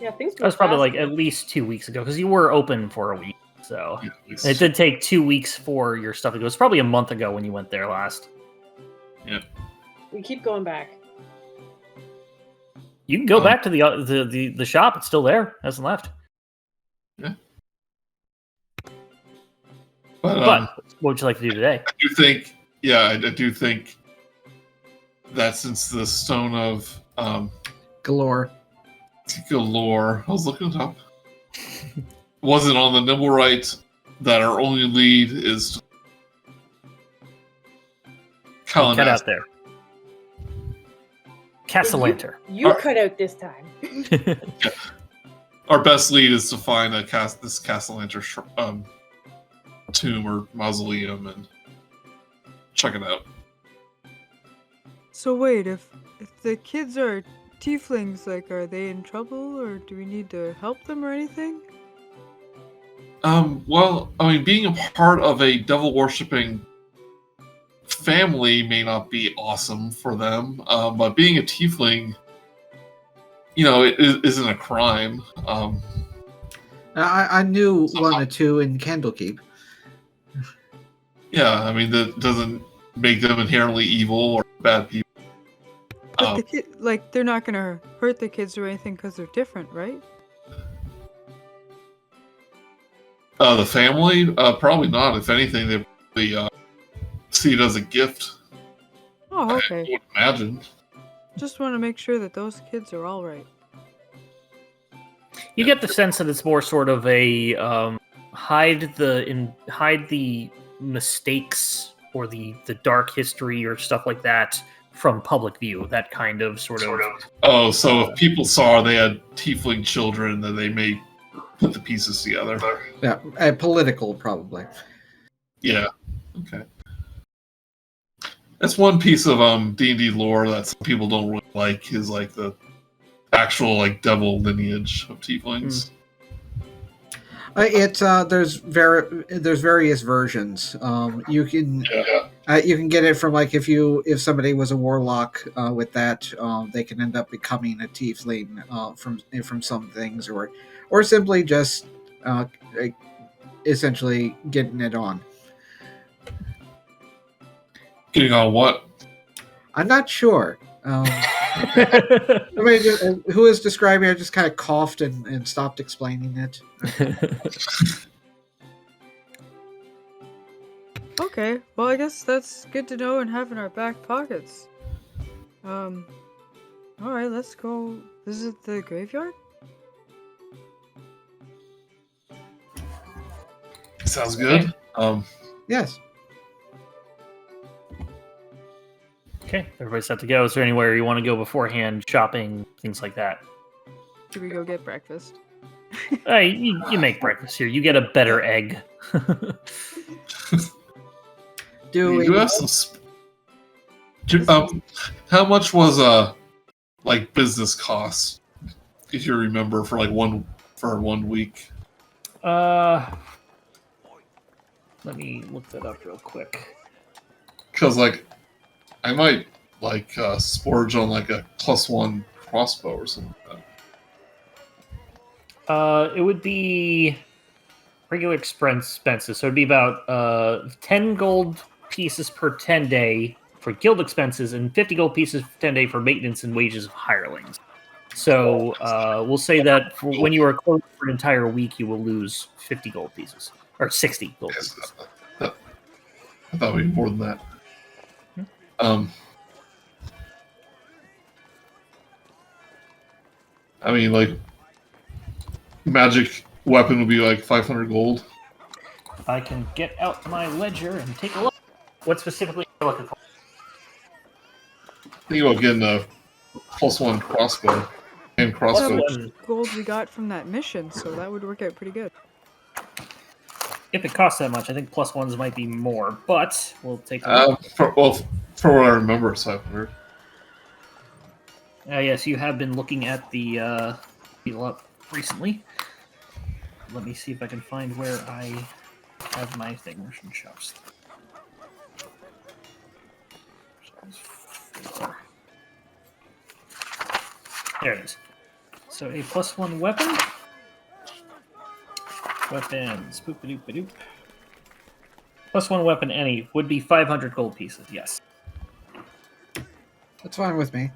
S4: Yeah, things.
S1: That was probably like at least 2 weeks ago, because you were open for a week. So
S2: Yeah,
S1: it did take 2 weeks for your stuff to go. It was probably a month ago when you went there last.
S2: Yeah.
S4: We keep going back.
S1: You can go back to the shop. It's still there. Hasn't left.
S2: Yeah.
S1: But what would you like to do today?
S2: I do think that since the Stone of
S3: Galore.
S2: Galore, I was looking it up, wasn't on the Nimblewright, that our only lead is
S1: Cut out there. Castellanter.
S4: You cut out this time.
S2: Our best lead is to find this Castellanter tomb or mausoleum and check it out.
S5: So wait, if the kids are tieflings, like, are they in trouble, or do we need to help them or anything?
S2: Well, I mean, being a part of a devil-worshipping family may not be awesome for them, but being a tiefling, it isn't a crime.
S3: I knew one or two in Candlekeep.
S2: Yeah, I mean, that doesn't make them inherently evil or bad people.
S5: But they're not gonna hurt the kids or anything because they're different, right?
S2: The family, probably not. If anything, they probably see it as a gift.
S5: Oh, okay.
S2: I would imagine.
S5: Just want to make sure that those kids are all right.
S1: You get the sense that it's more sort of a hide the mistakes or the dark history or stuff like that from public view. That kind of sort of.
S2: Oh, so if people saw they had tiefling children, then they may put the pieces together.
S3: Yeah, political probably.
S2: Yeah. Okay. That's one piece of D&D lore that some people don't really like, is like the actual like devil lineage of tieflings.
S3: There's various versions. You can get it from, like, if somebody was a warlock with that, they can end up becoming a tiefling from some things, or simply just essentially getting it on.
S2: Getting on what?
S3: I'm not sure. Who is describing it, I just kind of coughed and stopped explaining it.
S5: Okay, well, I guess that's good to know and have in our back pockets. Alright, let's go visit the graveyard?
S2: Sounds good.
S3: Yes.
S1: Okay, everybody's set to go. Is there anywhere you want to go beforehand? Shopping, things like that.
S5: Should we go get breakfast?
S1: Hey, you make breakfast here. You get a better egg.
S3: Do
S2: have some. How much was like business costs, if you remember, for 1 week?
S1: Let me look that up real quick.
S2: Because I might like splurge on like a +1 crossbow or something like that.
S1: It would be regular expenses, so it'd be about 10 gold pieces per 10 day for guild expenses and 50 gold pieces per 10 day for maintenance and wages of hirelings. So we'll say that when you are closed for an entire week, you will lose 50 gold pieces or 60 gold pieces.
S2: I thought it would be more than that. I mean, like, magic weapon would be like 500 gold.
S1: I can get out my ledger and take a look. What specifically are you looking for?
S2: Think about getting a +1 crossbow and
S5: How
S2: crossbow.
S5: much gold we got from that mission, so that would work out pretty good.
S1: If it costs that much, I think +1s might be more, but we'll take a look.
S2: For what I remember, it's 500.
S1: Yes, you have been looking at the deal up recently. Let me see if I can find where I have my thing. Mission shops. There it is. So a +1 weapon. Weapons. Boop-a-doop-a-doop. +1 weapon any would be 500 gold pieces, yes.
S3: That's fine with me.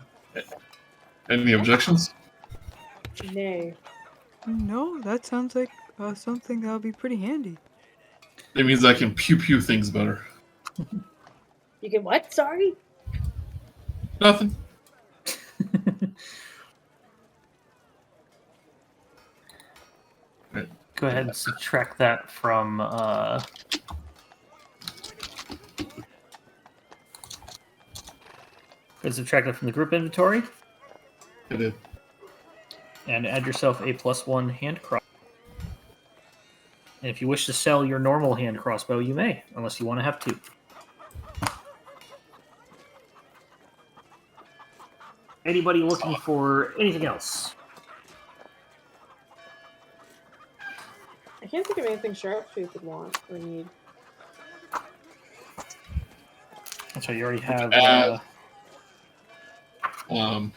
S2: Any objections?
S4: Nay.
S5: No, that sounds like something that'll be pretty handy.
S2: It means I can pew things better.
S4: You can what? Sorry?
S2: Nothing.
S1: Go ahead and subtract that from subtract that from the group inventory.
S2: I did.
S1: And add yourself a +1 hand crossbow. And if you wish to sell your normal hand crossbow, you may, unless you want to have two. Anybody looking for anything else?
S4: I can't think of anything Sharpshooter could want or need.
S1: That's right, you already have...
S2: I'm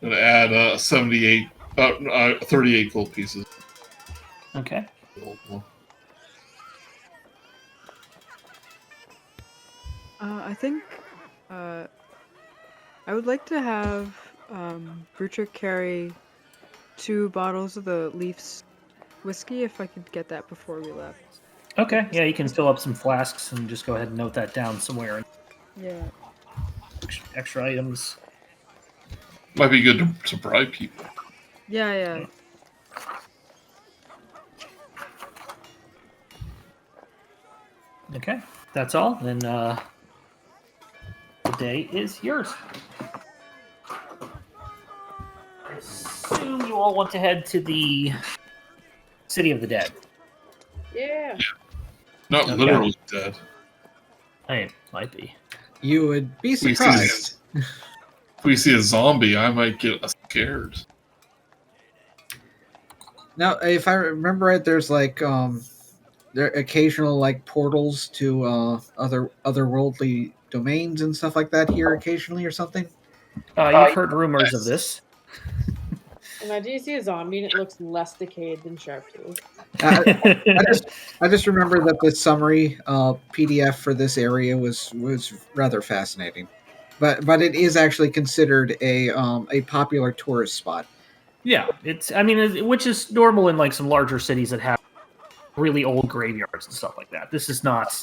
S2: gonna add 38 gold pieces.
S1: Okay.
S5: I think I would like to have Brutrik carry 2 bottles of the Leafs whiskey if I could get that before we left.
S1: Okay, yeah, you can fill up some flasks and just go ahead and note that down somewhere.
S5: Yeah.
S1: Extra items.
S2: Might be good to bribe people.
S5: Yeah.
S1: Okay, that's all. Then the day is yours. I assume you all want to head to the City of the Dead.
S4: Yeah.
S2: Not
S1: Okay.
S2: literally dead.
S1: It might be.
S3: You would be
S2: We see
S3: surprised.
S2: If we see a zombie, I might get scared.
S3: Now, if I remember right, there's like there are occasional like portals to otherworldly domains and stuff like that here occasionally or something.
S1: You've heard rumors of this.
S4: Imagine you see a zombie and it looks less decayed than Sharptooth.
S3: I just remember that the summary PDF for this area was rather fascinating, but it is actually considered a popular tourist spot.
S1: Yeah, which is normal in like some larger cities that have really old graveyards and stuff like that. This is not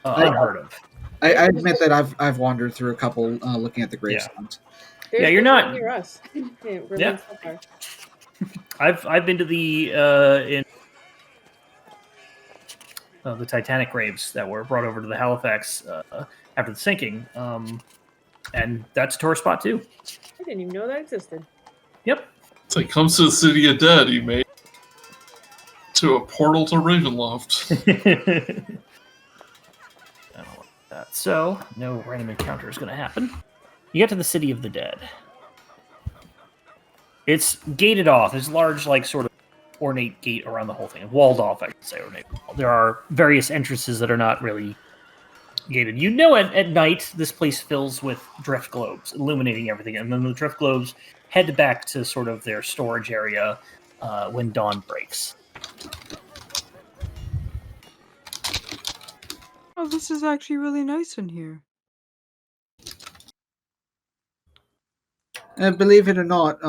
S1: unheard of.
S3: I admit that I've wandered through a couple looking at the gravestones.
S4: There's
S1: you're
S4: one
S1: not-
S4: near us.
S1: Yeah.
S4: So far.
S1: I've been to the the Titanic graves that were brought over to the Halifax after the sinking, and that's a tourist spot too.
S4: I didn't even know that existed.
S1: Yep.
S2: It's like comes to the City of Dead. You made to a portal to Ravenloft.
S1: I don't like that. So no random encounter is going to happen. You get to the City of the Dead. It's gated off. There's large, like, sort of ornate gate around the whole thing, walled off, I should say. Ornate. There are various entrances that are not really gated. You know, at night this place fills with drift globes, illuminating everything, and then the drift globes head back to sort of their storage area when dawn breaks.
S5: Oh, this is actually really nice in here.
S3: Believe it or not,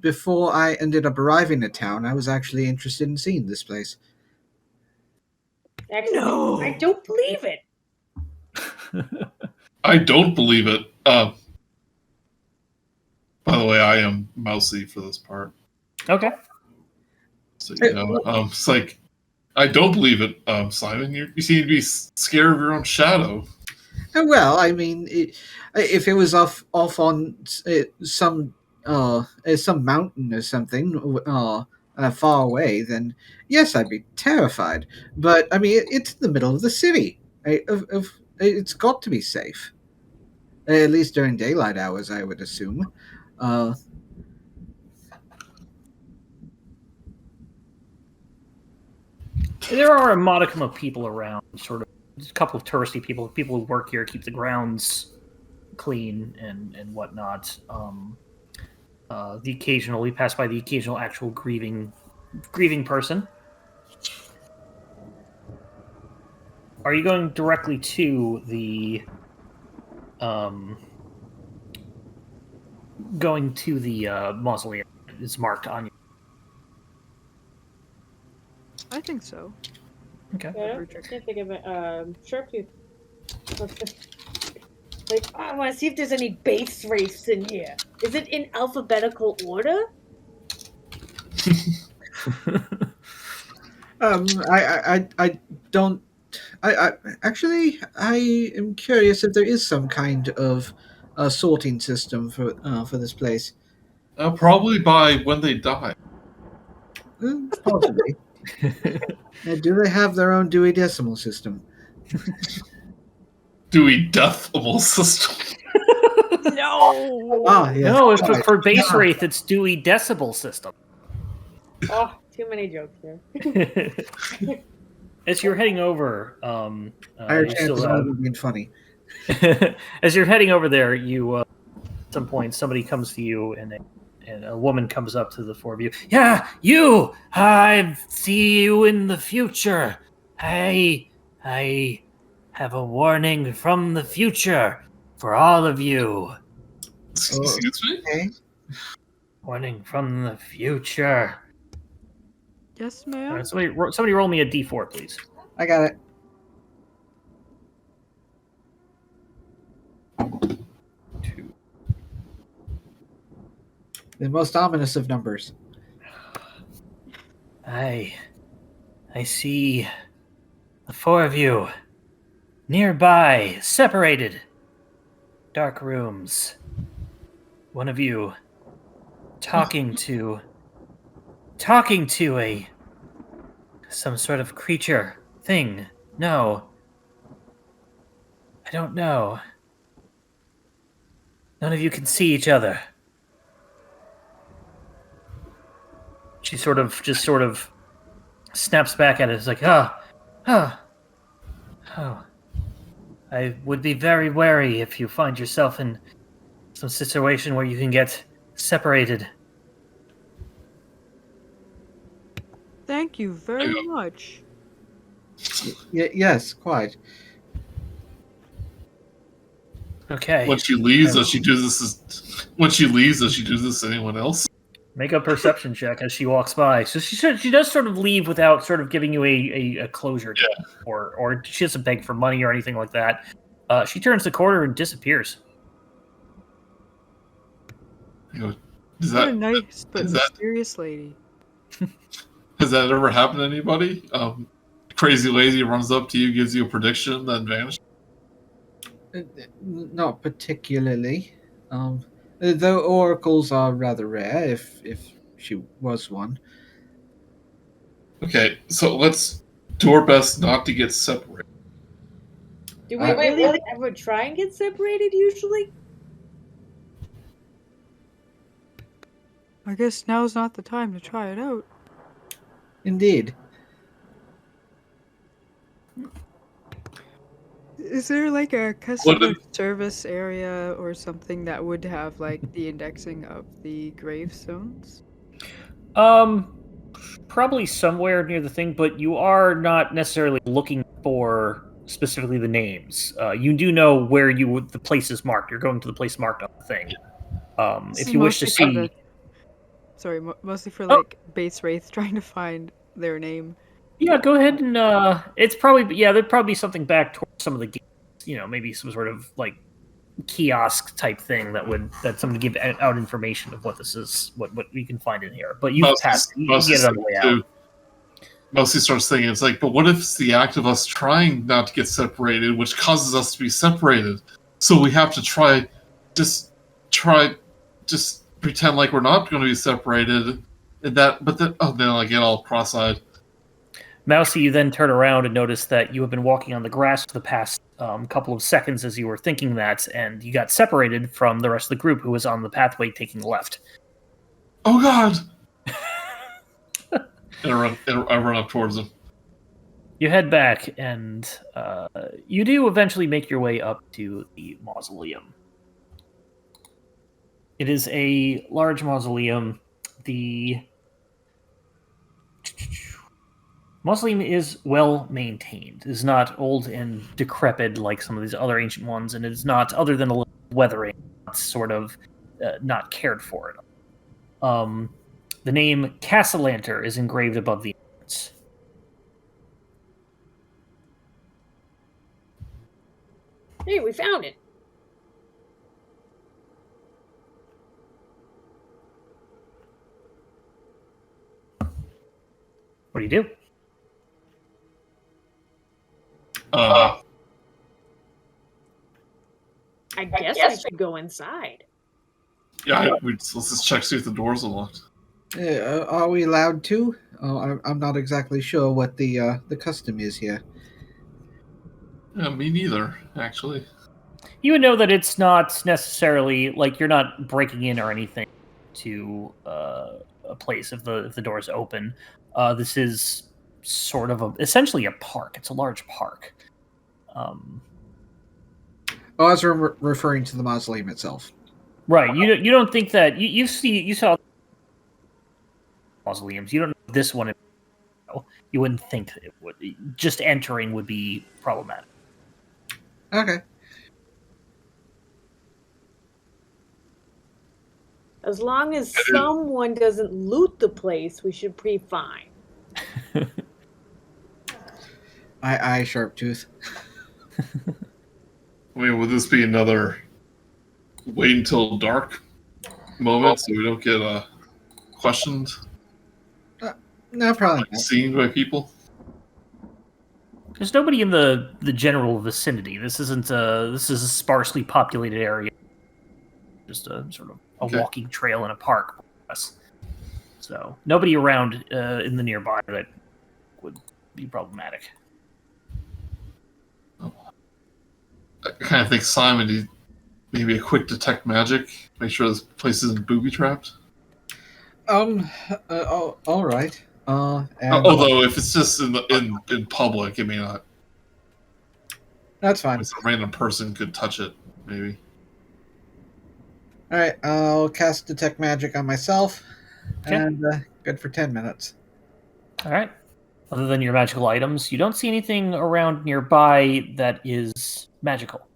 S3: before I ended up arriving at town, I was actually interested in seeing this place.
S4: Actually,
S5: No.
S4: I don't believe it.
S2: I don't believe it. By the way, I am Mousey for this part.
S1: Okay.
S2: So, you know, it's like, I don't believe it, Simon. You seem to be scared of your own shadow.
S3: Well, I mean, if it was off on some mountain or something far away, then yes, I'd be terrified. But I mean, it's in the middle of the city. It's got to be safe, at least during daylight hours, I would assume.
S1: There are a modicum of people around, sort of a couple of touristy people who work here, keep the grounds clean and whatnot. We pass by the occasional actual grieving person. Are you going directly to the mausoleum? It's marked on you.
S5: I think so.
S1: Okay.
S4: Yeah, I can't think of it. Sure, please. Like, I want to see if there's any base wraiths in here. Is it in alphabetical order?
S3: I don't. I actually I am curious if there is some kind of sorting system for this place.
S2: Probably by when they die.
S3: Possibly. Do they have their own Dewey Decimal System?
S2: Dewey Decimal System.
S5: No.
S3: Ah, yes.
S1: No, for base wraith, it's Dewey Decibel System.
S4: Oh, too many jokes here.
S1: As you're heading over,
S3: Higher chances of it being funny.
S1: as you're heading over there, you at some point somebody comes to you and a woman comes up to the four of you. Yeah, you! I see you in the future. I have a warning from the future for all of you.
S2: Excuse me?
S3: Okay.
S1: Warning from the future.
S5: Yes, ma'am.
S1: Somebody roll me a d4, please.
S3: I got it.
S1: 2.
S3: The most ominous of numbers.
S1: I see the four of you nearby, separated. Dark rooms. One of you talking to some sort of creature thing. No. I don't know. None of you can see each other. She sort of snaps back at it. It's like, oh. I would be very wary if you find yourself in some situation where you can get separated.
S5: Thank you very much.
S3: Yes, quite.
S1: Okay.
S2: When she leaves, does she do this? When she leaves, does she do this to anyone else?
S1: Make a perception check as she walks by. So she does sort of leave without sort of giving you a closure, or she doesn't beg for money or anything like that. She turns the corner and disappears.
S2: You know,
S5: What a nice but mysterious lady.
S2: Has that ever happened to anybody? Crazy lady runs up to you, gives you a prediction, then vanishes.
S3: Not particularly. Though oracles are rather rare, if she was one.
S2: Okay, so let's do our best not to get separated.
S4: Do we really ever try and get separated usually?
S5: I guess now's not the time to try it out.
S3: Indeed.
S5: Is there like a customer service area or something that would have like the indexing of the gravestones?
S1: Probably somewhere near the thing, but you are not necessarily looking for specifically the names. You do know where the place is marked. You're going to the place marked on the thing.
S5: This
S1: If
S5: is
S1: you wish to
S5: mostly for
S1: see,
S5: the- Sorry, mostly for like base wraith trying to find their name.
S1: yeah, go ahead and it's probably there'd probably be something back towards some of the gates. You know, maybe some sort of like kiosk type thing that someone give out information of what this is, what you can find in here. But you passed, you get it on the way out.
S2: Mousey starts thinking, it's like, but what if it's the act of us trying not to get separated, which causes us to be separated? So we have to just pretend like we're not going to be separated. And then I get all cross-eyed.
S1: Mousey, you then turn around and notice that you have been walking on the grass for the past couple of seconds as you were thinking that, and you got separated from the rest of the group who was on the pathway taking the left.
S2: Oh God! And I run up towards him.
S1: You head back, and you do eventually make your way up to the Mausoleum. It is a large mausoleum. The Mausoleum is well maintained. It is not old and decrepit like some of these other ancient ones, and it is not, other than a little weathering, sort of not cared for it. The name Castellanter is engraved above the entrance.
S4: Hey, we found it.
S1: What do you do?
S4: I guess we should go inside.
S2: Yeah, let's just check, see if the door's unlocked.
S3: Are we allowed to? I'm not exactly sure what the custom is here.
S2: Yeah, me neither, actually.
S1: You would know that it's not necessarily like you're not breaking in or anything to a place if the door is open. This is sort of essentially a park. It's a large park.
S3: Oh, as we're referring to the mausoleum itself.
S1: Right. You don't think that you saw mausoleums. You don't know this one. You wouldn't think it would. Just entering would be problematic.
S3: Okay.
S4: As long as someone doesn't loot the place, we should be fine.
S3: Aye, Sharptooth.
S2: I mean, would this be another wait until dark moment so we don't get questioned?
S3: No, probably not.
S2: Seen by people?
S1: There's nobody in the general vicinity. This is a sparsely populated area. Just a sort of a walking trail in a park. So nobody around in the nearby that would be problematic.
S2: I kind of think Simon needs maybe a quick detect magic, make sure this place isn't booby trapped.
S3: All right.
S2: Although if it's just in public, it may not.
S3: That's fine.
S2: A random person could touch it, maybe.
S3: All right, I'll cast detect magic on myself, and good for 10 minutes.
S1: All right. Other than your magical items, you don't see anything around nearby that is magical.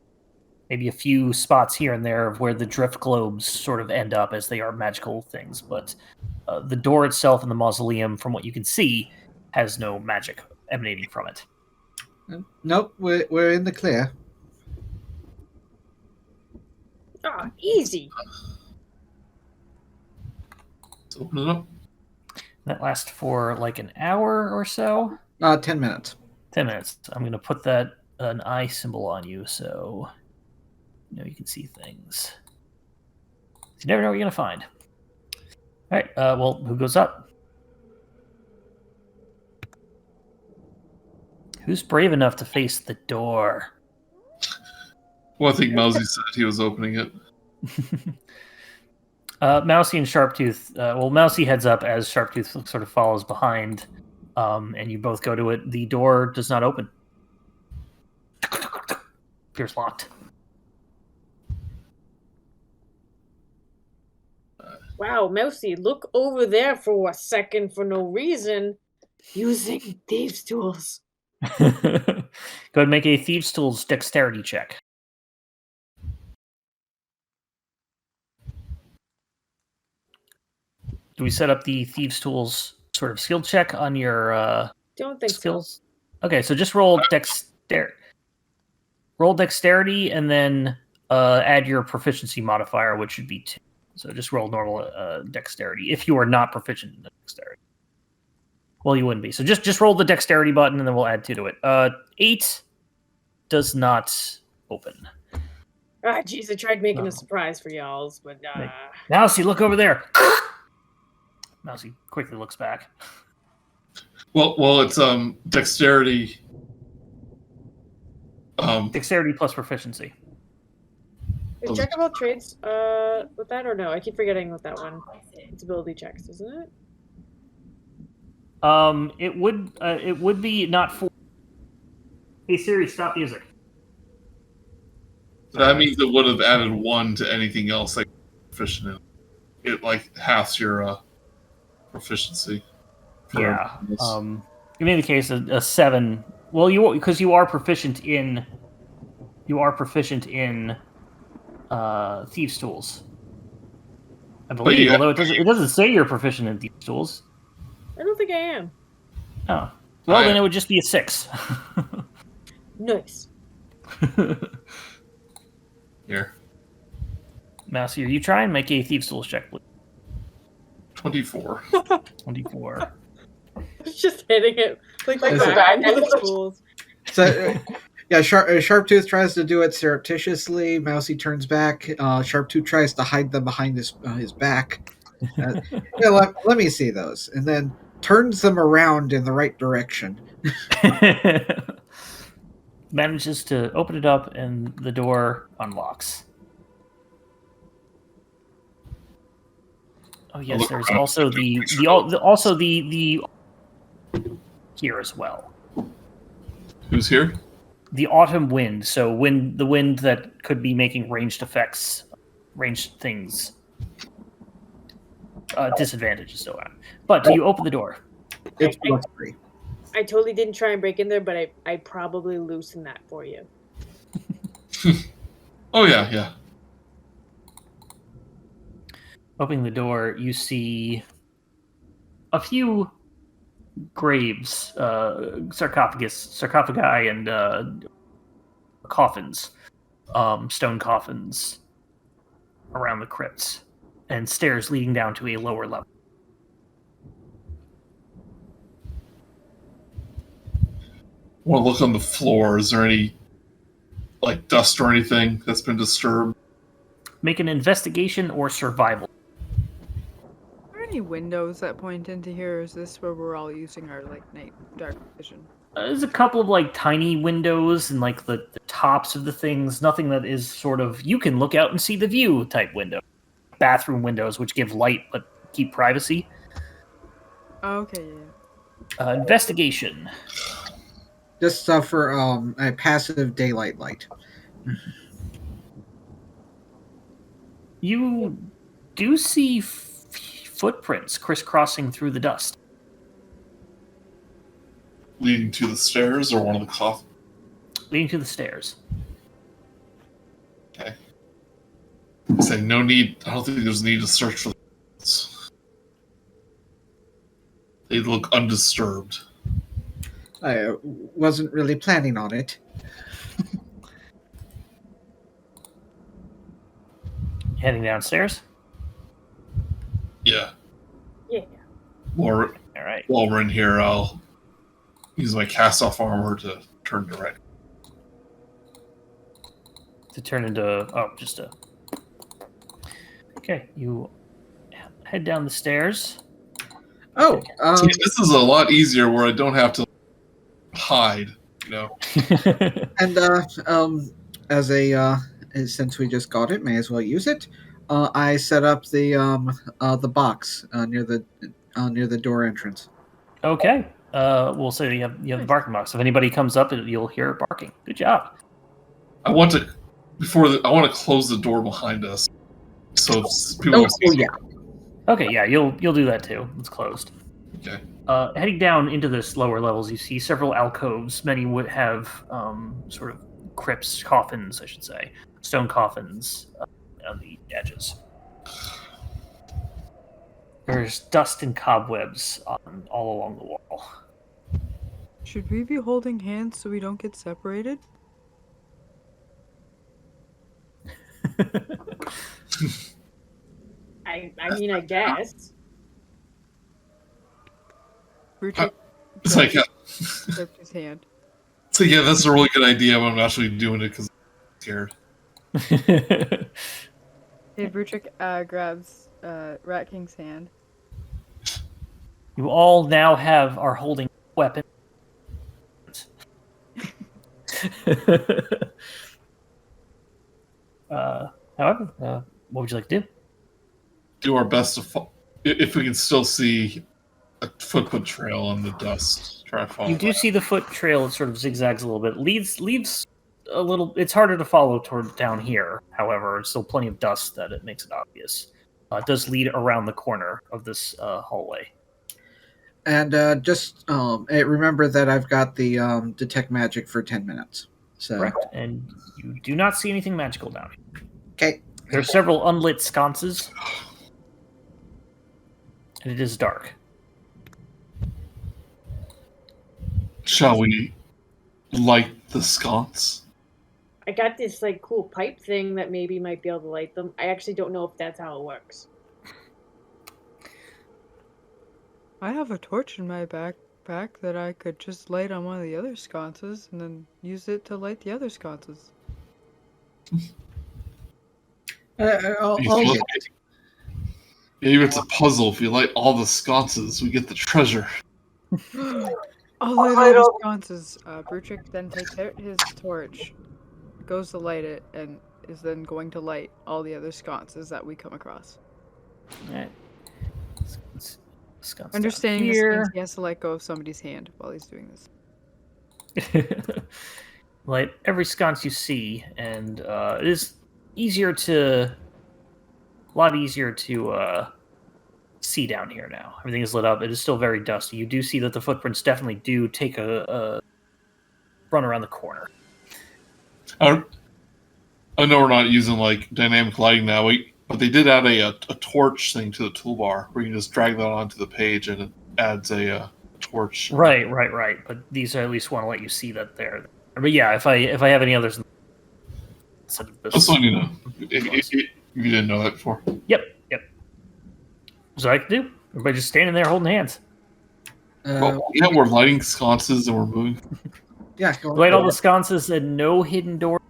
S1: Maybe a few spots here and there of where the drift globes sort of end up as they are magical things, but the door itself in the mausoleum, from what you can see, has no magic emanating from it.
S3: Nope, we're in the clear.
S4: Ah, easy.
S2: Let's open it up.
S1: That lasts for like an hour or so.
S3: 10 minutes.
S1: 10 minutes. I'm going to put an eye symbol on you so you can see things. You never know what you're going to find. All right, well, who goes up? Who's brave enough to face the door?
S2: Well, I think Mousey said he was opening it.
S1: Mousey and Sharptooth. Mousey heads up as Sharptooth sort of follows behind. And you both go to it. The door does not open. Appears locked.
S4: Wow, Mousey, look over there for a second for no reason. Using thieves' tools.
S1: Go ahead and make a Thieves' Tools dexterity check. Do we set up the Thieves' Tools sort of skill check on your
S4: Don't think
S1: skills? Okay, so just roll dexterity. Roll dexterity and then add your proficiency modifier, which should be 2. So just roll normal dexterity if you are not proficient in dexterity. Well, you wouldn't be. So just roll the dexterity button and then we'll add 2 to it. 8 does not open.
S4: Ah, jeez, I tried making a surprise for y'alls, but
S1: Mousey, look over there. Mousey quickly looks back.
S2: Well, it's dexterity.
S1: Dexterity plus proficiency.
S4: is check about trades with that or no? I keep forgetting with that one. It's ability checks, isn't it?
S1: It would be not for. Hey Siri, stop music.
S2: So that means it would have added 1 to anything else like proficient in. It like halves your proficiency.
S1: Yeah. In any case, a 7. Well, because you are proficient in. You are proficient in Thieves' Tools. I believe, although it doesn't say you're proficient in Thieves' Tools.
S4: I don't think I am.
S1: Oh. Well, then it would just be a 6.
S4: Nice.
S2: Here.
S1: Mousey, are you trying? Make a Thieves' Tools check, please.
S2: 24.
S1: 24.
S4: Just hitting it like back into the tools.
S3: So, yeah, Sharptooth tries to do it surreptitiously. Mousey turns back. Sharptooth tries to hide them behind his back. Let me see those, and then turns them around in the right direction.
S1: Manages to open it up, and the door unlocks. Oh yes, there's also the here as well.
S2: Who's here?
S1: The autumn wind. So the wind that could be making ranged effects, ranged things. Disadvantages still on. But do you open the door?
S3: It's +3.
S4: I totally didn't try and break in there, but I probably loosened that for you.
S2: Oh yeah.
S1: Opening the door, you see a few graves, sarcophagi, and coffins, stone coffins around the crypts, and stairs leading down to a lower level.
S2: I want to look on the floor. Is there any like dust or anything that's been disturbed?
S1: Make an investigation or survival.
S5: Are there any windows that point into here, or is this where we're all using our night dark vision?
S1: There's a couple of tiny windows and the tops of the things. Nothing that is sort of you can look out and see the view type window. Bathroom windows which give light but keep privacy.
S5: Okay, yeah.
S1: Investigation.
S3: Just for a passive daylight light.
S1: You do see footprints crisscrossing through the dust.
S2: Leading to the stairs or one of the coffins?
S1: Leading to the stairs.
S2: Okay. I say no need. I don't think there's a need to search for the. They look undisturbed.
S3: I wasn't really planning on it.
S1: Heading downstairs?
S2: Yeah.
S4: Yeah.
S2: Or
S1: All right.
S2: while we're in here, I'll use my cast-off armor to turn direct.
S1: To turn into just a. Okay, you head down the stairs.
S3: Oh,
S2: See, this is a lot easier where I don't have to hide,
S3: and as since we just got it, may as well use it. I set up the box near the door entrance.
S1: Okay. We'll say you have the barking box. If anybody comes up, you'll hear it barking. Good job.
S2: I want to close the door behind us, so people don't see.
S3: yeah.
S1: Okay, yeah, you'll do that too. It's closed.
S2: Okay.
S1: Heading down into the lower levels, you see several alcoves. Many would have sort of crypts, coffins, I should say, stone coffins on the edges. There's dust and cobwebs all along the wall.
S5: Should we be holding hands so we don't get separated?
S4: I mean, I guess.
S5: Brutrik
S2: It's like,
S5: gripped his hand.
S2: so yeah, that's a really good idea. But I'm actually doing it because I'm scared.
S5: Hey, Brutrik grabs Rat King's hand.
S1: You all now are holding weapons. However, what would you like to do?
S2: Do our best to if we can still see a footprint trail in the dust. Try to follow.
S1: You do see the foot trail. It sort of zigzags a little bit. Leaves a little. It's harder to follow toward down here. However, it's still plenty of dust that it makes it obvious. It does lead around the corner of this hallway.
S3: And just remember that I've got the detect magic for 10 minutes. So
S1: Correct. And you do not see anything magical down here.
S3: okay.
S1: There are several unlit sconces, and it is dark.
S2: Shall we light the sconce?
S4: I got this like cool pipe thing that maybe might be able to light them. I actually don't know if that's how it works.
S5: I have a torch in my backpack that I could just light on one of the other sconces and then use it to light the other sconces.
S3: I'll
S2: Maybe
S3: get
S2: it's a puzzle. If you light all the sconces, we get the treasure.
S5: I'll light all the sconces. Brutrik then takes his torch, goes to light it, and is then going to light all the other sconces that we come across.
S1: All right. Sconce down
S5: Understanding this
S1: here.
S5: means he has to let go of somebody's hand while he's doing this.
S1: Light every sconce you see, and it is a lot easier to see down here now. Everything is lit up. It is still very dusty. You do see that the footprints definitely do take a run around the corner.
S2: I know we're not using like dynamic lighting now, but they did add a torch thing to the toolbar where you can just drag that onto the page and it adds a torch.
S1: Right. But these I at least want to let you see that there. But yeah, if I have any others,
S2: Just letting you know. If you didn't know that before.
S1: Yep. So I can do. Everybody just standing there holding hands.
S2: Well, yeah, we're lighting sconces and we're moving.
S3: Yeah, go
S1: Light all the sconces and no hidden door.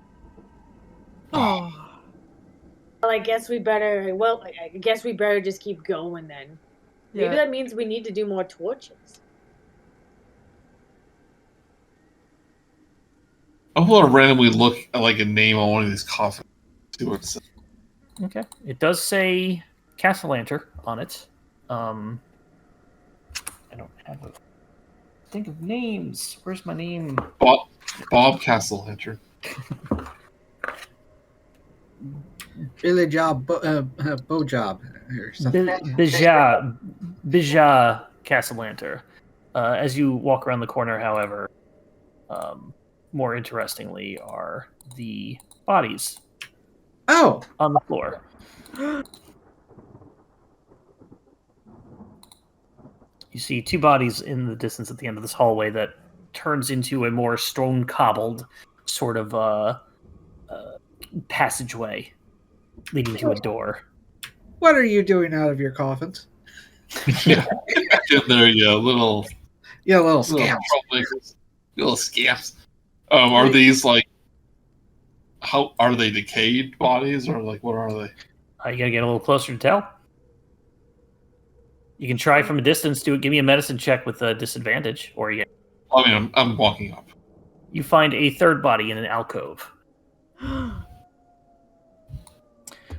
S5: Oh,
S4: Well, I guess we better. Well, I guess we better just keep going then. Maybe
S5: yeah.
S4: that means we need to do more torches.
S2: I want to randomly look at like a name on one of these coffins. See what it says.
S1: Okay. It does say Castellanter on it. I don't have a. Think of names. Where's my name?
S2: Bob Castellanter.
S3: Billy job, bow job, or something.
S1: Bija Castellanter. As you walk around the corner, however, more interestingly are the bodies
S3: Oh,
S1: on the floor. You see two bodies in the distance at the end of this hallway that turns into a more stone cobbled sort of passageway leading to a door.
S3: what are you doing out of your coffins?
S2: Yeah, there you go. Little
S3: Scams.
S2: troublemakers. Little scamps. Are these like? How are they decayed bodies or like what are they?
S1: You gotta get a little closer to tell. You can try from a distance. Give me a medicine check with a disadvantage, or you.
S2: I mean, I'm walking up.
S1: You find a third body in an alcove.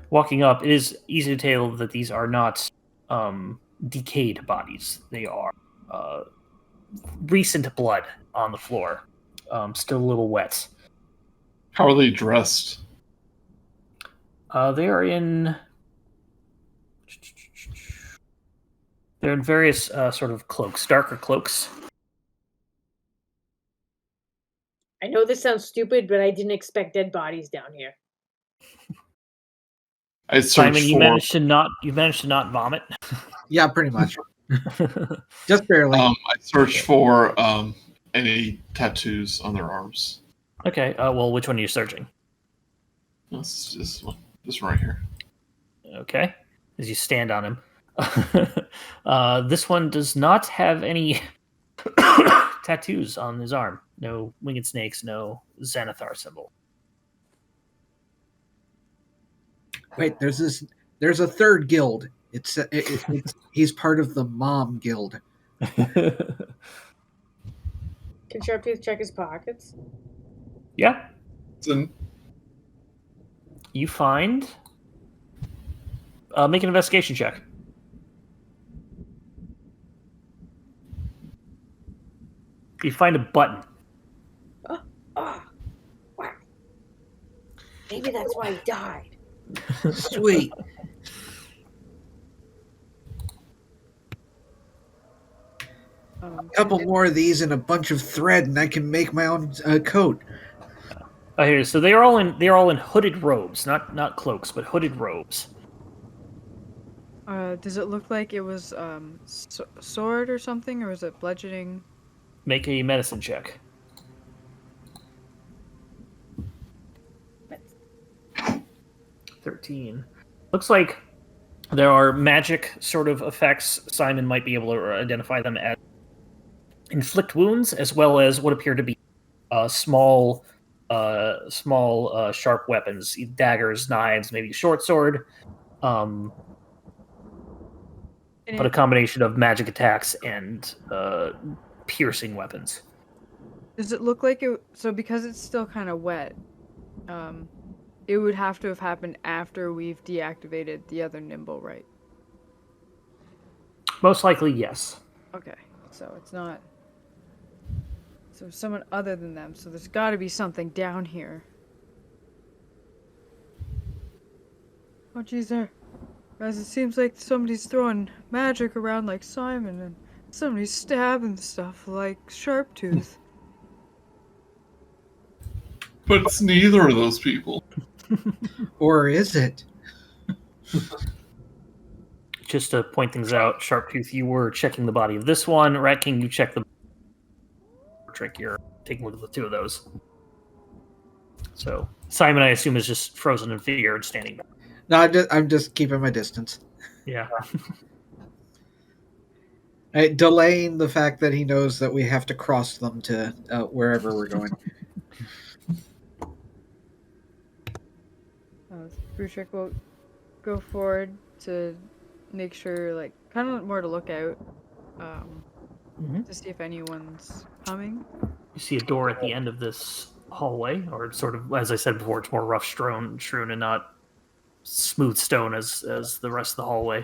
S1: Walking up, it is easy to tell that these are not decayed bodies. They are recent blood on the floor. Still a little wet.
S2: How are they dressed?
S1: They are in. They're in various sort of cloaks, darker cloaks.
S4: I know this sounds stupid, but I didn't expect dead bodies down here.
S2: I search
S1: Simon, you
S2: for.
S1: managed to not vomit.
S3: Yeah, pretty much. Just barely.
S2: I search for any tattoos on their arms.
S1: Okay. Well, which one are you searching?
S2: This one right here.
S1: Okay. As you stand on him, this one does not have any tattoos on his arm. No winged snakes. No Xanathar symbol.
S3: Wait, there's a third guild. It's he's part of the Mom Guild.
S4: Can Sharptooth check his pockets?
S1: Yeah.
S2: Then
S1: You find. Make an investigation check. You find a button.
S4: Oh, wow. Maybe that's why he died.
S3: Sweet. A couple more of these and a bunch of thread, and I can make my own coat.
S1: Here, so they're all in hooded robes, not cloaks, but hooded robes.
S5: Does it look like it was sword or something, or is it bludgeoning?
S1: Make a medicine check.
S4: But
S1: 13. Looks like there are magic sort of effects. Simon might be able to identify them as inflict wounds, as well as what appear to be small sharp weapons, daggers, knives, maybe a short sword. But a combination of magic attacks and piercing weapons.
S5: Does it look like it? So because it's still kind of wet, it would have to have happened after we've deactivated the other Nimblewright.
S1: Most likely, yes.
S5: Okay, so it's not. So someone other than them. So there's got to be something down here. Oh, geez, there. Guys, it seems like somebody's throwing magic around like Simon, and somebody's stabbing stuff like Sharptooth.
S2: but it's neither of those people.
S3: Or is it?
S1: Just to point things out, Sharptooth, you were checking the body of this one. Rat King, you checked the trick. You're taking a look at the two of those. So Simon, I assume, is just frozen in fear and standing back.
S3: No, I'm just keeping my distance.
S1: Yeah.
S3: Delaying the fact that he knows that we have to cross them to wherever we're going.
S5: Brutrik will go forward to make sure, like, kind of more to look out, to see if anyone's coming.
S1: You see a door at the end of this hallway, or sort of, as I said before, it's more rough strewn and not smooth stone as the rest of the hallway.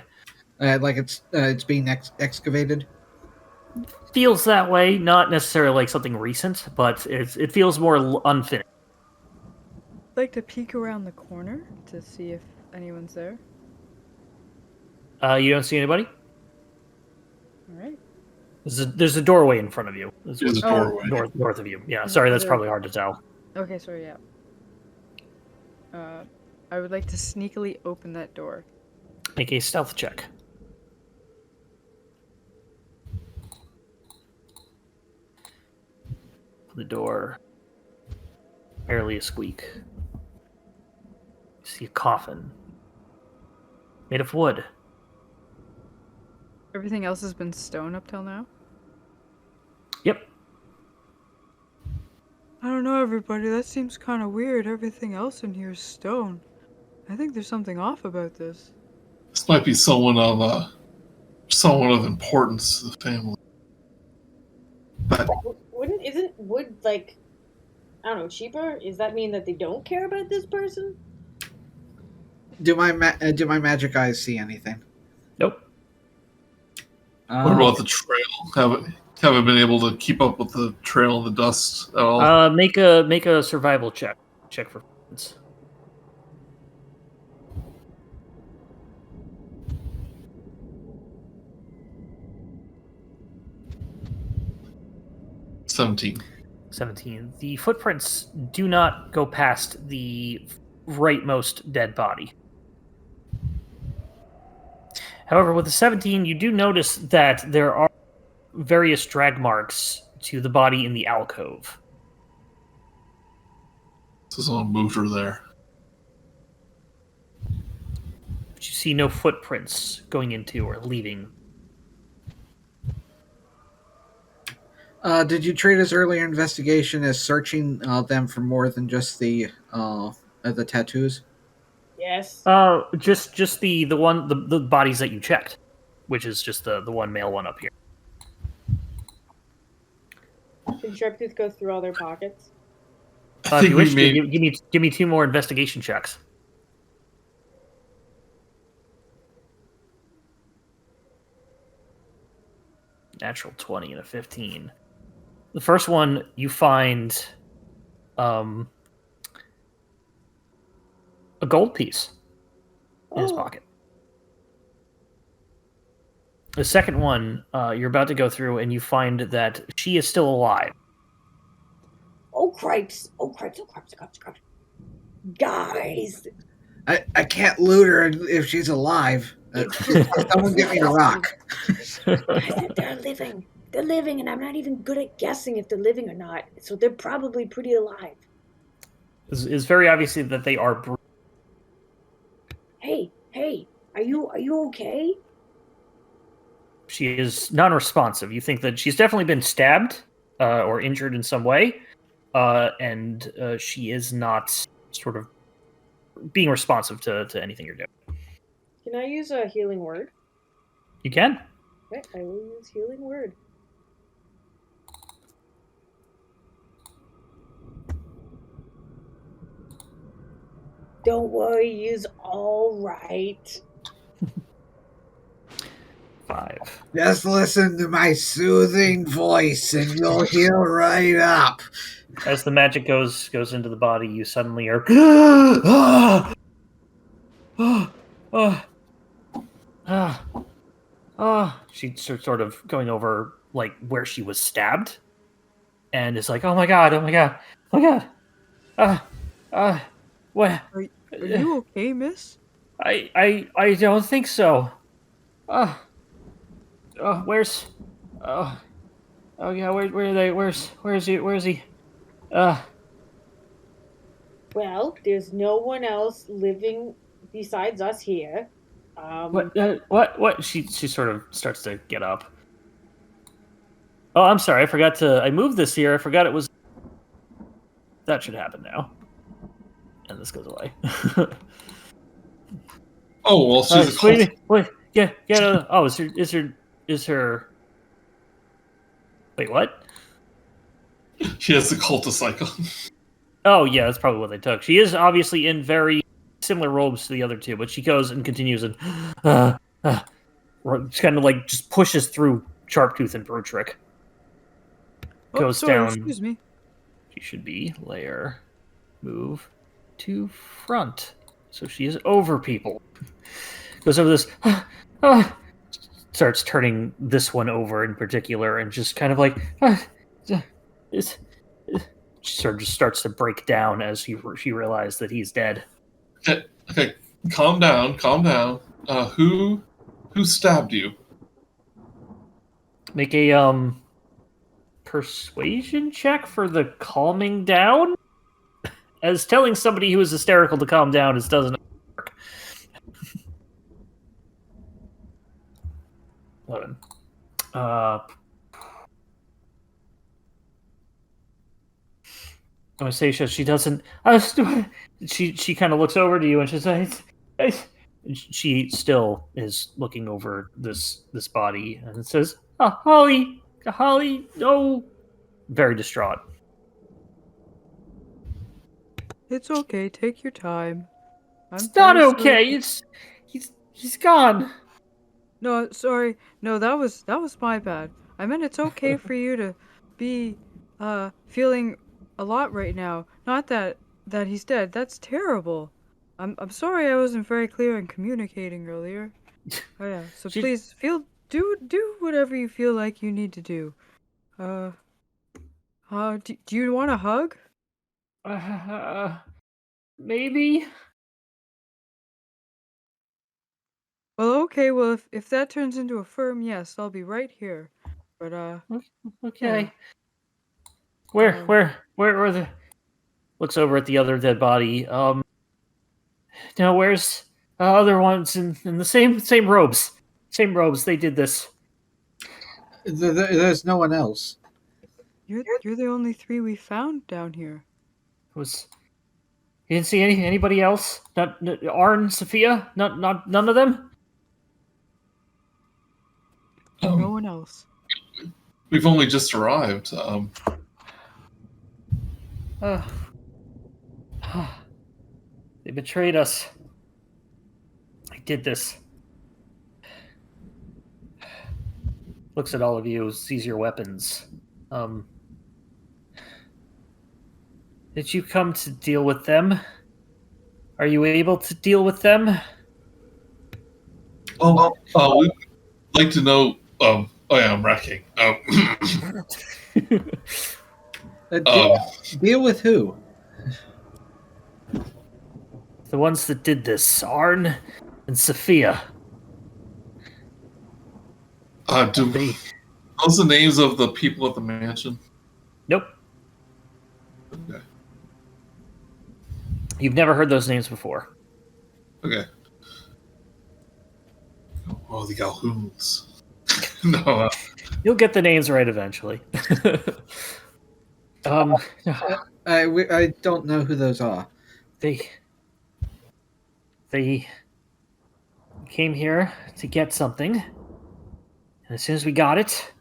S3: Like it's being excavated.
S1: Feels that way, not necessarily like something recent, but it feels more unfinished.
S5: I'd like to peek around the corner to see if anyone's there.
S1: You don't see anybody?
S5: All right.
S1: There's a doorway in front of you.
S2: There's a doorway.
S1: North of you. Yeah, sorry, that's probably hard to tell.
S5: Okay, sorry, yeah. I would like to sneakily open that door.
S1: Make a stealth check. The door, barely a squeak. You see a coffin made of wood.
S5: Everything else has been stone up till now?
S1: Yep.
S5: I don't know, everybody. That seems kind of weird. Everything else in here is stone. I think there's something off about this.
S2: This might be someone of importance to the family. But
S4: Isn't wood, like, I don't know, cheaper? Does that mean that they don't care about this person?
S3: Do my magic eyes see anything?
S1: Nope.
S2: what about the trail? Haven't been able to keep up with the trail in the dust at all.
S1: Make a survival check. Check for friends.
S2: $17.
S1: 17. The footprints do not go past the rightmost dead body. However, with the 17, you do notice that there are various drag marks to the body in the alcove.
S2: So someone moved her there.
S1: But you see no footprints going into or leaving.
S3: Did you treat his earlier investigation as searching them for more than just the tattoos?
S4: Yes.
S1: Just the bodies that you checked, which is just the one male one up here.
S4: Can Sharptooth go through all their pockets?
S2: I
S1: If
S2: think
S1: you
S2: we
S1: wish,
S2: made.
S1: give me 2 more investigation checks. Natural 20 and a 15. The first one, you find a gold piece in his pocket. The second one, you're about to go through, and you find that she is still alive.
S4: Oh, cripes. Oh, cripes. Oh, cripes. Oh, cripes. Oh, cripes. Guys.
S3: I can't loot her if she's alive. Someone give me a rock.
S4: Guys, they're living. They're living, and I'm not even good at guessing if they're living or not. So they're probably pretty alive.
S1: It's very obvious that they are.
S4: Hey, are you okay?
S1: She is non-responsive. You think that she's definitely been stabbed or injured in some way, and she is not sort of being responsive to anything you're doing.
S4: Can I use a healing word?
S1: You can.
S4: Okay, I will use healing word. Don't worry, he's all right.
S1: 5.
S3: Just listen to my soothing voice, and you'll heal right up.
S1: As the magic goes into the body, you suddenly are. She's sort of going over like where she was stabbed, and it's like, oh my god, what?
S5: Are you okay, miss?
S1: I don't think so. Where's? Oh yeah, where are they? Where is he?
S4: Well, there's no one else living besides us here.
S1: What? She sort of starts to get up. Oh, I'm sorry. I moved this here. I forgot it was. That should happen now. And this goes away.
S2: Oh well, she's a cult.
S1: Wait. Yeah. Oh, is her? Wait, what?
S2: She has the cultist cycle.
S1: Oh, yeah, that's probably what they took. She is obviously in very similar robes to the other two, but she goes and continues and kind of like just pushes through Sharptooth and Brutrik. Goes down.
S5: Excuse me.
S1: She should be layer, move to front, so she is over people. Goes over this. Starts turning this one over in particular, and just kind of like. She sort of just starts to break down as she realized that he's dead.
S2: Okay, calm down. Who stabbed you?
S1: Make a persuasion check for the calming down. As telling somebody who is hysterical to calm down doesn't work. 11. Anastasia, she doesn't. She kind of looks over to you and she says, she still is looking over this body and it says, Holly, no, very distraught.
S5: It's okay. Take your time.
S1: It's not okay. He's gone.
S5: No, sorry. No, that was my bad. I meant it's okay for you to be feeling a lot right now. Not that he's dead. That's terrible. I'm sorry I wasn't very clear in communicating earlier. Oh yeah. So
S1: She-
S5: please do whatever you feel like you need to do. Do you want a hug?
S1: Maybe.
S5: Well, okay. Well, if that turns into a firm yes, I'll be right here. But
S1: Okay.
S5: Yeah.
S1: Where are the? Looks over at the other dead body. Now where's other ones in the same robes? Same robes. They did this.
S3: There's no one else.
S5: You're the only three we found down here.
S1: Was you didn't see anybody else? Not Arn, Sophia? None of them.
S5: No one else.
S2: We've only just arrived.
S1: They betrayed us. They did this. Looks at all of you, sees your weapons. Did you come to deal with them? Are you able to deal with them?
S2: We'd like to know. Oh yeah, I'm wrecking.
S3: Deal with who?
S1: The ones that did this, Arn and Sophia.
S2: Those the names of the people at the mansion?
S1: Nope.
S2: Okay.
S1: You've never heard those names before.
S2: Okay. Oh, the Galhoons. No.
S1: You'll get the names right eventually.
S3: I don't know who those are.
S1: They came here to get something. And as soon as we got it,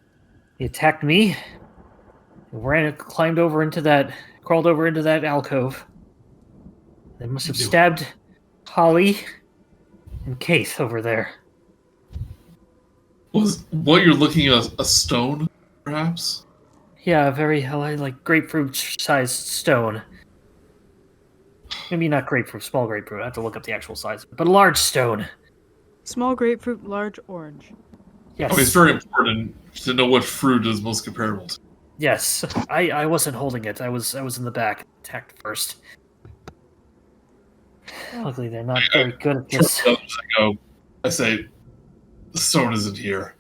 S1: they attacked me. And crawled over into that alcove. They must have stabbed Holly and Keith over there.
S2: Was what you're looking at a stone, perhaps?
S1: Yeah, a very like grapefruit-sized stone. Maybe not grapefruit, small grapefruit. I have to look up the actual size, but a large stone.
S5: Small grapefruit, large orange.
S1: Yes.
S2: Oh, it's very important to know what fruit is most comparable to.
S1: Yes, I wasn't holding it. I was in the back. Attacked first. Luckily, they're not very good at this.
S2: I say, the stone isn't here.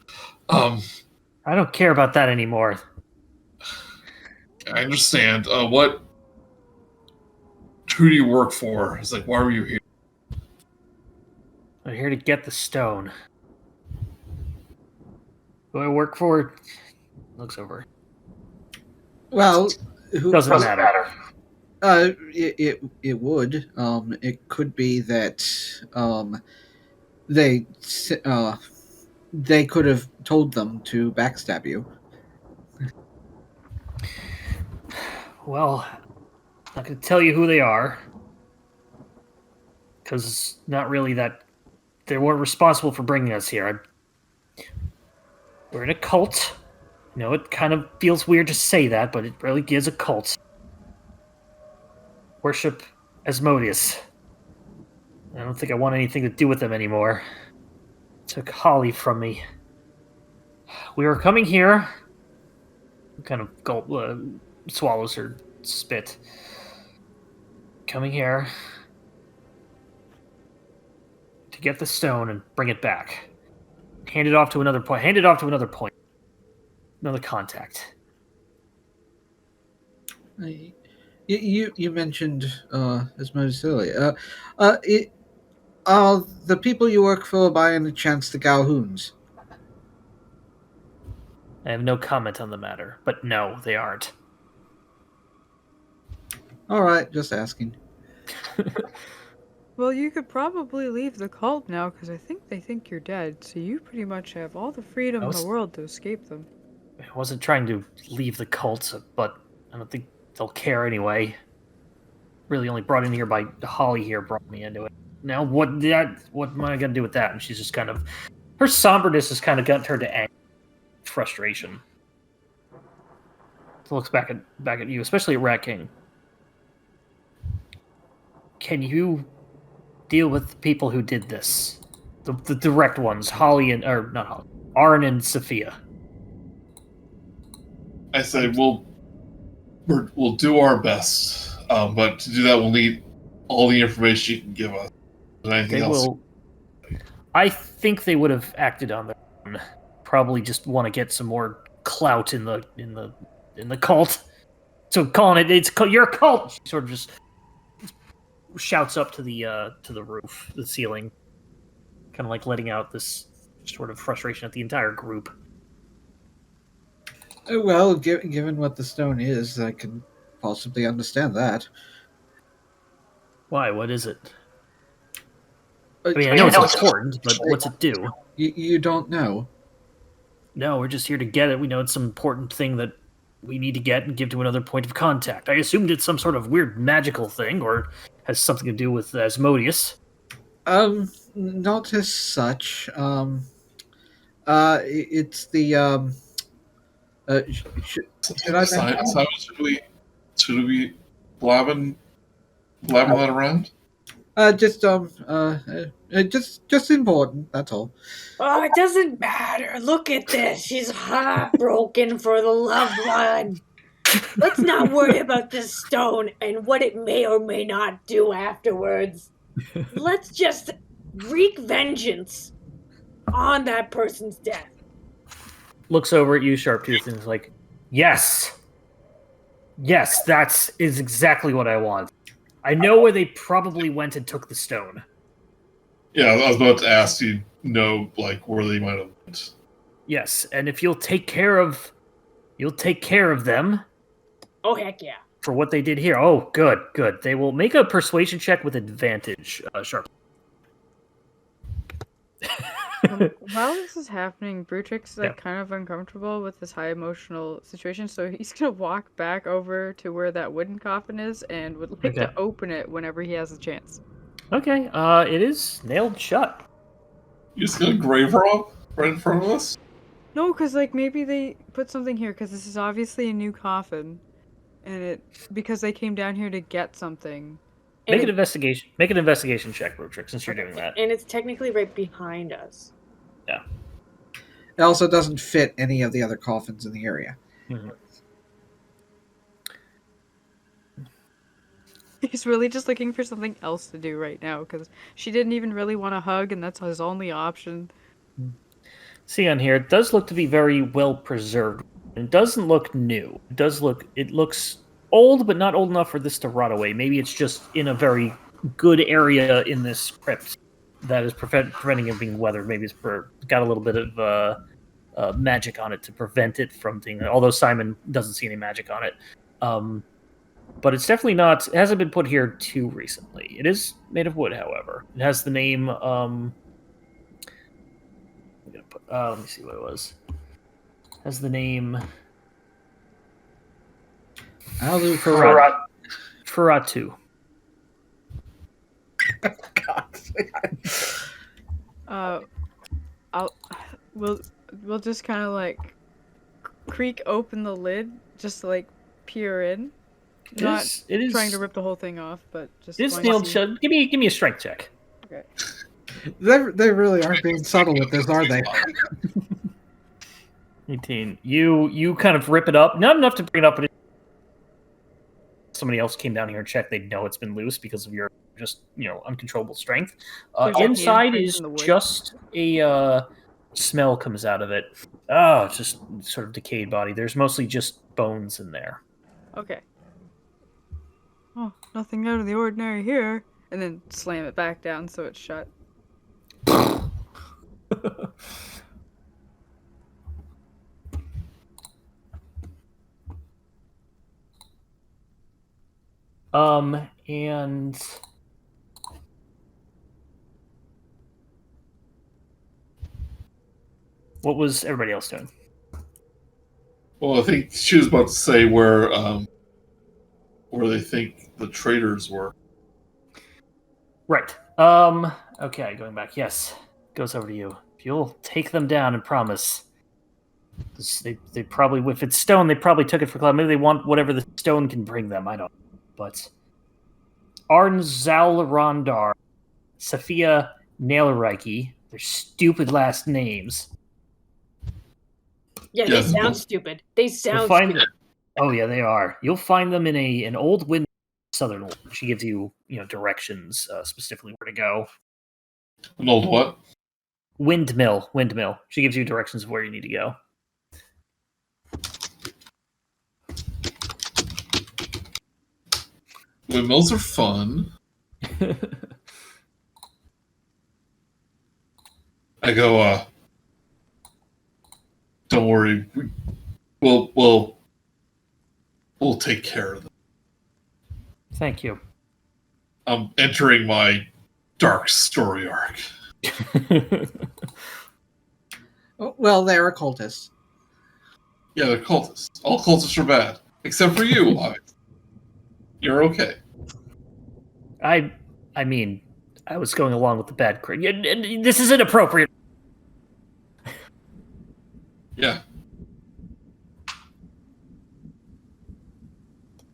S1: I don't care about that anymore.
S2: I understand. Who do you work for? It's like, why were you here?
S1: I'm here to get the stone. Who I work for? Looks over.
S3: Well,
S1: Doesn't matter.
S3: It would. It could be that they could have told them to backstab you.
S1: Well, I'm not going to tell you who they are. Because not really that... They weren't responsible for bringing us here. We're in a cult. You know, it kind of feels weird to say that, but it really is a cult. Worship Asmodeus. I don't think I want anything to do with them anymore. Took Holly from me. We were coming here. Kind of swallows her spit. Coming here to get the stone and bring it back. Hand it off to another point. Another contact.
S3: You mentioned Asmodeus earlier. Are the people you work for by any chance the Galhoons?
S1: I have no comment on the matter, but no, they aren't.
S3: All right, just asking.
S5: Well, you could probably leave the cult now, because I think they think you're dead, so you pretty much have all the freedom in the world to escape them.
S1: I wasn't trying to leave the cult, but I don't think they'll care anyway. Really only brought in here by Holly here brought me into it. Now, what am I going to do with that? And she's just kind of... Her somberness has kind of gotten her to anger. frustration. So looks back at you, especially at Rat King. Can you deal with the people who did this? The direct ones, Holly and or not Holly, Arn and Sophia.
S2: I say we'll do our best, but to do that, we'll need all the information you can give us. Anything
S1: They
S2: else?
S1: will. I think they would have acted on their own. Probably just want to get some more clout in the cult. So calling it's your cult. She sort of just shouts up to the roof, the ceiling, kind of like letting out this sort of frustration at the entire group.
S3: Well, given what the stone is, I can possibly understand that.
S1: Why? What is it? I mean, I know it's important, but what's it do?
S3: You don't know.
S1: No, we're just here to get it. We know it's some important thing that we need to get and give to another point of contact. I assumed it's some sort of weird magical thing, or has something to do with Asmodeus.
S3: Not as such. It's the should I mention?
S2: Simon, should we blabbing that around?
S3: Just important. That's all.
S4: Oh, it doesn't matter. Look at this. She's heartbroken for the loved one. Let's not worry about this stone and what it may or may not do afterwards. Let's just wreak vengeance on that person's death.
S1: Looks over at you, Sharptooth, and is like, yes, that is exactly what I want. I know where they probably went and took the stone.
S2: Yeah, I was about to ask you, like where they might have went.
S1: Yes, and if you'll take care of them.
S4: Oh, heck yeah.
S1: For what they did here. Oh, good. They will make a persuasion check with advantage, Sharp.
S5: While this is happening, Brutrik's kind of uncomfortable with this high emotional situation, so he's gonna walk back over to where that wooden coffin is and would like to open it whenever he has a chance.
S1: Okay, it is nailed shut.
S2: You just gonna grave rob right in front of us?
S5: No, because maybe they put something here, because this is obviously a new coffin, and because they came down here to get something.
S1: Make an investigation check, Brutrik, since you're doing that.
S4: And it's technically right behind us.
S1: Yeah.
S3: It also doesn't fit any of the other coffins in the area.
S1: Mm-hmm.
S5: He's really just looking for something else to do right now, because she didn't even really want to hug, and that's his only option.
S1: See on here, it does look to be very well preserved. It doesn't look new. It looks old, but not old enough for this to rot away. Maybe it's just in a very good area in this crypt that is preventing it being weathered. Maybe it's got a little bit of magic on it to prevent it from being. Although Simon doesn't see any magic on it, but it's definitely not. It hasn't been put here too recently. It is made of wood, however. It has the name. Let me see what it was. It has the name.
S3: I'll do
S1: Ferratu.
S5: We'll just kind of creak open the lid, just to peer in. It is trying to rip the whole thing off, but just.
S1: It's nailed shut. Give me a strength check.
S5: Okay.
S3: They really aren't being subtle with this, are they?
S1: 18. You kind of rip it up. Not enough to bring it up, but somebody else came down here and checked, they'd know it's been loose because of your just uncontrollable strength. Inside is just a smell comes out of it. Oh, it's just sort of decayed body. There's mostly just bones in there.
S5: Okay. Oh, nothing out of the ordinary here. And then slam it back down so it's shut.
S1: And what was everybody else doing?
S2: Well, I think she was about to say where they think the traitors were.
S1: Right. Okay, going back. Yes. Goes over to you. If you'll take them down and promise They probably, if it's stone, they probably took it for cloud. Maybe they want whatever the stone can bring them. I don't know. But Arnzalrondar, Sophia Nailreiki, their stupid last names.
S4: Yeah, they sound stupid. They sound stupid.
S1: Oh yeah, they are. You'll find them in an old wind southern. She gives you directions, specifically where to go.
S2: An old what?
S1: Windmill. She gives you directions of where you need to go.
S2: Windmills are fun. I go, don't worry. We'll take care of them.
S1: Thank you.
S2: I'm entering my dark story arc.
S3: Well, they're occultists.
S2: Yeah, they're cultists. All cultists are bad. Except for you, Alex. You're okay.
S1: I mean, I was going along with the bad crit. This is inappropriate.
S2: Yeah.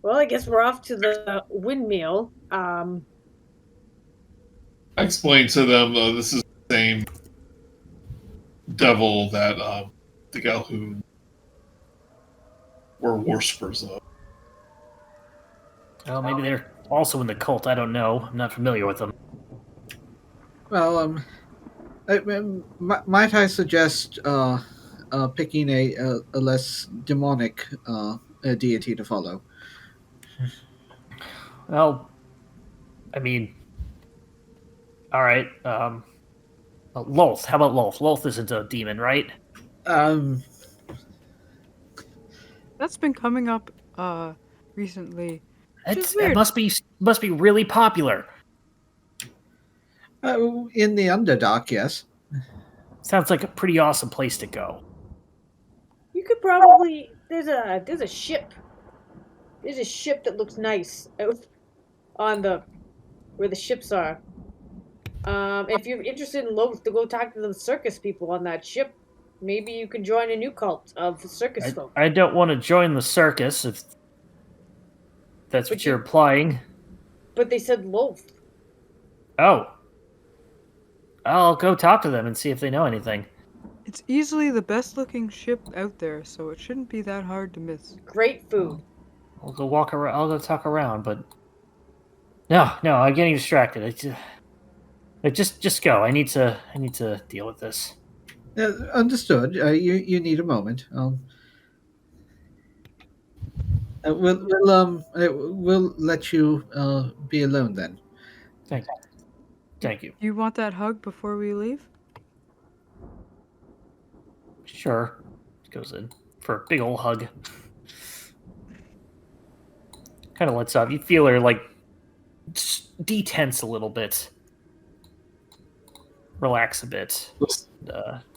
S4: Well, I guess we're off to the windmill.
S2: I explained to them this is the same devil that the Galhoon were worshippers of.
S1: Well, maybe they're also in the cult. I don't know. I'm not familiar with them.
S3: Well, might I suggest picking a less demonic deity to follow?
S1: Well, I mean, all right. Lolth. How about Lolth? Lolth isn't a demon, right?
S5: That's been coming up recently.
S1: It must be really popular.
S3: In the Underdark, yes.
S1: Sounds like a pretty awesome place to go.
S4: You could probably there's a ship. There's a ship that looks nice out on where the ships are. If you're interested in Loth to go talk to the circus people on that ship, maybe you can join a new cult of circus folk.
S1: I don't want to join the circus if that's what you're implying.
S4: But they said Loth.
S1: Oh. I'll go talk to them and see if they know anything.
S5: It's easily the best looking ship out there, so it shouldn't be that hard to miss.
S4: Great food.
S1: I'll go walk around. I'll go talk around, but no, I'm getting distracted. Just go. I need to deal with this.
S3: Understood. You need a moment. We'll let you be alone then.
S1: Thank you.
S5: You want that hug before we leave?
S1: Sure. Goes in for a big old hug. Kind of lets off. You feel her like detense a little bit, relax a bit.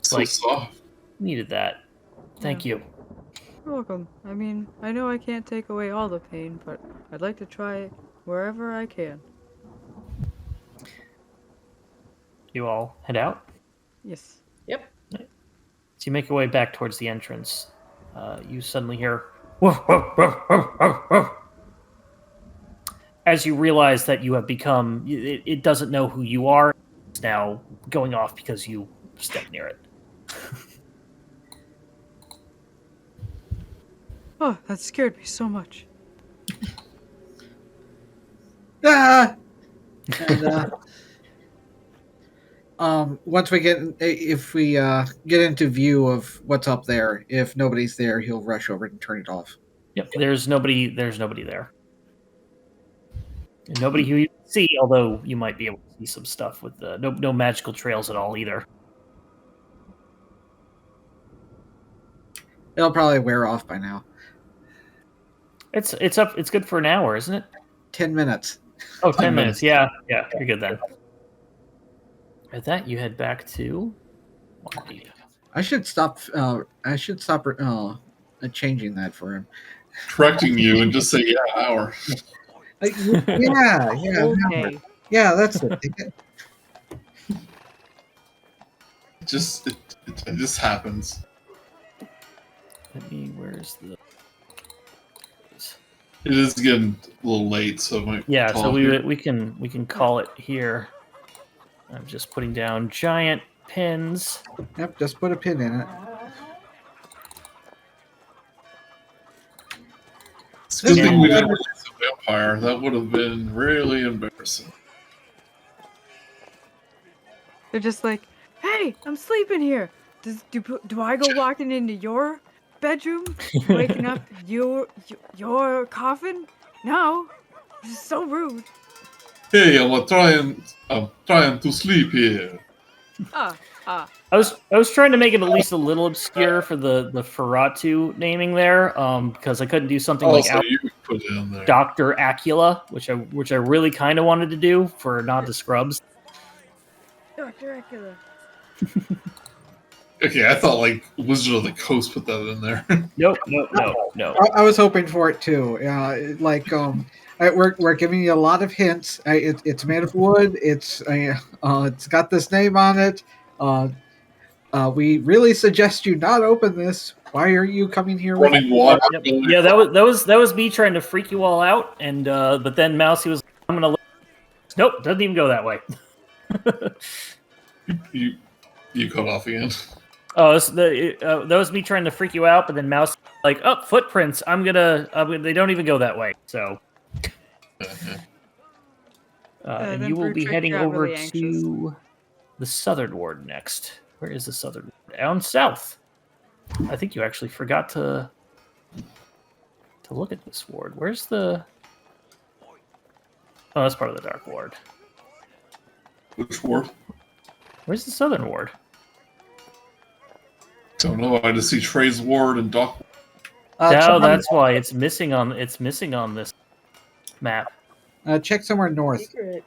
S2: So soft.
S1: Needed that. Thank you.
S5: You're welcome. I mean, I know I can't take away all the pain, but I'd like to try it wherever I can.
S1: You all head out?
S5: Yes.
S4: Yep.
S1: So you make your way back towards the entrance. You suddenly hear woof, woof, woof, woof, woof, woof. As you realize that you have become, it doesn't know who you are. It's now going off because you stepped near it.
S5: Oh, that scared me so much.
S3: Ah! And, once we if we get into view of what's up there, if nobody's there, he'll rush over and turn it off.
S1: Yep, there's nobody there. And nobody who you can see, although you might be able to see some stuff with no magical trails at all either.
S3: It'll probably wear off by now.
S1: It's good for an hour, isn't it?
S3: 10 minutes.
S1: Oh, 10 minutes. Yeah, you're good then. At that, you head back to Waterdeep.
S3: I should stop changing that for him.
S2: Correcting you and just say, yeah, hour.
S3: Yeah.
S5: Okay.
S3: Yeah, that's it.
S2: It just happens.
S1: Where's the?
S2: It is getting a little late, so I might.
S1: Yeah,
S2: call
S1: so
S2: it
S1: we can call it here. I'm just putting down giant pins.
S3: Yep, just put a pin in it.
S2: It's a good thing we
S1: Yeah.
S2: didn't release a vampire. That would have been really embarrassing.
S5: They're just like, hey, I'm sleeping here. Do I go walking into your bedroom, waking up your coffin? No, this is so rude.
S2: Hey, I'm trying to sleep here.
S5: Ah.
S1: I was trying to make it at least a little obscure for the Ferratu naming there, because I couldn't do something like
S2: Also, you could put it in there.
S1: Dr. Acula, which I really kind of wanted to do for Nod to Scrubs.
S5: Dr. Acula.
S2: Okay, I thought like Wizard of the Coast put that in there.
S1: Nope.
S3: I was hoping for it too. We're giving you a lot of hints. It's made of wood. It's got this name on it. We really suggest you not open this. Why are you coming here?
S2: Running water.
S1: Yep. Yeah, that was me trying to freak you all out, and but then Mousey was, I'm gonna. Nope, doesn't even go that way.
S2: You cut off again.
S1: Oh, that was me trying to freak you out, but then Mouse like, oh, footprints. I'm gonna. They don't even go that way. So, and
S5: then
S1: you will be
S5: Brutrik
S1: heading
S5: got
S1: over
S5: really anxious.
S1: to the southern ward next. Where is the southern ward? Down south. I think you actually forgot to look at this ward. Where's the? Oh, that's part of the dark ward.
S2: Which ward?
S1: Where's the southern ward?
S2: Don't know. I just see Trey's ward and Doc.
S1: No, that's why it's missing on this map.
S3: Check somewhere north.
S4: Secret.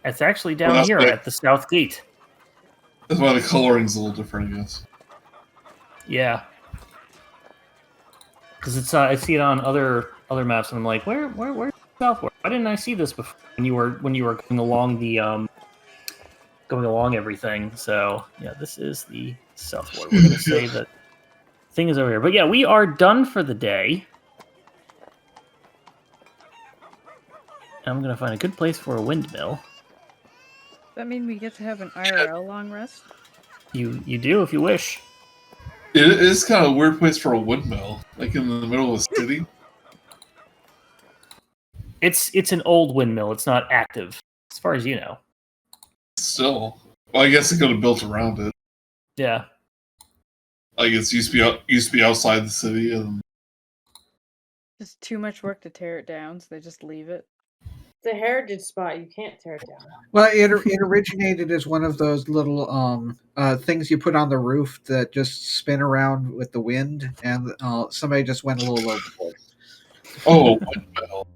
S1: It's actually down
S2: that's
S1: here
S2: right.
S1: at the south gate.
S2: That's why the coloring's a little different, I guess.
S1: Yeah, because it's I see it on other maps, and I'm like, where's the south ward? Why didn't I see this before when you were going along the going along everything? So yeah, this is the south ward. We're gonna say that thing is over here, but yeah, we are done for the day. I'm gonna find a good place for a windmill.
S5: Does that mean we get to have an IRL long rest?
S1: You do if you wish.
S2: It is kind of a weird place for a windmill, like in the middle of a city.
S1: It's an old windmill. It's not active, as far as you know.
S2: Still, well, I guess they could have built around it.
S1: Yeah.
S2: Like it used to be outside the city, and
S5: Just too much work to tear it down, so they just leave it.
S4: It's a heritage spot. You can't tear it down.
S3: Well, it originated as one of those little things you put on the roof that just spin around with the wind, and somebody just went a little overboard.
S2: oh, windmill.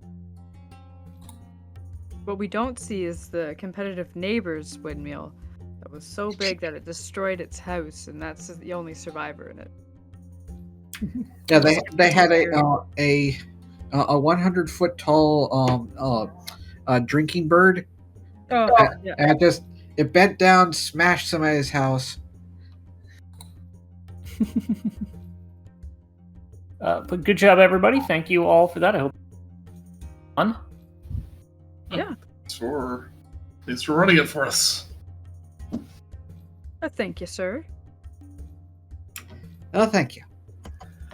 S5: What we don't see is the competitive neighbor's windmill that was so big that it destroyed its house, and that's the only survivor in it.
S3: Yeah, they had a 100-foot tall drinking bird.
S5: Oh, yeah.
S3: And it bent down, smashed somebody's house.
S1: But good job, everybody. Thank you all for that. I hope fun.
S5: Yeah.
S2: Thanks for running it for us.
S5: Thank you, sir.
S3: Oh, thank you.